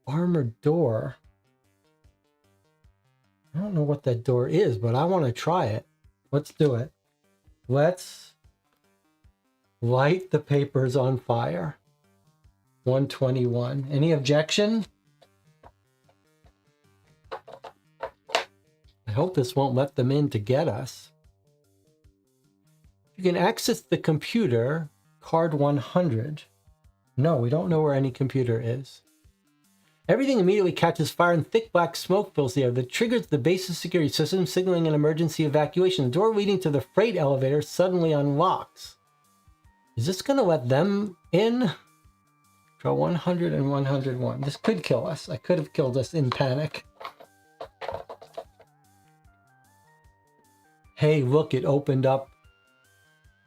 Armored door. I don't know what that door is, but I want to try it. Let's do it. Let's light the papers on fire. 121. Any objection? I hope this won't let them in to get us. You can access the computer, card 100. No, we don't know where any computer is. Everything immediately catches fire and thick black smoke fills the air that triggers the base's security system, signaling an emergency evacuation. The door leading to the freight elevator suddenly unlocks. Is this going to let them in? Draw 100 and 101. This could kill us. I could have killed us in panic. Hey, look, it opened up.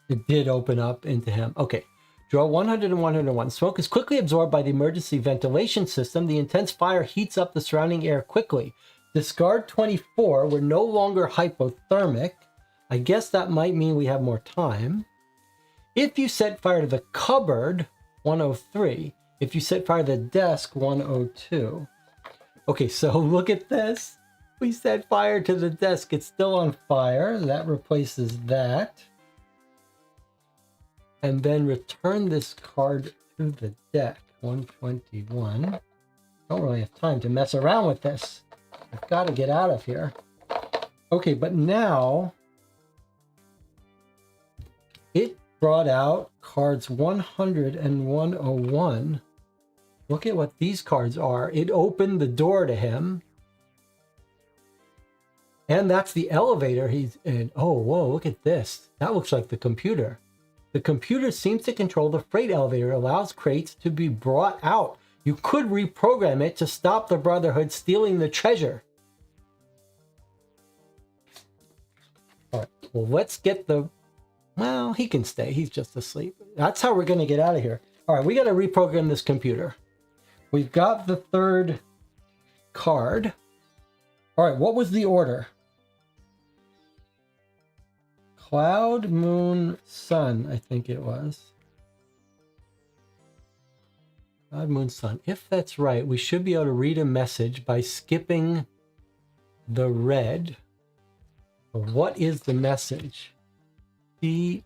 It did open up into him. Okay. Draw 100 and 101. Smoke is quickly absorbed by the emergency ventilation system. The intense fire heats up the surrounding air quickly. Discard 24. We're no longer hypothermic. I guess that might mean we have more time. If you set fire to the cupboard, 103. If you set fire to the desk, 102. Okay, so look at this. We set fire to the desk. It's still on fire. That replaces that. And then return this card to the deck. 121. Don't really have time to mess around with this. I've got to get out of here. Okay, but now it brought out cards 100 and 101. Look at what these cards are. It opened the door to him. And that's the elevator he's in. Oh, whoa, look at this. That looks like the computer. The computer seems to control the freight elevator, allows crates to be brought out. You could reprogram it to stop the Brotherhood stealing the treasure. All right. Well, let's get the... Well, he can stay. He's just asleep. That's how we're going to get out of here. All right, we got to reprogram this computer. We've got the third card. All right, what was the order? Cloud, moon, sun, I think it was. Cloud, moon, sun. If that's right, we should be able to read a message by skipping the red. What is the message? Thema.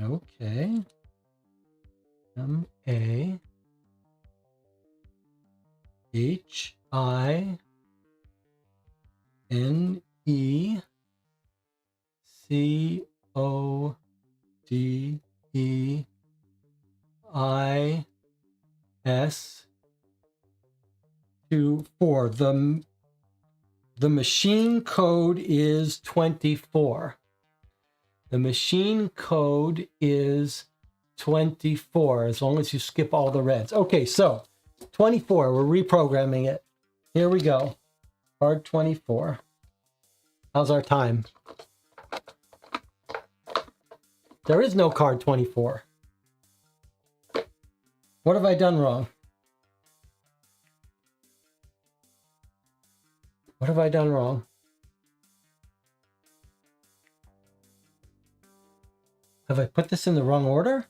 Okay. HINECODES24. The machine code is 24. The machine code is 24, as long as you skip all the reds. Okay, so 24, we're reprogramming it. Here we go. Card 24. How's our time? There is no card 24. What have I done wrong? What have I done wrong? Have I put this in the wrong order?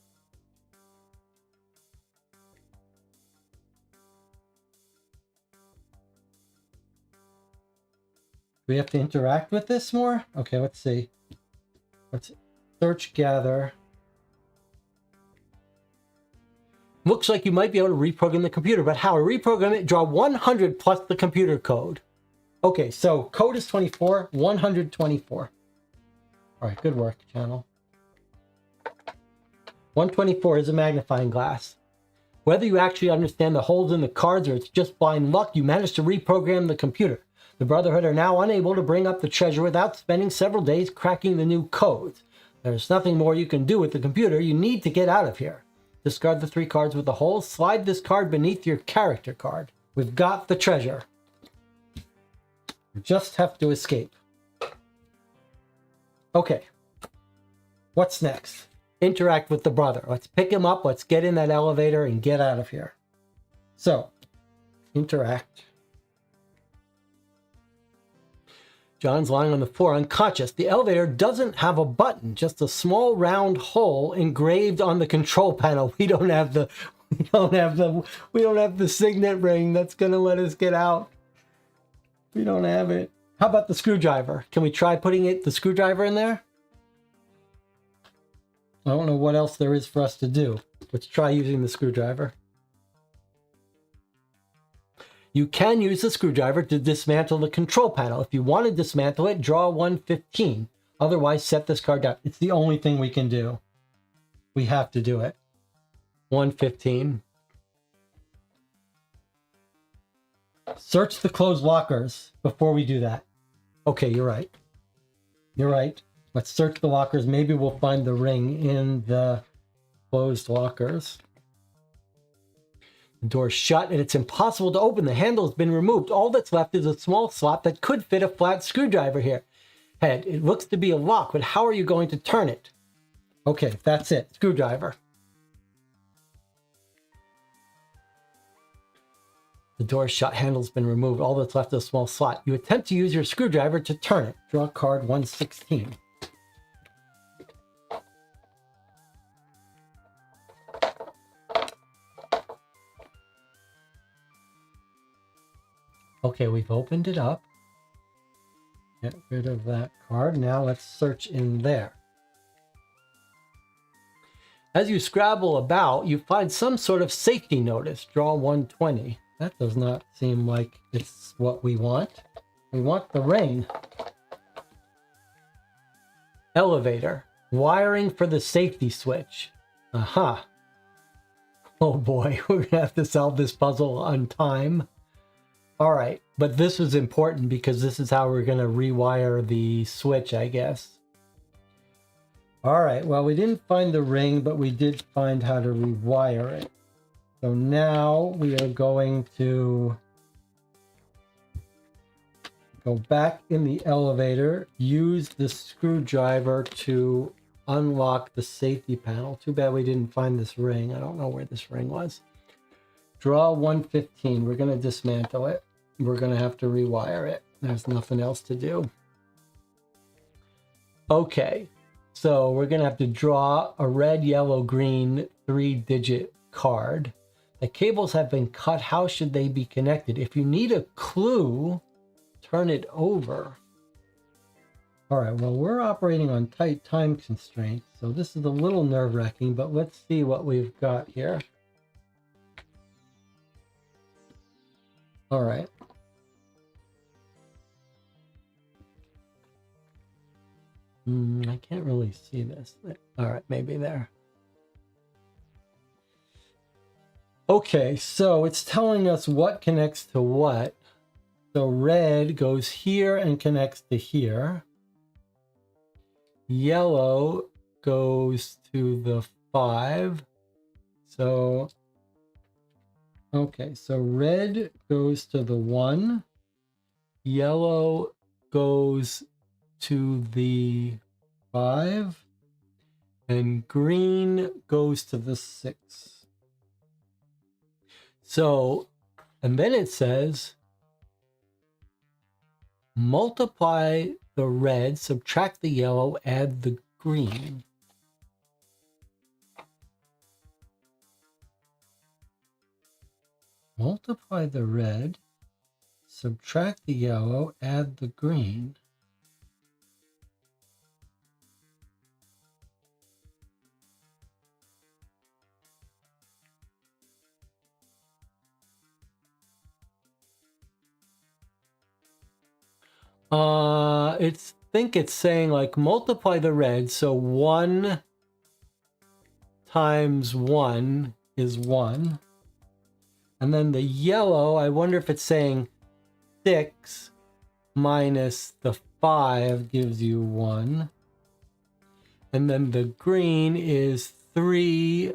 Do we have to interact with this more? Okay, let's see. Let's search, gather. Looks like you might be able to reprogram the computer, but how? Reprogram it, draw 100 plus the computer code. Okay, so code is 24, 124. All right, good work, channel. 124 is a magnifying glass. Whether you actually understand the holes in the cards or it's just blind luck, you managed to reprogram the computer. The Brotherhood are now unable to bring up the treasure without spending several days cracking the new codes. There's nothing more you can do with the computer. You need to get out of here. Discard the 3 cards with the holes. Slide this card beneath your character card. We've got the treasure. You just have to escape. Okay. What's next? Interact with the brother. Let's pick him up. Let's get in that elevator and get out of here. So, interact. John's lying on the floor unconscious. The elevator doesn't have a button, just a small round hole engraved on the control panel. We don't have the signet ring that's going to let us get out. We don't have it. How about the screwdriver? Can we try putting the screwdriver in there? I don't know what else there is for us to do. Let's try using the screwdriver. You can use the screwdriver to dismantle the control panel. If you want to dismantle it, draw 115. Otherwise, set this card down. It's the only thing we can do. We have to do it. 115. Search the closed lockers before we do that. Okay, you're right. You're right. Let's search the lockers. Maybe we'll find the ring in the closed lockers. The door's shut and it's impossible to open. The handle has been removed. All that's left is a small slot that could fit a flat screwdriver here. Head, it looks to be a lock, but how are you going to turn it? Okay, that's it. Screwdriver. The door's shut, handle's been removed. All that's left is a small slot. You attempt to use your screwdriver to turn it. Draw card 116. Okay, we've opened it up. Get rid of that card. Now let's search in there. As you scrabble about, you find some sort of safety notice. Draw 120. That does not seem like it's what we want. We want the ring. Elevator. Wiring for the safety switch. Aha. Oh boy, we're going to have to solve this puzzle on time. All right, but this is important because this is how we're going to rewire the switch, I guess. All right, well, we didn't find the ring, but we did find how to rewire it. So now we are going to Go back in the elevator. Use the screwdriver to unlock the safety panel. Too bad we didn't find this ring. I don't know where this ring was. Draw 115. We're going to dismantle it. We're going to have to rewire it. There's nothing else to do. Okay, so we're going to have to draw a red, yellow, green 3-digit card. The cables have been cut. How should they be connected? If you need a clue, turn it over. All right, well, we're operating on tight time constraints, so this is a little nerve-wracking, but let's see what we've got here. All right. I can't really see this. All right, maybe there. Okay, so it's telling us what connects to what. So red goes here and connects to here. Yellow goes to the 5. So, okay, so red goes to the 1. Yellow goes to the 5. And green goes to the 6. So, and then it says, multiply the red, subtract the yellow, add the green. Multiply the red, subtract the yellow, add the green. It's saying like multiply the red, so 1 times 1 is 1. And then the yellow, I wonder if it's saying 6 minus the 5 gives you 1. And then the green is 3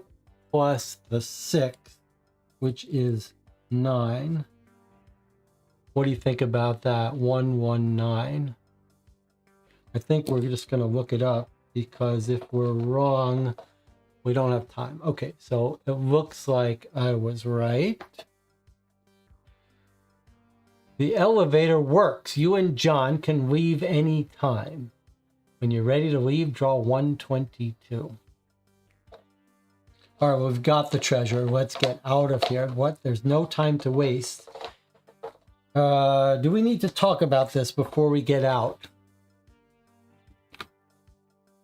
plus the 6, which is 9. What do you think about that? 119. I think we're just going to look it up because if we're wrong, we don't have time. Okay, so it looks like I was right. The elevator works. You and John can leave any time. When you're ready to leave, draw 122. All right, we've got the treasure. Let's get out of here. What? There's no time to waste. Do we need to talk about this before we get out?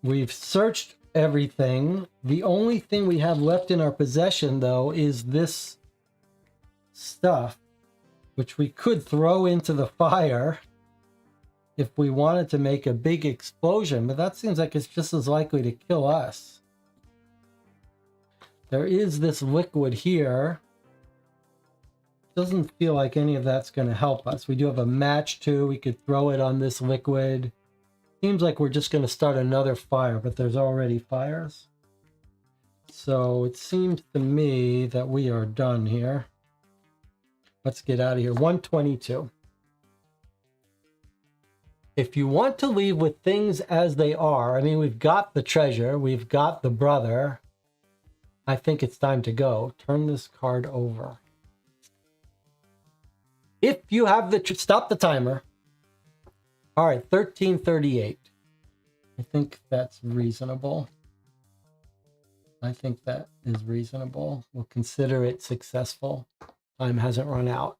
We've searched everything. The only thing we have left in our possession, though, is this stuff, which we could throw into the fire if we wanted to make a big explosion, but that seems like it's just as likely to kill us. There is this liquid here. Doesn't feel like any of that's going to help us. We do have a match too. We could throw it on this liquid. Seems like we're just going to start another fire, but there's already fires. So it seems to me that we are done here. Let's get out of here. 122. If you want to leave with things as they are, I mean, we've got the treasure, we've got the brother. I think it's time to go. Turn this card over. If you have the... Stop the timer. All right, 1338. I think that's reasonable. I think that is reasonable. We'll consider it successful. Time hasn't run out.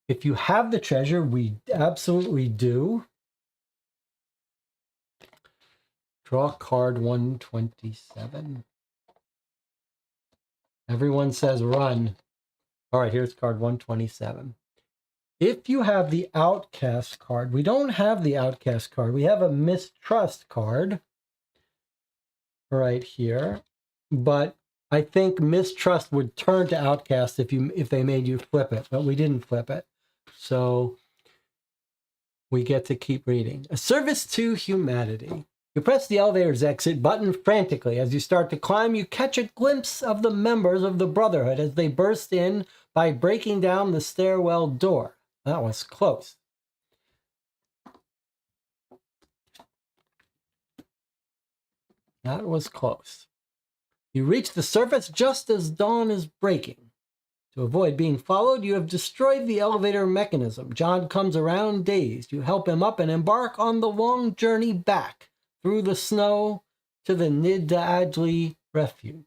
If you have the treasure, we absolutely do. Draw card 127. Everyone says run. All right, here's card 127. If you have the outcast card, we don't have the outcast card. We have a mistrust card right here, but I think mistrust would turn to outcast if they made you flip it, but we didn't flip it. So we get to keep reading. A service to humanity. You press the elevator's exit button frantically. As you start to climb, you catch a glimpse of the members of the Brotherhood as they burst in by breaking down the stairwell door. That was close. That was close. You reach the surface just as dawn is breaking. To avoid being followed, you have destroyed the elevator mechanism. John comes around dazed. You help him up and embark on the long journey back through the snow to the Nidadli refuge.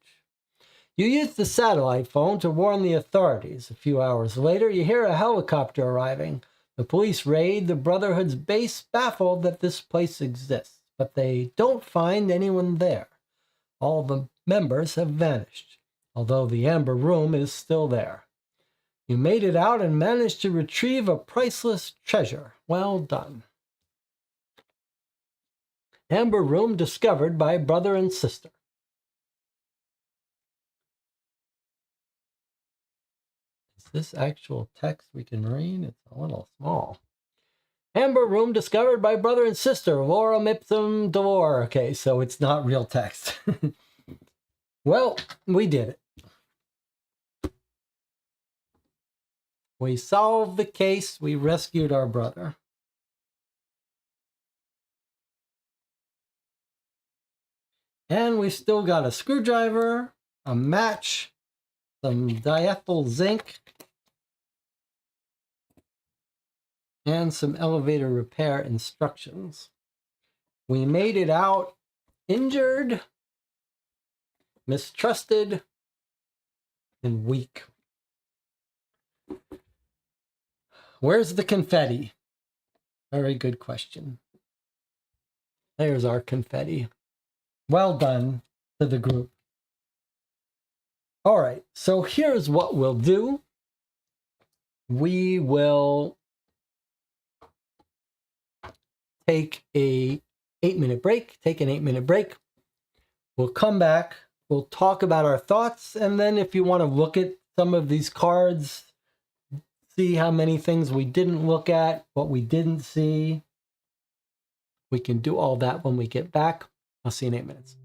You use the satellite phone to warn the authorities. A few hours later, you hear a helicopter arriving. The police raid the Brotherhood's base, baffled that this place exists, but they don't find anyone there. All the members have vanished, although the Amber Room is still there. You made it out and managed to retrieve a priceless treasure. Well done. Amber Room discovered by brother and sister. Is this actual text we can read? It's a little small. Amber Room discovered by brother and sister, Lorem Ipsum Dolor. Okay, so it's not real text. Well, we did it. We solved the case. We rescued our brother. And we still got a screwdriver, a match, some diethyl zinc, and some elevator repair instructions. We made it out injured, mistrusted, and weak. Where's the confetti? Very good question. There's our confetti. Well done to the group. All right, so here's what we'll do. We will take an 8-minute break. We'll come back. We'll talk about our thoughts. And then if you want to look at some of these cards, see how many things we didn't look at, what we didn't see, we can do all that when we get back. I'll see you in 8 minutes.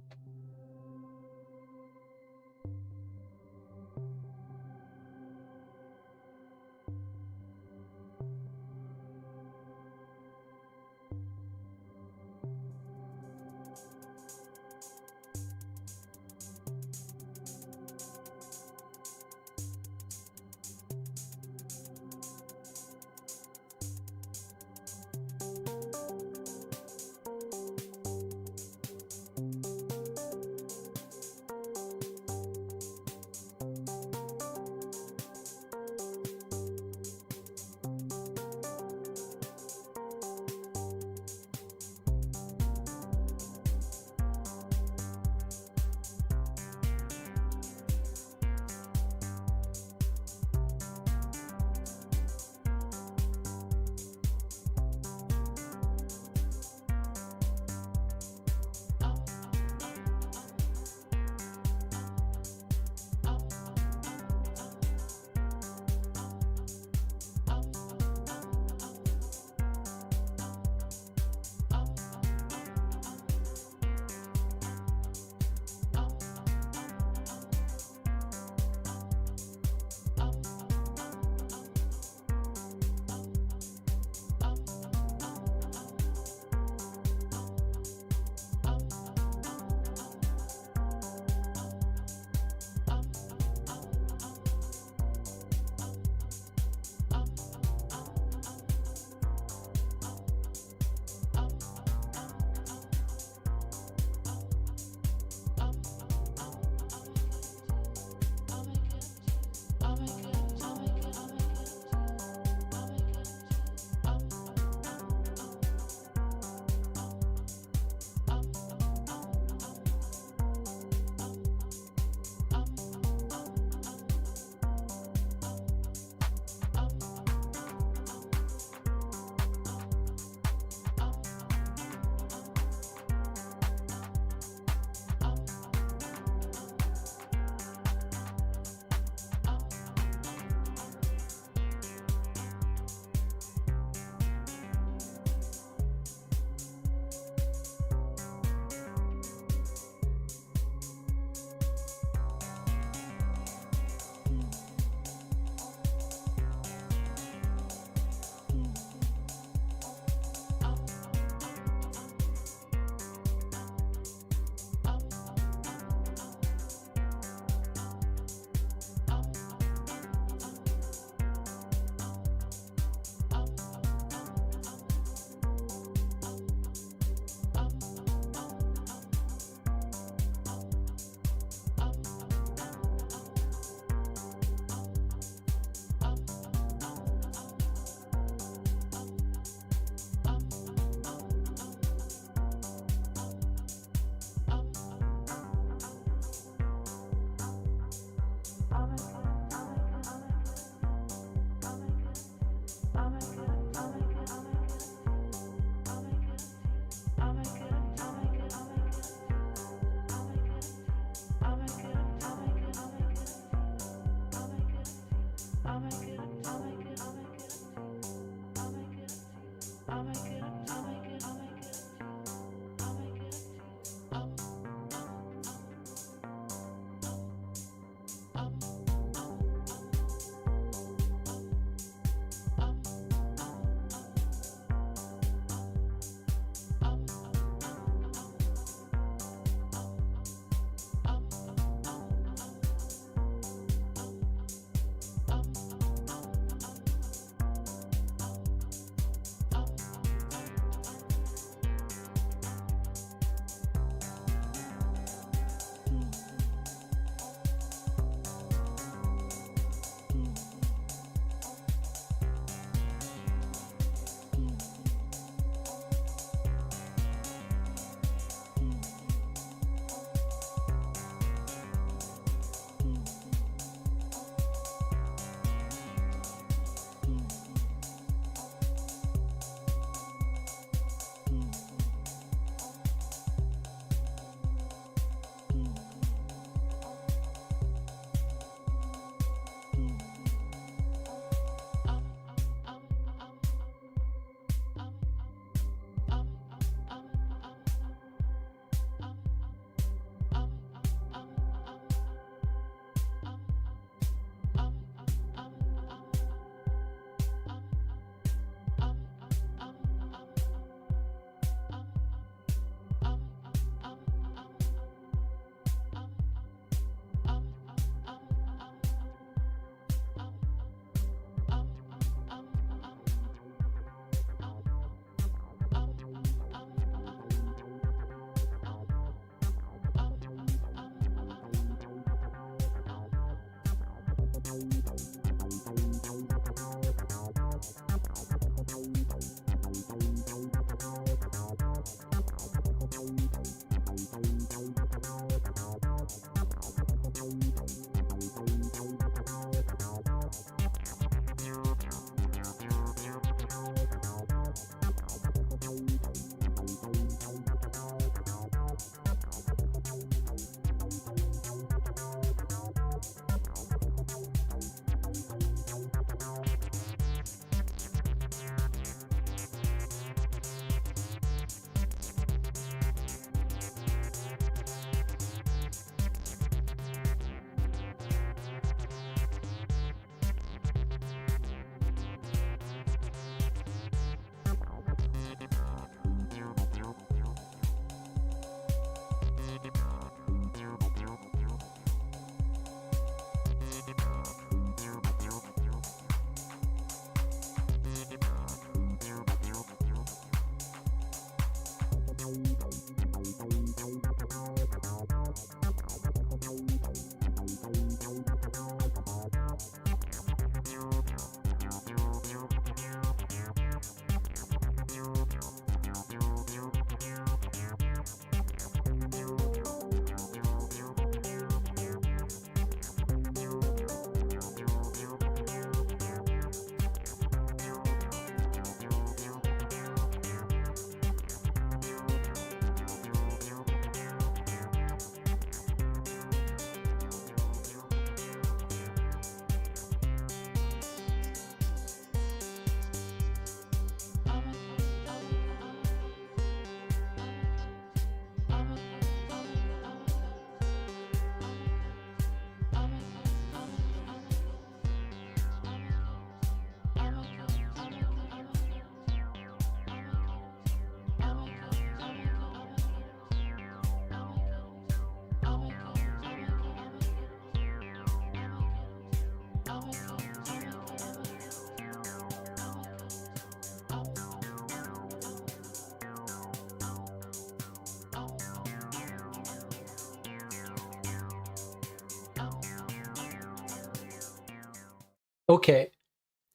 Okay,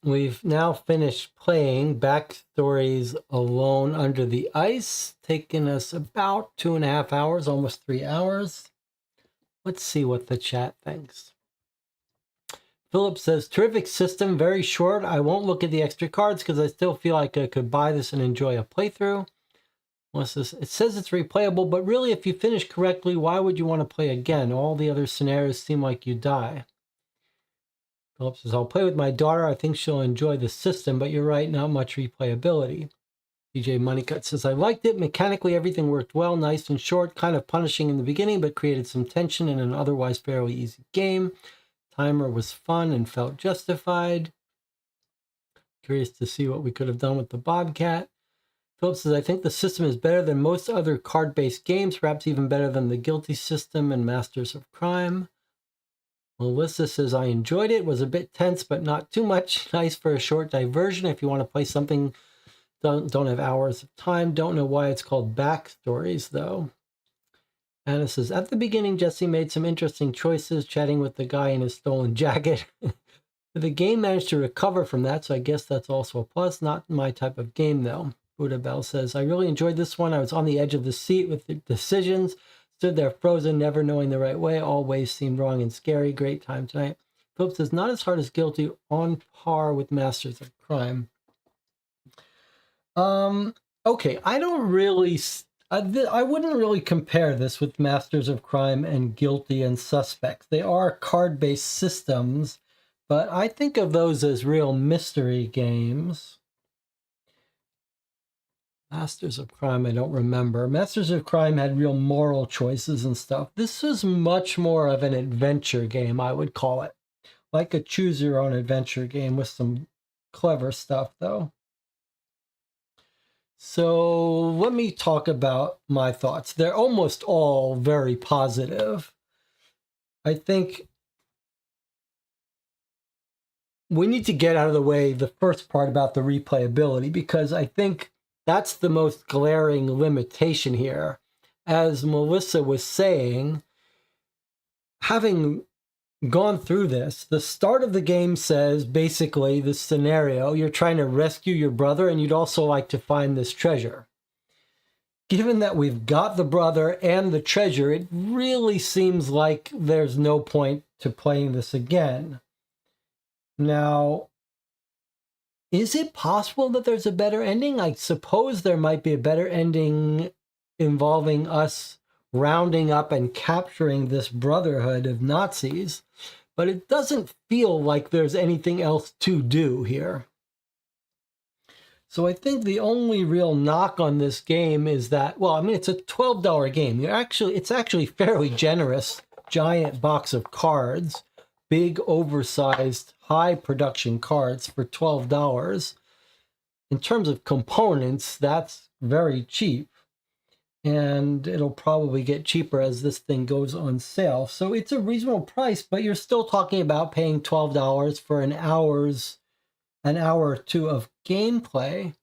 we've now finished playing Backstories Alone Under the Ice, taking us about 2.5 hours, almost 3 hours. Let's see what the chat thinks. Philip says, terrific system, very short. I won't look at the extra cards because I still feel like I could buy this and enjoy a playthrough. It says it's replayable, but really if you finish correctly, why would you want to play again? All the other scenarios seem like you die. Philip says, I'll play with my daughter. I think she'll enjoy the system, but you're right, not much replayability. DJ Moneycut says, I liked it. Mechanically, everything worked well, nice and short, kind of punishing in the beginning, but created some tension in an otherwise fairly easy game. Timer was fun and felt justified. Curious to see what we could have done with the Bobcat. Phillips says, I think the system is better than most other card-based games, perhaps even better than the Guilty system and Masters of Crime. Melissa says, I enjoyed it. Was a bit tense, but not too much. Nice for a short diversion if you want to play something, don't have hours of time. Don't know why it's called Backstories, though. Anna says, at the beginning, Jesse made some interesting choices, chatting with the guy in his stolen jacket. The game managed to recover from that, so I guess that's also a plus. Not my type of game, though. Buddha Bell says, I really enjoyed this one. I was on the edge of the seat with the decisions. Stood there frozen, never knowing the right way. All ways seemed wrong and scary. Great time tonight. Phillips says, not as hard as Guilty, on par with Masters of Crime. Okay, I don't really... I wouldn't really compare this with Masters of Crime and Guilty and Suspects. They are card-based systems, but I think of those as real mystery games. Masters of Crime, I don't remember. Masters of Crime had real moral choices and stuff. This was much more of an adventure game, I would call it. Like a choose-your-own adventure game with some clever stuff, though. So let me talk about my thoughts. They're almost all very positive. I think we need to get out of the way the first part about the replayability, because I think that's the most glaring limitation here. As Melissa was saying, having gone through this, the start of the game says basically this scenario, you're trying to rescue your brother and you'd also like to find this treasure. Given that we've got the brother and the treasure, it really seems like there's no point to playing this again. Now, is it possible that there's a better ending? I suppose there might be a better ending involving us rounding up and capturing this brotherhood of Nazis, but it doesn't feel like there's anything else to do here. So I think the only real knock on this game is that, well, I mean, it's a $12 game. It's actually fairly generous, giant box of cards, big, oversized, high production cards for $12. In terms of components, that's very cheap. And it'll probably get cheaper as this thing goes on sale. So it's a reasonable price, but you're still talking about paying $12 for an hour or two of gameplay.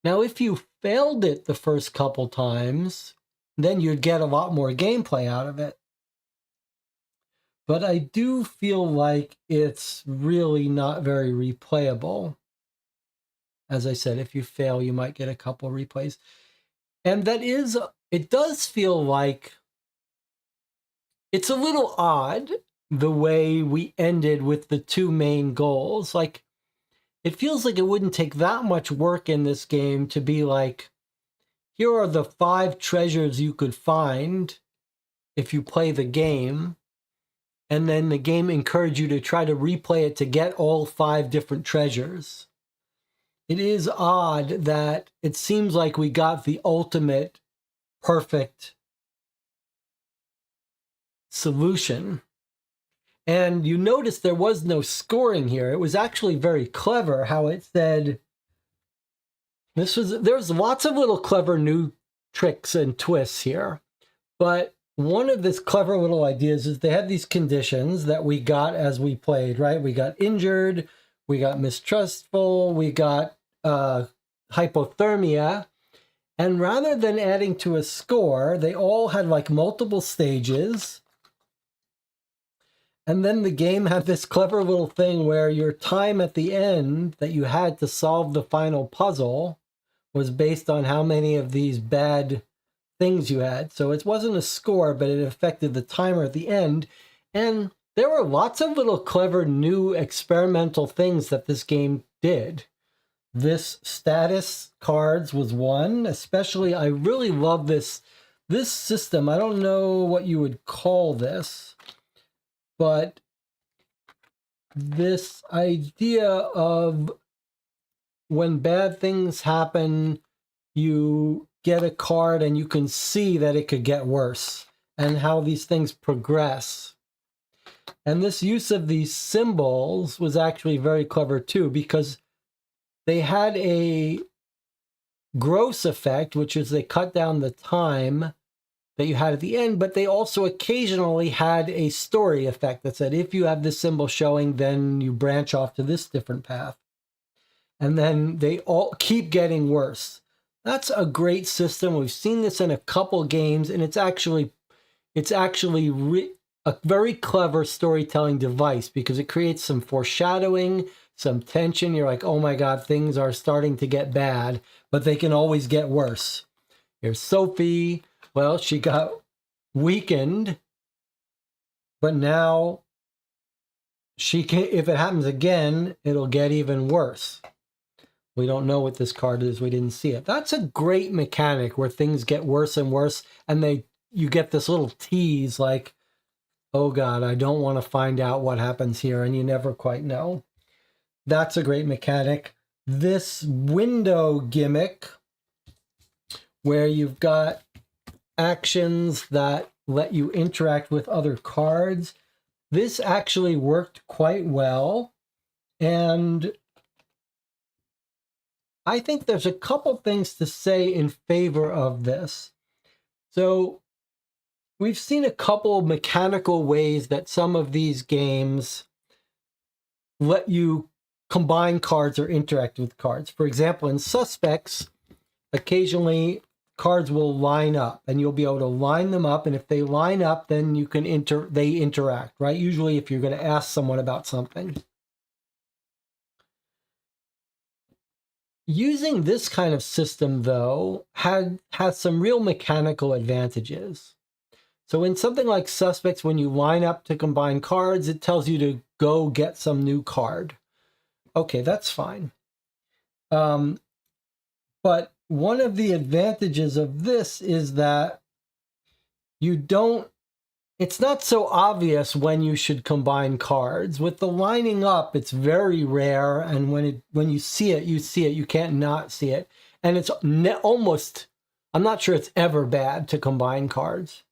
Now, if you failed it the first couple times, then you'd get a lot more gameplay out of it. But I do feel like it's really not very replayable. As I said, if you fail, you might get a couple replays. And it does feel like it's a little odd the way we ended with the two main goals. Like, it feels like it wouldn't take that much work in this game to be like, here are the 5 treasures you could find if you play the game. And then the game encouraged you to try to replay it to get all 5 different treasures. It is odd that it seems like we got the ultimate perfect solution. And you notice there was no scoring here. It was actually very clever how it said, there's lots of little clever new tricks and twists here. But one of this clever little ideas is they had these conditions that we got as we played, right? We got injured, we got mistrustful, we got hypothermia. And rather than adding to a score, they all had like multiple stages. And then the game had this clever little thing where your time at the end that you had to solve the final puzzle was based on how many of these bad things you had. So it wasn't a score, but it affected the timer at the end. And there were lots of little clever new experimental things that this game did. This status cards was one. Especially, I really love this system. I don't know what you would call this, but this idea of when bad things happen, you get a card and you can see that it could get worse and how these things progress. And this use of these symbols was actually very clever too, because they had a gross effect, which is they cut down the time that you had at the end, but they also occasionally had a story effect that said, if you have this symbol showing, then you branch off to this different path. And then they all keep getting worse. That's a great system. We've seen this in a couple games, and it's actually a very clever storytelling device because it creates some foreshadowing, some tension. You're like, oh my God, things are starting to get bad, but they can always get worse. Here's Sophie. Well, she got weakened, but now she can, if it happens again, it'll get even worse. We don't know what this card is. We didn't see it. That's a great mechanic where things get worse and worse, and you get this little tease like, oh God, I don't want to find out what happens here, and you never quite know. That's a great mechanic. This window gimmick, where you've got actions that let you interact with other cards, this actually worked quite well, and I think there's a couple things to say in favor of this. So we've seen a couple of mechanical ways that some of these games let you combine cards or interact with cards. For example, in Suspects, occasionally cards will line up and you'll be able to line them up. And if they line up, then you can they interact, right? Usually if you're going to ask someone about something. Using this kind of system, though, has some real mechanical advantages. So in something like Suspects, when you line up to combine cards, it tells you to go get some new card. Okay, that's fine. But one of the advantages of this is that it's not so obvious when you should combine cards. With the lining up, it's very rare, and when you see it, you see it. You can't not see it. And it's almost, I'm not sure it's ever bad to combine cards.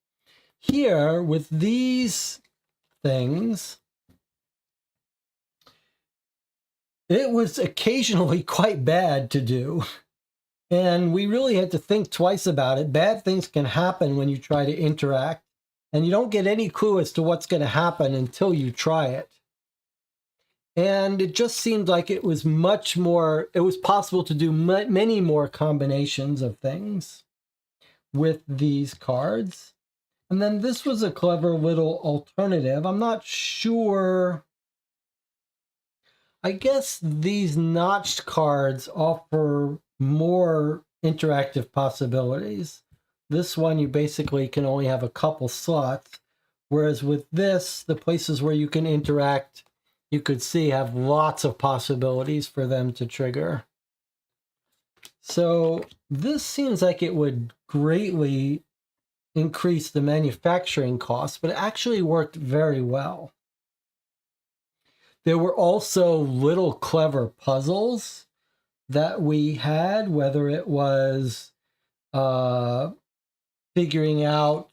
Here, with these things, it was occasionally quite bad to do. And we really had to think twice about it. Bad things can happen when you try to interact, and you don't get any clue as to what's going to happen until you try it. And it just seemed like it was possible to do many more combinations of things with these cards. And then this was a clever little alternative. I'm not sure. I guess these notched cards offer more interactive possibilities. This one, you basically can only have a couple slots, whereas with this, the places where you can interact, you could see have lots of possibilities for them to trigger. So this seems like it would greatly increase the manufacturing costs, but it actually worked very well. There were also little clever puzzles that we had, whether it was figuring out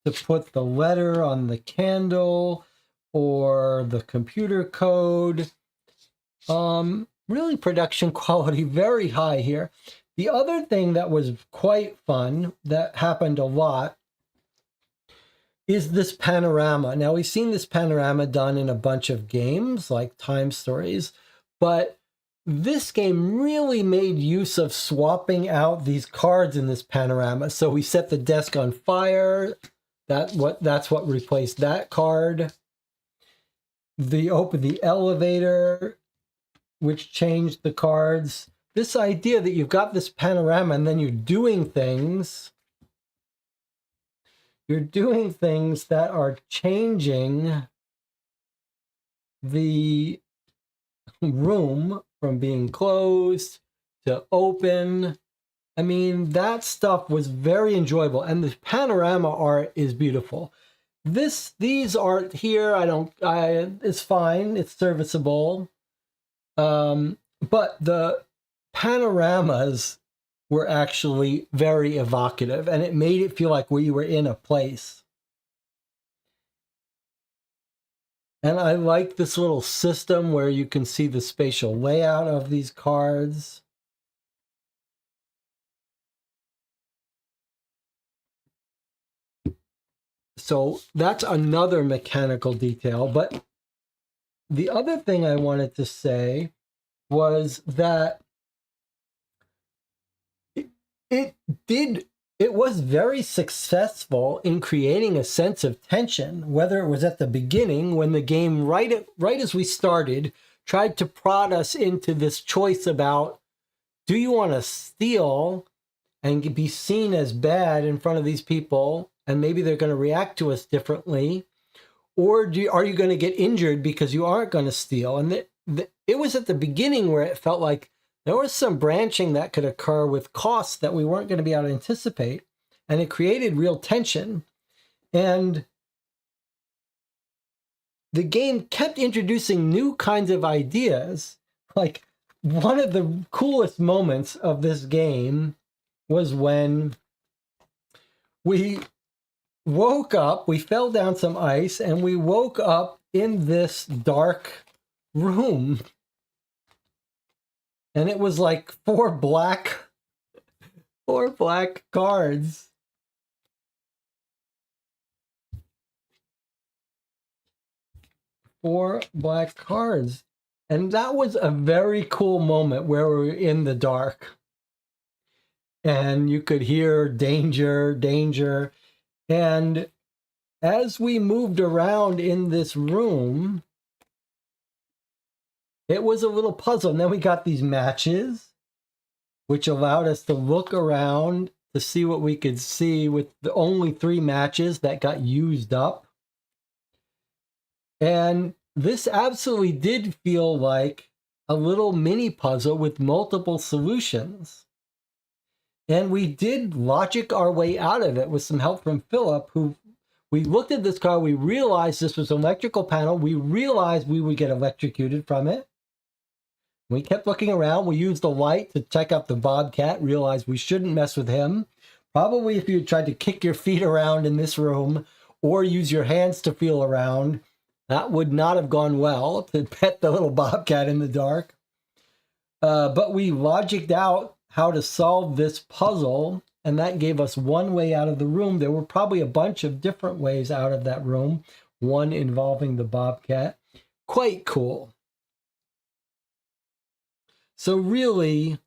to put the letter on the candle or the computer code. Really production quality very high here. The other thing that was quite fun that happened a lot is this panorama. Now, we've seen this panorama done in a bunch of games like Time Stories, but this game really made use of swapping out these cards in this panorama. So we set the desk on fire. That's what replaced that card. Open the elevator, which changed the cards. This idea that you've got this panorama and then you're doing things that are changing the room from being closed to open. I mean, that stuff was very enjoyable, and the panorama art is beautiful. These art here, it's fine, it's serviceable. But the panoramas were actually very evocative, and it made it feel like we were in a place. And I like this little system where you can see the spatial layout of these cards. So that's another mechanical detail. But the other thing I wanted to say was that it was very successful in creating a sense of tension, whether it was at the beginning when the game, right as we started, tried to prod us into this choice about, do you want to steal and be seen as bad in front of these people, and maybe they're going to react to us differently, or are you going to get injured because you aren't going to steal? And it was at the beginning where it felt like there was some branching that could occur with costs that we weren't going to be able to anticipate, and it created real tension. And the game kept introducing new kinds of ideas. Like, one of the coolest moments of this game was when we woke up, we fell down some ice, and we woke up in this dark room. And it was like four black cards. Four black cards. And that was a very cool moment where we were in the dark. And you could hear danger, danger. And as we moved around in this room, it was a little puzzle. And then we got these matches, which allowed us to look around to see what we could see with the only 3 matches that got used up. And this absolutely did feel like a little mini puzzle with multiple solutions. And we did logic our way out of it with some help from Philip, who we looked at this card, we realized this was an electrical panel, we realized we would get electrocuted from it. We kept looking around, we used the light to check out the Bobcat, realized we shouldn't mess with him. Probably if you tried to kick your feet around in this room or use your hands to feel around, that would not have gone well to pet the little Bobcat in the dark. But we logicked out how to solve this puzzle, and that gave us one way out of the room. There were probably a bunch of different ways out of that room, one involving the Bobcat. Quite cool. So really,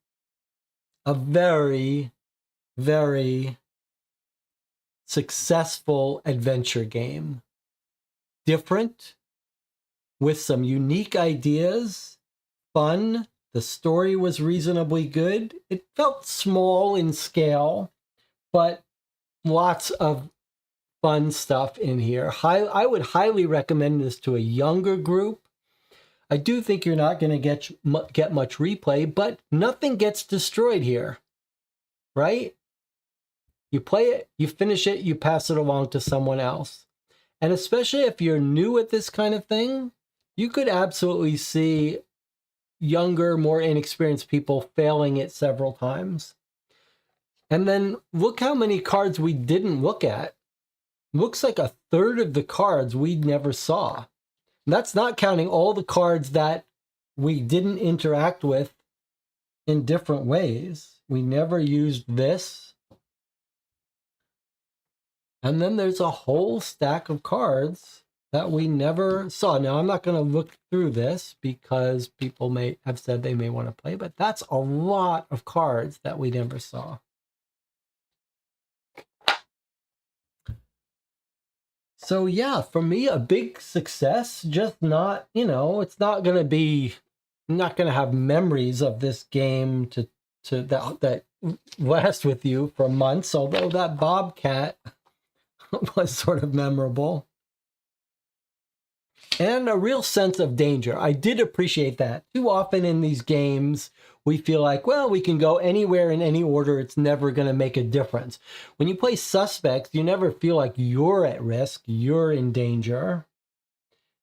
a very, very successful adventure game. Different, with some unique ideas, fun. The story was reasonably good. It felt small in scale, but lots of fun stuff in here. I would highly recommend this to a younger group. I do think you're not going to get much replay, but nothing gets destroyed here, right? You play it, you finish it, you pass it along to someone else. And especially if you're new at this kind of thing, you could absolutely see younger, more inexperienced people failing it several times. And then look how many cards we didn't look at. Looks like a third of the cards we never saw. And that's not counting all the cards that we didn't interact with in different ways. We never used this. And then there's a whole stack of cards that we never saw. Now, I'm not going to look through this because people may have said they may want to play, but that's a lot of cards that we never saw. So yeah, for me, a big success, just not, it's not going to be, I'm not going to have memories of this game that last with you for months, although that Bobcat was sort of memorable. And a real sense of danger. I did appreciate that. Too often in these games, we feel like, well, we can go anywhere in any order. It's never going to make a difference. When you play Suspects, you never feel like you're at risk. You're in danger.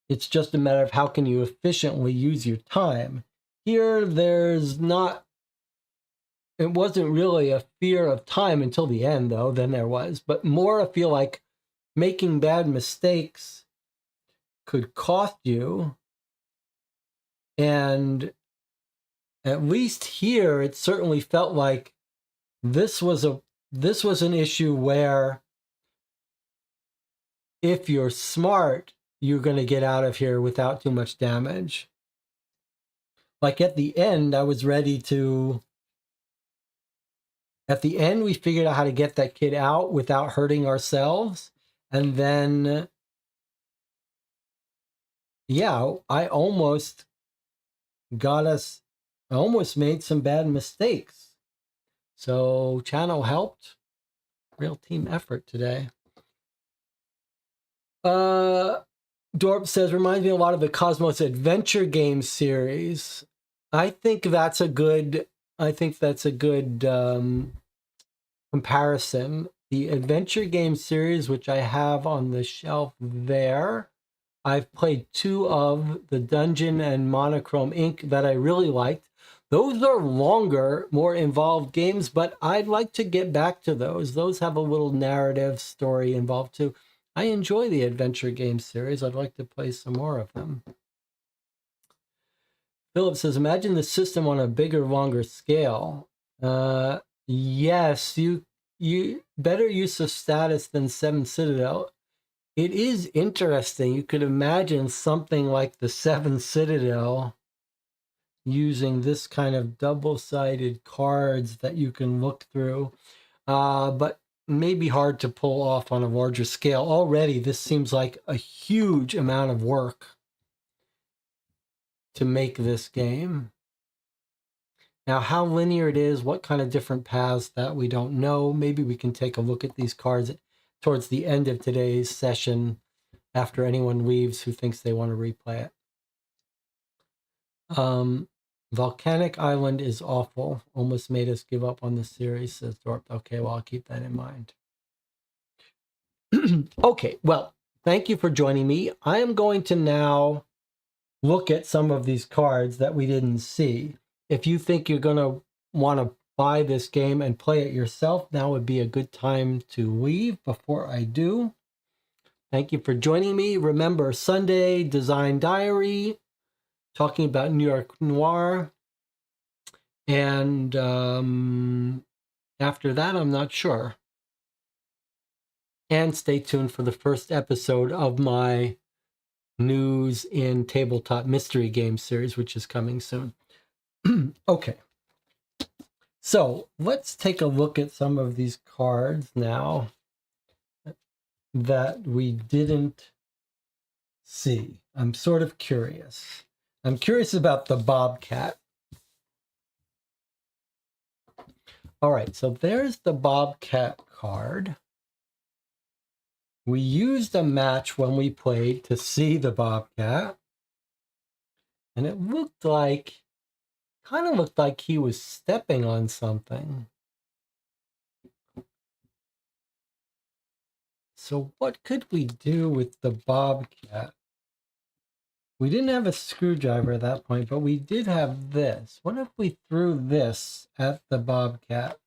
It's just a matter of how can you efficiently use your time. Here, there's not it wasn't really a fear of time until the end, though, than there was, but more I feel like making bad mistakes could cost you. And at least here, it certainly felt like this was an issue where if you're smart, you're going to get out of here without too much damage. Like at the end, at the end, we figured out how to get that kid out without hurting ourselves. And then, yeah, I almost made some bad mistakes. So channel helped. Real team effort today. Dorp says, reminds me a lot of the Cosmos Adventure Game series. I think that's a good comparison. The Adventure Game series, which I have on the shelf there, I've played 2 of the Dungeon and Monochrome Inc. that I really liked. Those are longer, more involved games, but I'd like to get back to those. Those have a little narrative story involved too. I enjoy the Adventure Game series. I'd like to play some more of them. Philip says, imagine the system on a bigger, longer scale. Yes, you better use of status than 7 Citadel. It is interesting. You could imagine something like the 7 Citadel using this kind of double-sided cards that you can look through, but maybe hard to pull off on a larger scale. Already, this seems like a huge amount of work to make this game. Now, how linear it is, what kind of different paths, that we don't know. Maybe we can take a look at these cards towards the end of today's session after anyone leaves who thinks they want to replay it. Volcanic Island is awful. Almost made us give up on the series, says Thorpe. Okay, well, I'll keep that in mind. Okay, well, thank you for joining me. I am going to now look at some of these cards that we didn't see. If you think you're going to want to buy this game and play it yourself, now would be a good time to leave before I do. Thank you for joining me. Remember, Sunday, Design Diary, talking about New York Noir. And after that, I'm not sure. And stay tuned for the first episode of my News in Tabletop Mystery Game series, which is coming soon. Okay. So let's take a look at some of these cards now that we didn't see. I'm sort of curious. I'm curious about the Bobcat. All right, so there's the Bobcat card. We used a match when we played to see the Bobcat. And it kind of looked like he was stepping on something. So what could we do with the Bobcat? We didn't have a screwdriver at that point, but we did have this. What if we threw this at the Bobcat?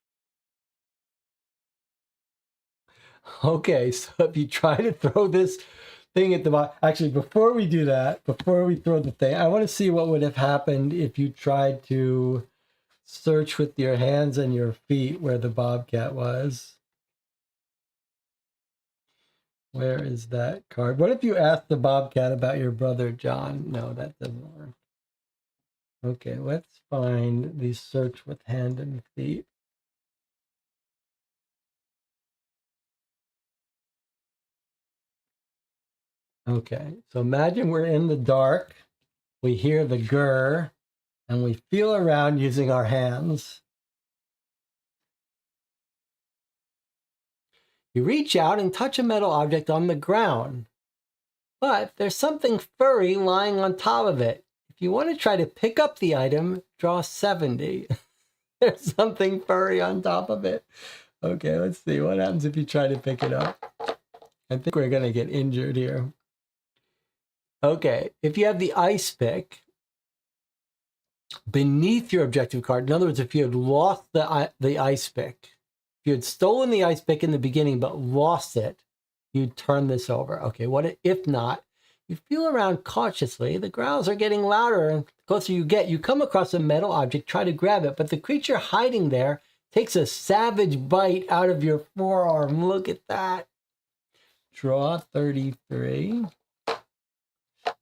Okay, so if you try to throw this thing at the bottom, actually, before we do that, before we throw the thing, I want to see what would have happened if you tried to search with your hands and your feet where the Bobcat was. Where is that card? What if you asked the Bobcat about your brother, John? No, that doesn't work. Okay, let's find the search with hand and feet. Okay, so imagine we're in the dark. We hear the grr, and we feel around using our hands. You reach out and touch a metal object on the ground, but there's something furry lying on top of it. If you want to try to pick up the item, draw 70. There's something furry on top of it. Okay, let's see. What happens if you try to pick it up? I think we're going to get injured here. Okay, if you have the ice pick, beneath your objective card. In other words, if you had lost the ice pick, if you had stolen the ice pick in the beginning but lost it, you'd turn this over. Okay, what if not? You feel around cautiously. The growls are getting louder, and the closer you get, you come across a metal object, try to grab it, but the creature hiding there takes a savage bite out of your forearm. Look at that. Draw 33.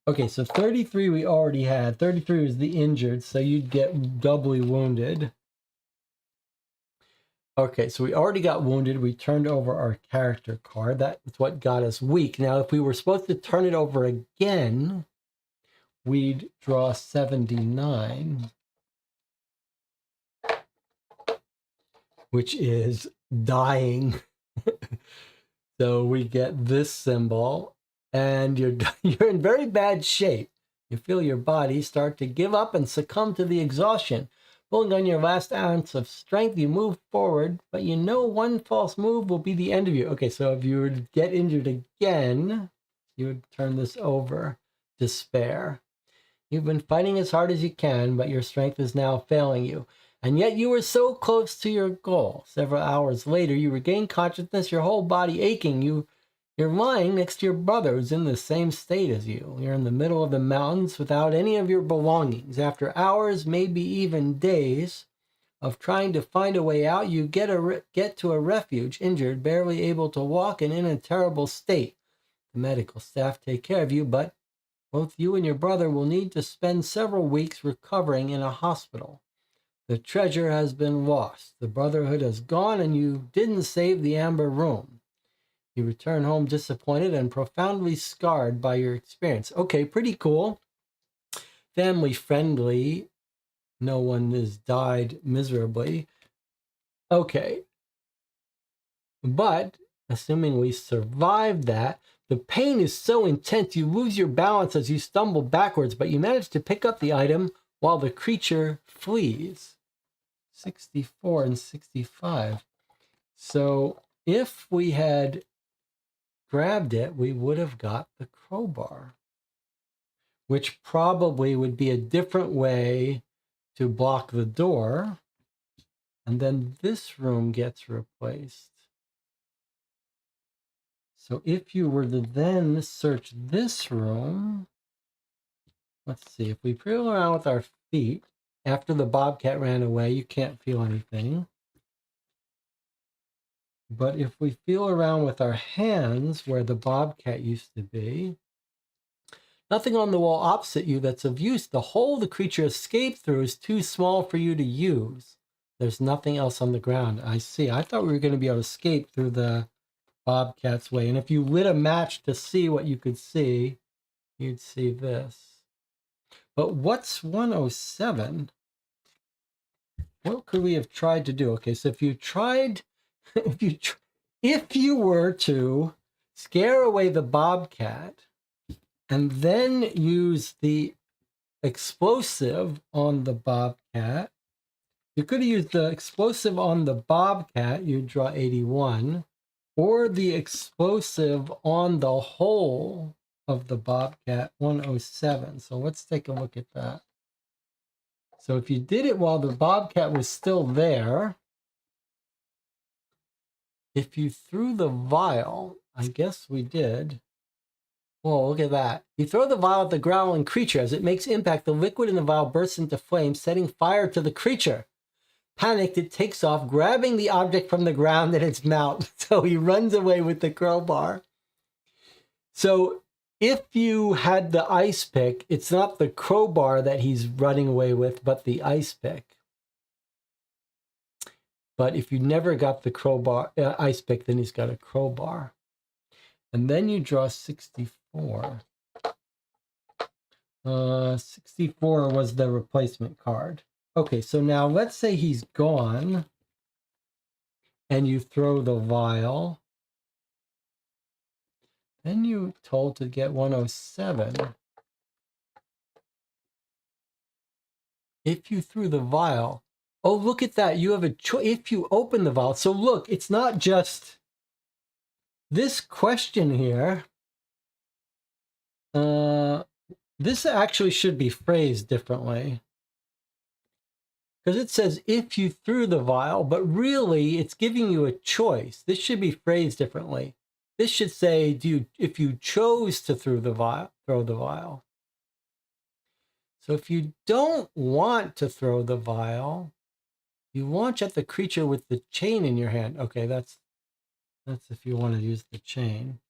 Okay, so 33 we already had. 33 was the injured, so you'd get doubly wounded. Okay, so we already got wounded. We turned over our character card. That's what got us weak. Now, if we were supposed to turn it over again, we'd draw 79, which is dying. So we get this symbol, and you're in very bad shape. You feel your body start to give up and succumb to the exhaustion. Pulling on your last ounce of strength, you move forward, but you know one false move will be the end of you. Okay, so if you were to get injured again, you would turn this over. Despair. You've been fighting as hard as you can, but your strength is now failing you. And yet you were so close to your goal. Several hours later, you regain consciousness, your whole body aching. You're lying next to your brother who's in the same state as you. You're in the middle of the mountains without any of your belongings. After hours, maybe even days, of trying to find a way out, you get to a refuge, injured, barely able to walk, and in a terrible state. The medical staff take care of you, but both you and your brother will need to spend several weeks recovering in a hospital. The treasure has been lost. The Brotherhood has gone, and you didn't save the Amber Room. You return home disappointed and profoundly scarred by your experience. Okay, pretty cool. Family friendly. No one has died miserably. Okay. But, assuming we survived that, the pain is so intense you lose your balance as you stumble backwards, but you manage to pick up the item while the creature flees. 64 and 65. So if we had grabbed it, we would have got the crowbar, which probably would be a different way to block the door. And then this room gets replaced. So if you were to then search this room, let's see, if we feel around with our feet, after the bobcat ran away, you can't feel anything. But if we feel around with our hands where the bobcat used to be, nothing on the wall opposite you that's of use. The hole the creature escaped through is too small for you to use. There's nothing else on the ground. I see. I thought we were going to be able to escape through the bobcat's way. And if you lit a match to see what you could see, you'd see this. But what's 107? What could we have tried to do? Okay, so if you tried, if you were to scare away the bobcat and then use the explosive on the bobcat, you could have used the explosive on the bobcat, you'd draw 81, or the explosive on the hole of the bobcat, 107. So let's take a look at that. So if you did it while the bobcat was still there, if you threw the vial, I guess we did. Whoa, look at that. You throw the vial at the growling creature. As it makes impact, the liquid in the vial bursts into flames, setting fire to the creature. Panicked, it takes off, grabbing the object from the ground in its mouth. So he runs away with the crowbar. So if you had the ice pick, it's not the crowbar that he's running away with, but the ice pick. But if you never got the crowbar, ice pick, then he's got a crowbar. And then you draw 64. 64 was the replacement card. Okay, so now let's say he's gone and you throw the vial. Then you're told to get 107. If you threw the vial, oh, look at that. You have a choice. If you open the vial. So look, it's not just this question here. This actually should be phrased differently. because it says if you threw the vial, but really it's giving you a choice. This should be phrased differently. This should say, if you chose to throw the vial. So if you don't want to throw the vial, you launch at the creature with the chain in your hand. Okay, that's if you want to use the chain.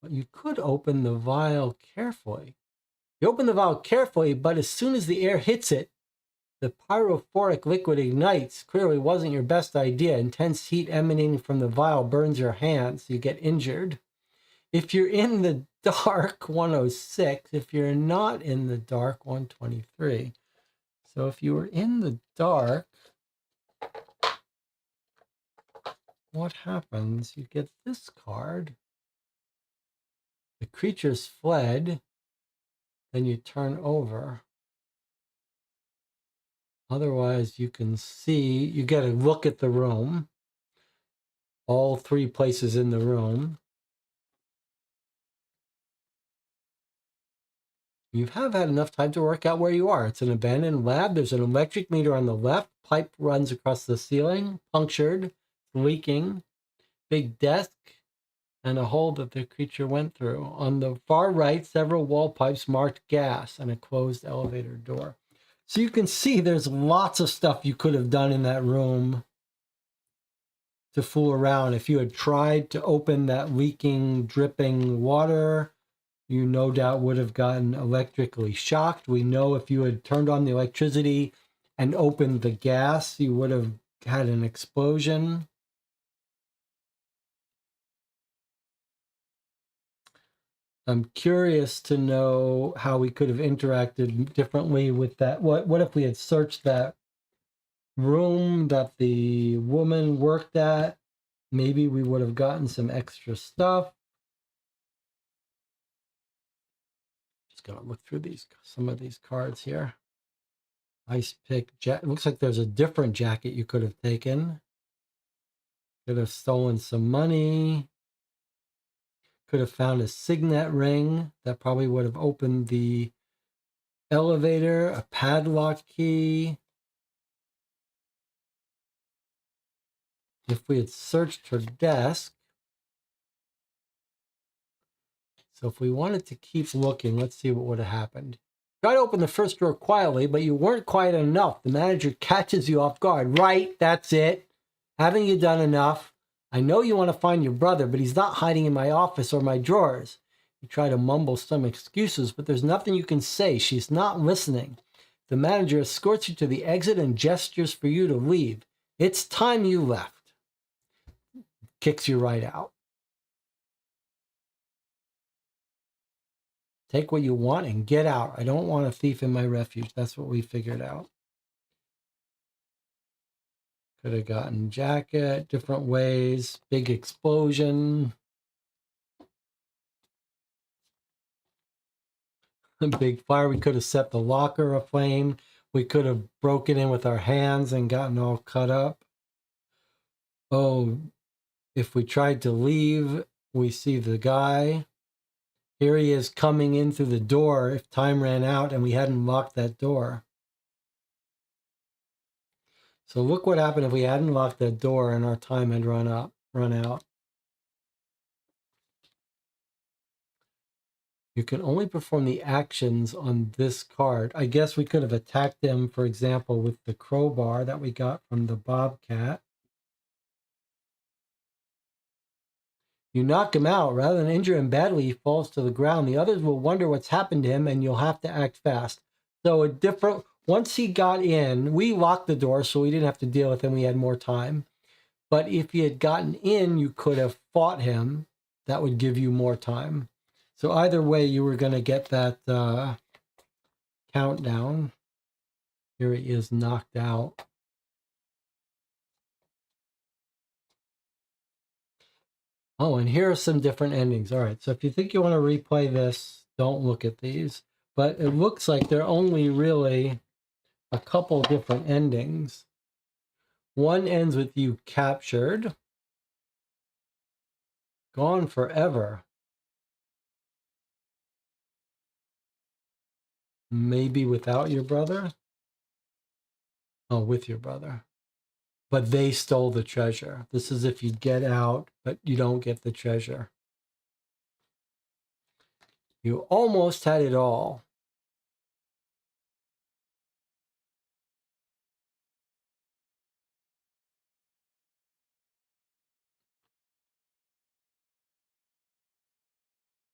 But you could open the vial carefully. You open the vial carefully, but as soon as the air hits it, the pyrophoric liquid ignites. Clearly wasn't your best idea. Intense heat emanating from the vial burns your hands. You get injured. If you're in the dark, 106. If you're not in the dark, 123. So if you were in the dark, what happens? You get this card. The creature's fled. Then you turn over. Otherwise, you can see, you get a look at the room. All three places in the room. You have had enough time to work out where you are. It's an abandoned lab. There's an electric meter on the left. Pipe runs across the ceiling, punctured, leaking. Big desk, and a hole that the creature went through. On the far right, several wall pipes marked gas and a closed elevator door. So you can see there's lots of stuff you could have done in that room to fool around. If you had tried to open that leaking, dripping water, you no doubt would have gotten electrically shocked. We know if you had turned on the electricity and opened the gas, you would have had an explosion. I'm curious to know how we could have interacted differently with that. What if we had searched that room that the woman worked at? Maybe we would have gotten some extra stuff. Just gonna look through some of these cards here. Ice pick. It looks like there's a different jacket you could have taken. Could have stolen some money. Could have found a signet ring that probably would have opened the elevator, a padlock key. If we had searched her desk. So if we wanted to keep looking, let's see what would have happened. Try to open the first door quietly, but you weren't quiet enough. The manager catches you off guard. Right, that's it. Haven't you done enough? I know you want to find your brother, but he's not hiding in my office or my drawers. You try to mumble some excuses, but there's nothing you can say. She's not listening. The manager escorts you to the exit and gestures for you to leave. It's time you left. Kicks you right out. Take what you want and get out. I don't want a thief in my refuge. That's what we figured out. Could have gotten jacket, different ways, big explosion. Big fire. We could have set the locker aflame. We could have broken in with our hands and gotten all cut up. Oh, if we tried to leave, we see the guy. Here he is coming in through the door if time ran out and we hadn't locked that door. So look what happened if we hadn't locked that door and our time had run out. You can only perform the actions on this card. I guess we could have attacked him, for example, with the crowbar that we got from the bobcat. You knock him out. Rather than injure him badly, he falls to the ground. The others will wonder what's happened to him, and you'll have to act fast. So once he got in, we locked the door so we didn't have to deal with him. We had more time. But if he had gotten in, you could have fought him. That would give you more time. So either way, you were going to get that countdown. Here he is knocked out. Oh, and here are some different endings. All right, so if you think you want to replay this, don't look at these. But it looks like there are only really a couple different endings. One ends with you captured, gone forever. Maybe without your brother? Oh, with your brother. But they stole the treasure. This is if you get out, but you don't get the treasure. You almost had it all.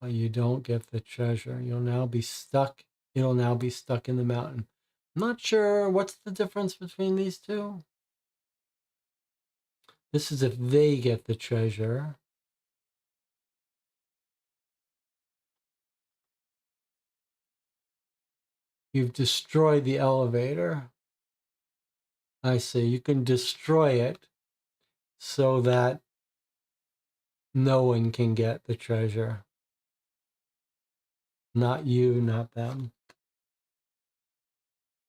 But you don't get the treasure. You'll now be stuck. It'll now be stuck in the mountain. I'm not sure what's the difference between these two. This is if they get the treasure. You've destroyed the elevator. I see. You can destroy it so that no one can get the treasure. Not you, not them.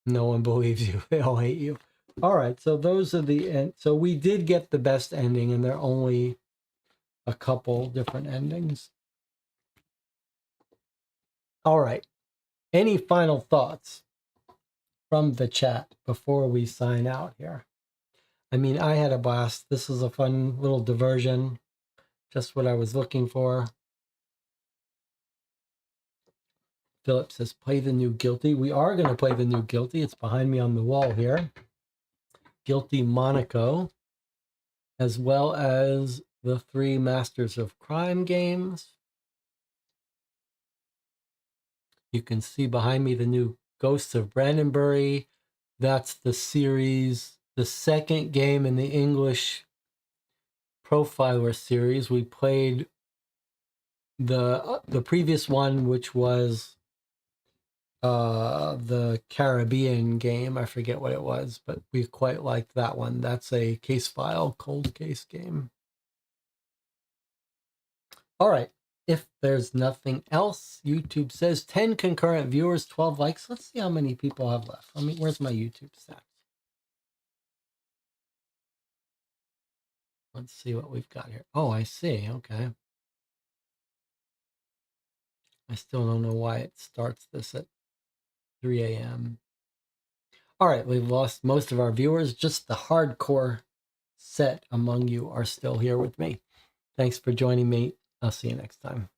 No one believes you. They all hate you. All right, so those are the end. So we did get the best ending, and there are only a couple different endings. All right. Any final thoughts from the chat before we sign out here? I mean, I had a blast. This is a fun little diversion. Just what I was looking for. Philip says, play the new Guilty. We are going to play the new Guilty. It's behind me on the wall here. Guilty Monaco, as well as the 3 Masters of Crime games. You can see behind me the new Ghosts of Brandenbury. That's the series, the second game in the English Profiler series. We played the previous one, which was the Caribbean game. I forget what it was, but we quite liked that one. That's a case file, cold case game. All right. If there's nothing else, YouTube says 10 concurrent viewers, 12 likes. Let's see how many people have left. I mean, where's my YouTube stats? Let's see what we've got here. Oh, I see. Okay. I still don't know why it starts this at 3 a.m. All right, we've lost most of our viewers. Just the hardcore set among you are still here with me. Thanks for joining me. I'll see you next time.